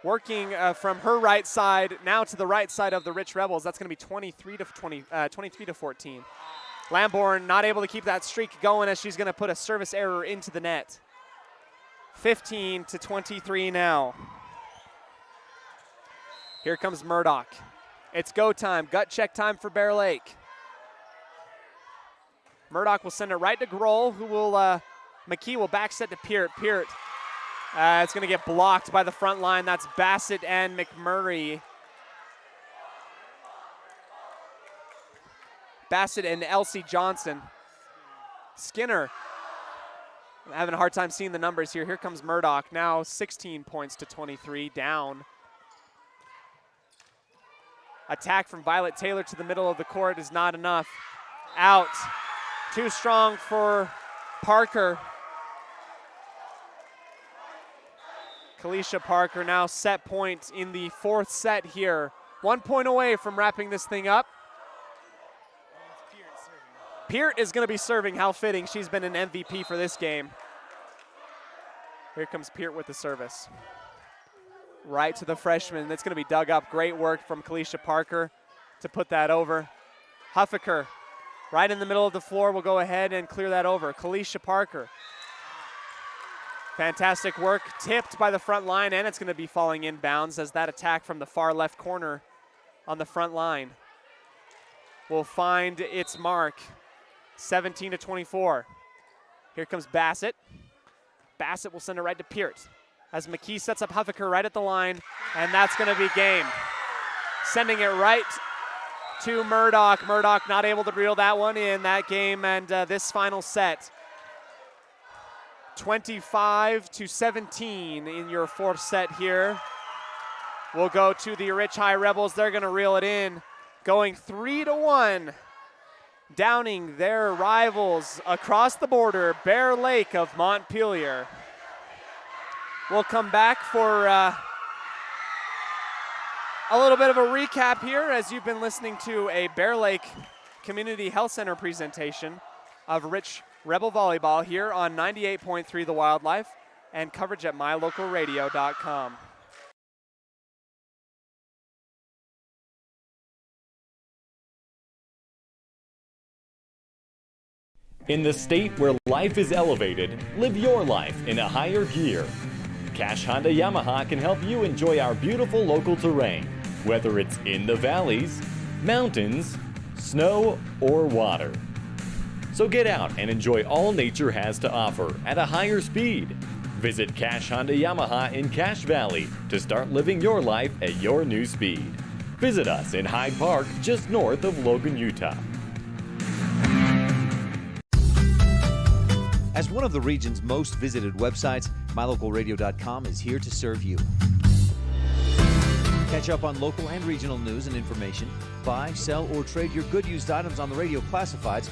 Working from her right side now to the right side of the Rich Rebels. That's going to be 23-14. Lambourne not able to keep that streak going as she's going to put a service error into the net. 15-23 now. Here comes Murdoch. It's go time, gut check time for Bear Lake. Murdoch will send it right to Grohl, who will, McKee will back set to Peart. Peart, it's going to get blocked by the front line. That's Bassett and McMurray. Bassett and Elsie Johnson. Skinner, I'm having a hard time seeing the numbers here. Here comes Murdoch, now 16 points to 23, down. Attack from Violet Taylor to the middle of the court is not enough. Out. Too strong for Parker. Kalisha Parker now set point in the 4th set here. 1 point away from wrapping this thing up. Peart is going to be serving. How fitting. She's been an MVP for this game. Here comes Peart with the service. Right to the freshman. That's going to be dug up. Great work from Kalisha Parker to put that over. Huffaker, right in the middle of the floor, will go ahead and clear that over. Kalisha Parker. Fantastic work. Tipped by the front line, and it's going to be falling inbounds as that attack from the far left corner on the front line will find its mark. 17-24. Here comes Bassett. Bassett will send it right to Peart as McKee sets up Huffaker right at the line, and that's going to be game. Sending it right to Murdoch. Murdoch not able to reel that one in that game, and this final set. 25-17 in your 4th set here. We'll go to the Rich High Rebels. They're going to reel it in, going 3-1. Downing their rivals across the border, Bear Lake of Montpelier. We'll come back for a little bit of a recap here as you've been listening to a Bear Lake Community Health Center presentation of Rich Rebel Volleyball here on 98.3 The Wildlife and coverage at mylocalradio.com. In the state where life is elevated, live your life in a higher gear. Cash Honda Yamaha can help you enjoy our beautiful local terrain. whether it's in the valleys, mountains, snow, or water. So get out and enjoy all nature has to offer at a higher speed. Visit Cash Honda Yamaha in Cache Valley to start living your life at your new speed. Visit us in Hyde Park, just north of Logan, Utah. As one of the region's most visited websites, MyLocalRadio.com is here to serve you. Catch up on local and regional news and information. Buy, sell, or trade your good used items on the radio classifieds.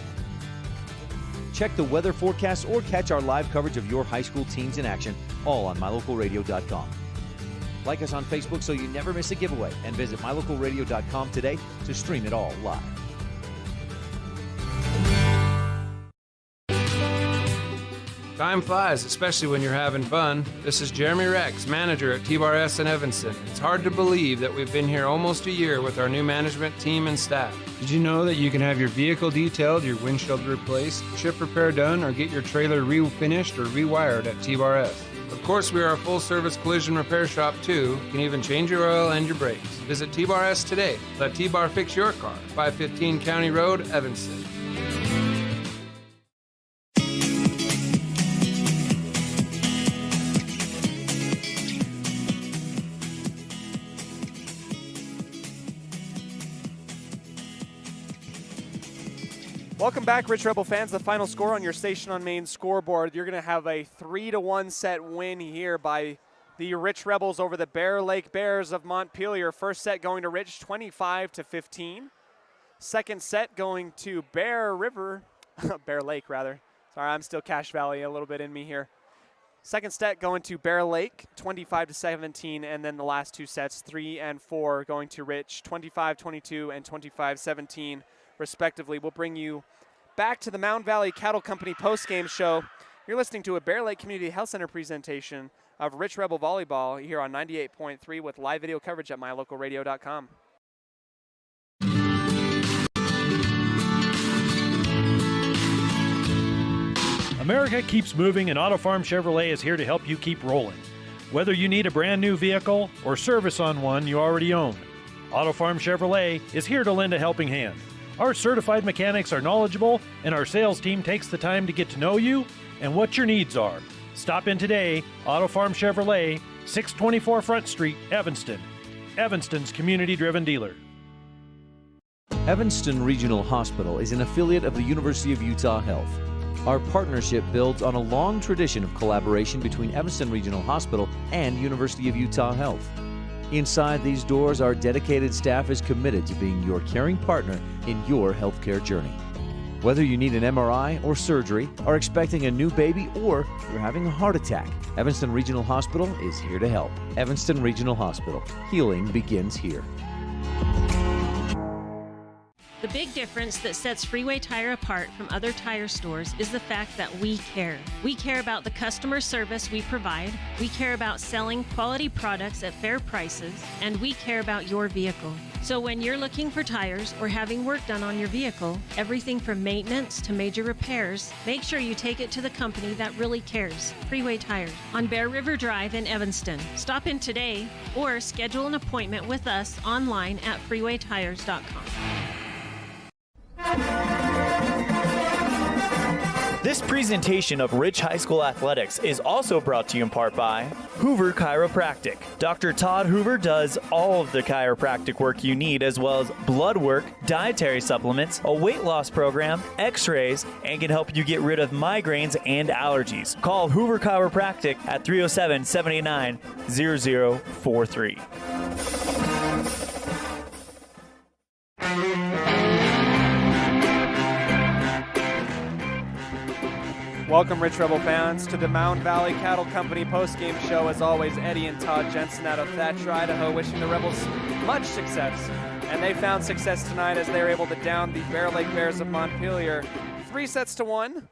Check the weather forecast or catch our live coverage of your high school teams in action, all on MyLocalRadio.com. Like us on Facebook so you never miss a giveaway, and visit MyLocalRadio.com today to stream it all live. Time flies, especially when you're having fun. This is Jeremy Rex, manager at T-Bar S in Evanston. It's hard to believe that we've been here almost a year with our new management team and staff. Did you know that you can have your vehicle detailed, your windshield replaced, chip repair done, or get your trailer refinished or rewired at T-Bar S? Of course, we are a full-service collision repair shop, too. You can even change your oil and your brakes. Visit T-Bar S today. Let T-Bar fix your car. 515 County Road, Evanston. Welcome back, Rich Rebel fans. The final score on your Station on Main scoreboard. You're going to have a 3-1 set win here by the Rich Rebels over the Bear Lake Bears of Montpelier. First set going to Rich, 25-15. Second set going to Bear Lake rather. Sorry, I'm still Cache Valley a little bit in me here. Second set going to Bear Lake, 25-17, and then the last two sets, 3 and 4, going to Rich, 25-22 and 25-17. Respectively. We'll bring you back to the Mound Valley Cattle Company post-game show. You're listening to a Bear Lake Community Health Center presentation of Rich Rebel Volleyball here on 98.3 with live video coverage at mylocalradio.com. America keeps moving, and Auto Farm Chevrolet is here to help you keep rolling. Whether you need a brand new vehicle or service on one you already own, Auto Farm Chevrolet is here to lend a helping hand. Our certified mechanics are knowledgeable, and our sales team takes the time to get to know you and what your needs are. Stop in today, Auto Farm Chevrolet, 624 Front Street, Evanston. Evanston's community-driven dealer. Evanston Regional Hospital is an affiliate of the University of Utah Health. Our partnership builds on a long tradition of collaboration between Evanston Regional Hospital and University of Utah Health. Inside these doors, our dedicated staff is committed to being your caring partner in your healthcare journey. Whether you need an MRI or surgery, are expecting a new baby, or you're having a heart attack, Evanston Regional Hospital is here to help. Evanston Regional Hospital. Healing begins here. The big difference that sets Freeway Tire apart from other tire stores is the fact that we care. We care about the customer service we provide, we care about selling quality products at fair prices, and we care about your vehicle. So when you're looking for tires or having work done on your vehicle, everything from maintenance to major repairs, make sure you take it to the company that really cares, Freeway Tire, on Bear River Drive in Evanston. Stop in today or schedule an appointment with us online at freewaytires.com. This presentation of Rich High School Athletics is also brought to you in part by Hoover Chiropractic. Dr. Todd Hoover does all of the chiropractic work you need, as well as blood work, dietary supplements, a weight loss program, x-rays, and can help you get rid of migraines and allergies. Call Hoover Chiropractic at 307-789-0043. Welcome, Rich Rebel fans, to the Mound Valley Cattle Company post-game show. As always, Eddie and Todd Jensen out of Thatcher, Idaho, wishing the Rebels much success. And they found success tonight as they were able to down the Bear Lake Bears of Montpelier 3-1.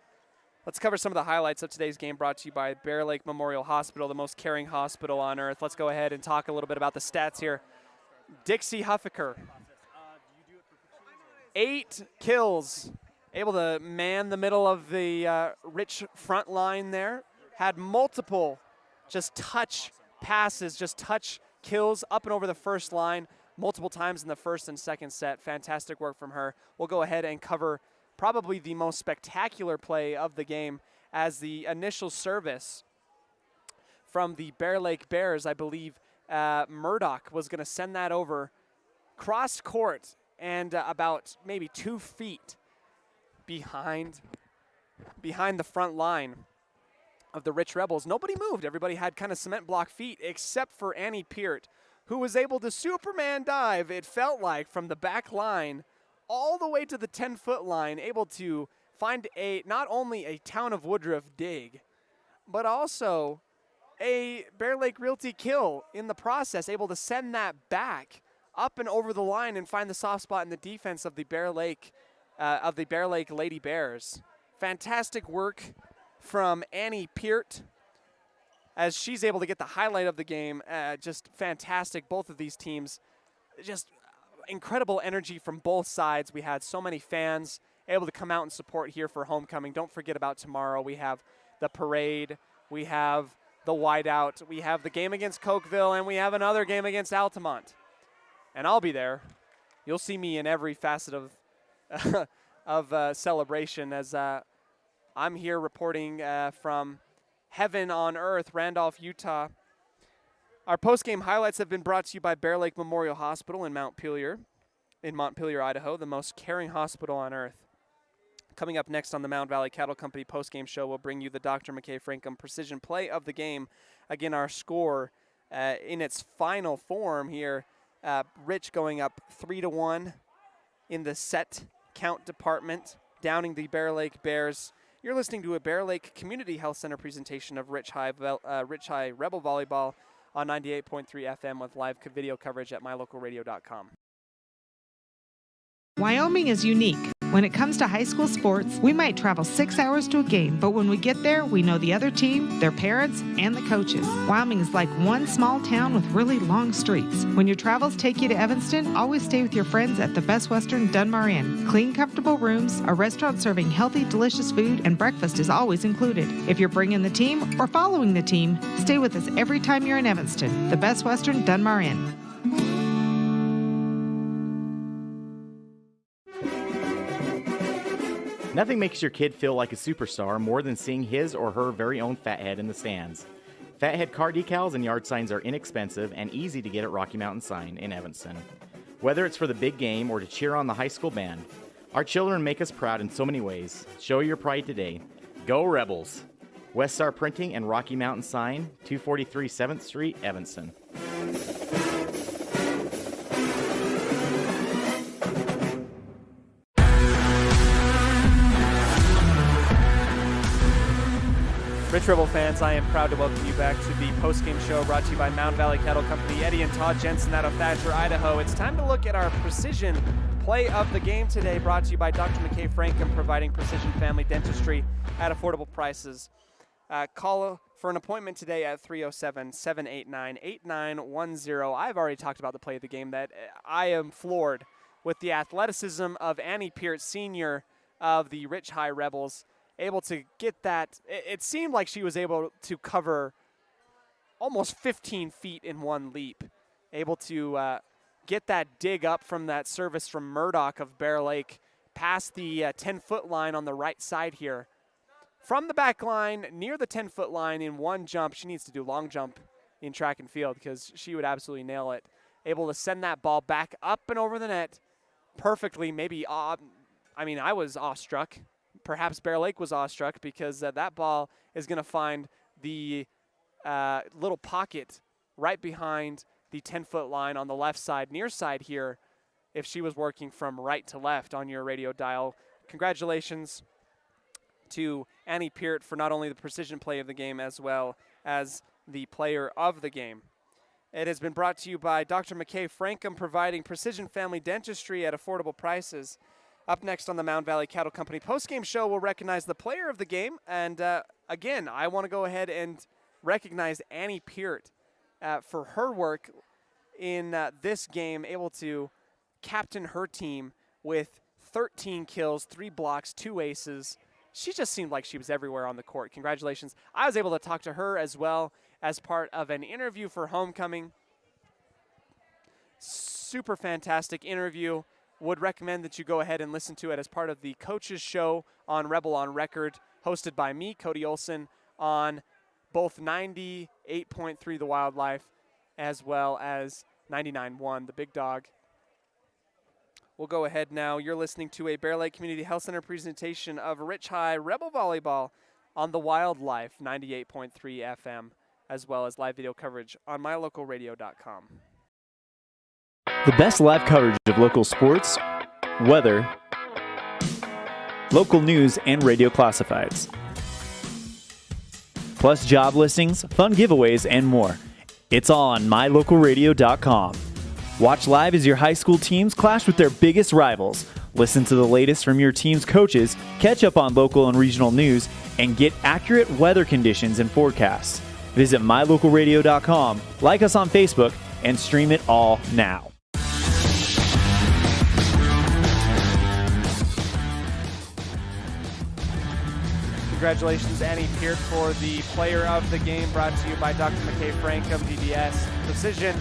Let's cover some of the highlights of today's game, brought to you by Bear Lake Memorial Hospital, the most caring hospital on earth. Let's go ahead and talk a little bit about the stats here. Dixie Huffaker, 8 kills. Able to man the middle of the Rich front line there. Had multiple just touch passes, just touch kills up and over the first line. multiple times in the first and second set. Fantastic work from her. We'll go ahead and cover probably the most spectacular play of the game as the initial service from the Bear Lake Bears. I believe Murdoch was going to send that over cross court and about maybe 2 feet behind the front line of the Rich Rebels. Nobody moved. Everybody had kind of cement block feet except for Annie Peart, who was able to Superman dive, it felt like, from the back line all the way to the 10-foot line, able to find not only a Town of Woodruff dig, but also a Bear Lake Realty kill in the process, able to send that back up and over the line and find the soft spot in the defense of the Bear Lake Lady Bears. Fantastic work from Annie Peart as she's able to get the highlight of the game. Just fantastic. Both of these teams, just incredible energy from both sides. We had so many fans able to come out and support here for homecoming. Don't forget about tomorrow. We have the parade. We have the whiteout. We have the game against Cokeville, and we have another game against Altamont. And I'll be there. You'll see me in every facet of celebration as I'm here reporting from Heaven on Earth, Randolph, Utah. Our post-game highlights have been brought to you by Bear Lake Memorial Hospital in Montpelier, Idaho, the most caring hospital on earth. Coming up next on the Mound Valley Cattle Company post-game show, we'll bring you the Dr. McKay Frankum precision play of the game. Again, our score in its final form here, Rich going up 3-1 in the set count department, downing the Bear Lake Bears. You're listening to a Bear Lake Community Health Center presentation of Rich High Rebel Volleyball on 98.3 FM with live video coverage at mylocalradio.com. Wyoming is unique. When it comes to high school sports, we might travel 6 hours to a game, but when we get there, we know the other team, their parents, and the coaches. Wyoming is like one small town with really long streets. When your travels take you to Evanston, always stay with your friends at the Best Western Dunmar Inn. Clean, comfortable rooms, a restaurant serving healthy, delicious food, and breakfast is always included. If you're bringing the team or following the team, stay with us every time you're in Evanston. The Best Western Dunmar Inn. Nothing makes your kid feel like a superstar more than seeing his or her very own Fathead in the stands. Fathead car decals and yard signs are inexpensive and easy to get at Rocky Mountain Sign in Evanston. Whether it's for the big game or to cheer on the high school band, our children make us proud in so many ways. Show your pride today. Go Rebels! West Star Printing and Rocky Mountain Sign, 243 7th Street, Evanston. Rich Rebel fans, I am proud to welcome you back to the post-game show brought to you by Mound Valley Cattle Company. Eddie and Todd Jensen out of Thatcher, Idaho. It's time to look at our precision play of the game today, brought to you by Dr. McKay Frankum, providing precision family dentistry at affordable prices. Call for an appointment today at 307-789-8910. I've already talked about the play of the game that I am floored with the athleticism of Annie Peart, senior of the Rich High Rebels. Able to get that, it seemed like she was able to cover almost 15 feet in one leap. Able to get that dig up from that service from Murdoch of Bear Lake past the 10-foot line on the right side here. From the back line, near the 10-foot line in one jump. She needs to do long jump in track and field because she would absolutely nail it. Able to send that ball back up and over the net perfectly. Maybe, I was awestruck. Perhaps Bear Lake was awestruck because that ball is going to find the little pocket right behind the 10-foot line on the left side, near side here, if she was working from right to left on your radio dial. Congratulations to Annie Peart for not only the precision play of the game as well as the player of the game. It has been brought to you by Dr. McKay Frankum, providing precision family dentistry at affordable prices. Up next on the Mound Valley Cattle Company postgame show, we'll recognize the player of the game. And again, I want to go ahead and recognize Annie Peart for her work in this game, able to captain her team with 13 kills, 3 blocks, 2 aces. She just seemed like she was everywhere on the court. Congratulations. I was able to talk to her as well as part of an interview for homecoming. super fantastic interview. Would recommend that you go ahead and listen to it as part of the Coaches Show on Rebel on Record, hosted by me, Cody Olson, on both 98.3 The Wildlife as well as 99.1 The Big Dog. We'll go ahead now. You're listening to a Bear Lake Community Health Center presentation of Rich High Rebel Volleyball on The Wildlife 98.3 FM, as well as live video coverage on mylocalradio.com. The best live coverage of local sports, weather, local news, and radio classifieds. Plus job listings, fun giveaways, and more. It's all on mylocalradio.com. Watch live as your high school teams clash with their biggest rivals. Listen to the latest from your team's coaches, catch up on local and regional news, and get accurate weather conditions and forecasts. Visit mylocalradio.com, like us on Facebook, and stream it all now. Congratulations, Annie Peart, for the player of the game, brought to you by Dr. McKay Frankham, DDS Precision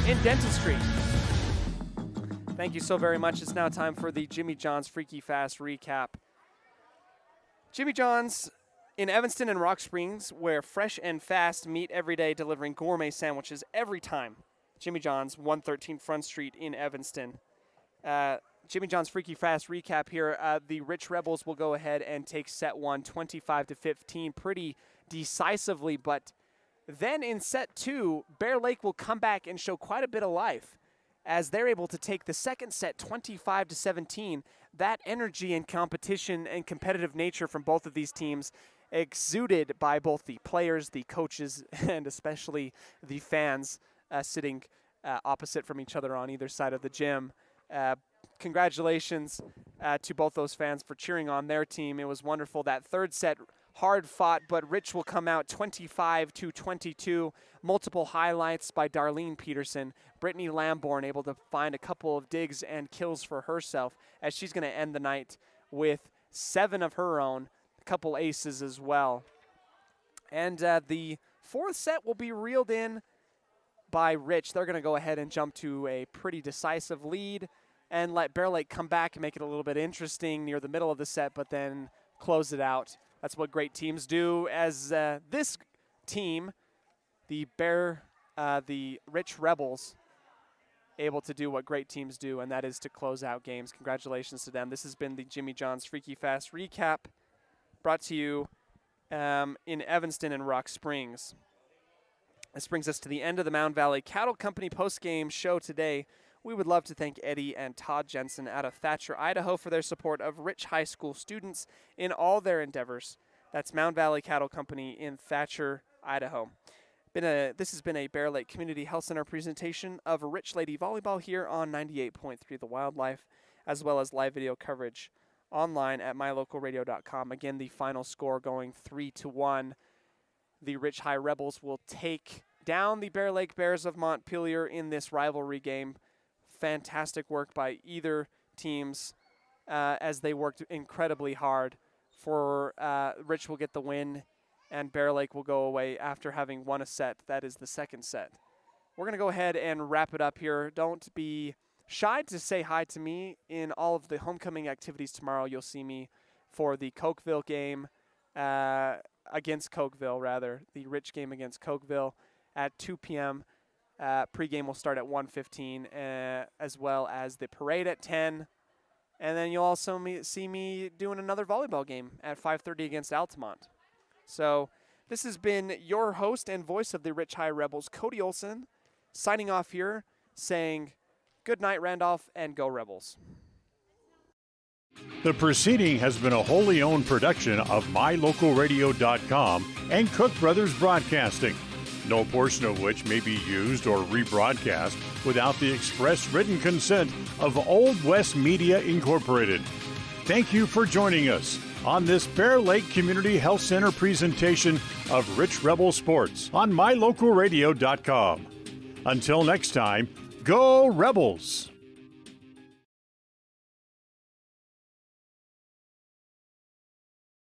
in Dentistry. Thank you so very much. It's now time for the Jimmy John's Freaky Fast recap. Jimmy John's in Evanston and Rock Springs, where fresh and fast meet every day, delivering gourmet sandwiches every time. Jimmy John's, 113 Front Street in Evanston. Jimmy John's Freaky Fast recap here. The Rich Rebels will go ahead and take set one, 25-15, pretty decisively. But then in set two, Bear Lake will come back and show quite a bit of life as they're able to take the second set, 25-17. That energy and competition and competitive nature from both of these teams exuded by both the players, the coaches, and especially the fans sitting opposite from each other on either side of the gym. Congratulations to both those fans for cheering on their team. It was wonderful. That third set, hard fought, but Rich will come out 25-22. Multiple highlights by Darlene Peterson. Brittany Lamborn able to find a couple of digs and kills for herself, as she's going to end the night with 7 of her own, a couple aces as well. And the fourth set will be reeled in by Rich. They're going to go ahead and jump to a pretty decisive lead and let Bear Lake come back and make it a little bit interesting near the middle of the set, but then close it out. That's what great teams do. As this team, the Rich Rebels, able to do what great teams do, and that is to close out games. Congratulations to them. This has been the Jimmy John's Freaky Fast recap, brought to you in Evanston and Rock Springs. This brings us to the end of the Mound Valley Cattle Company post-game show today. We would love to thank Eddie and Todd Jensen out of Thatcher, Idaho, for their support of Rich High School students in all their endeavors. That's Mound Valley Cattle Company in Thatcher, Idaho. This has been a Bear Lake Community Health Center presentation of Rich Lady Volleyball here on 98.3 The Wildlife, as well as live video coverage online at mylocalradio.com. Again, the final score going 3-1. The Rich High Rebels will take down the Bear Lake Bears of Montpelier in this rivalry game. Fantastic work by either teams as they worked incredibly hard. For Rich will get the win, and Bear Lake will go away after having won a set. That is the second set. We're going to go ahead and wrap it up here. Don't be shy to say hi to me in all of the homecoming activities tomorrow. You'll see me for the Cokeville game against Cokeville, rather. The Rich game against Cokeville at 2 p.m. Pre-game will start at 1:15, as well as the parade at 10. And then you'll also see me doing another volleyball game at 5:30 against Altamont. So this has been your host and voice of the Rich High Rebels, Cody Olson, signing off here, saying good night, Randolph, and go Rebels. The proceeding has been a wholly owned production of MyLocalRadio.com and Cook Brothers Broadcasting, no portion of which may be used or rebroadcast without the express written consent of Old West Media Incorporated. Thank you for joining us on this Bear Lake Community Health Center presentation of Rich Rebel Sports on MyLocalRadio.com. Until next time, go Rebels!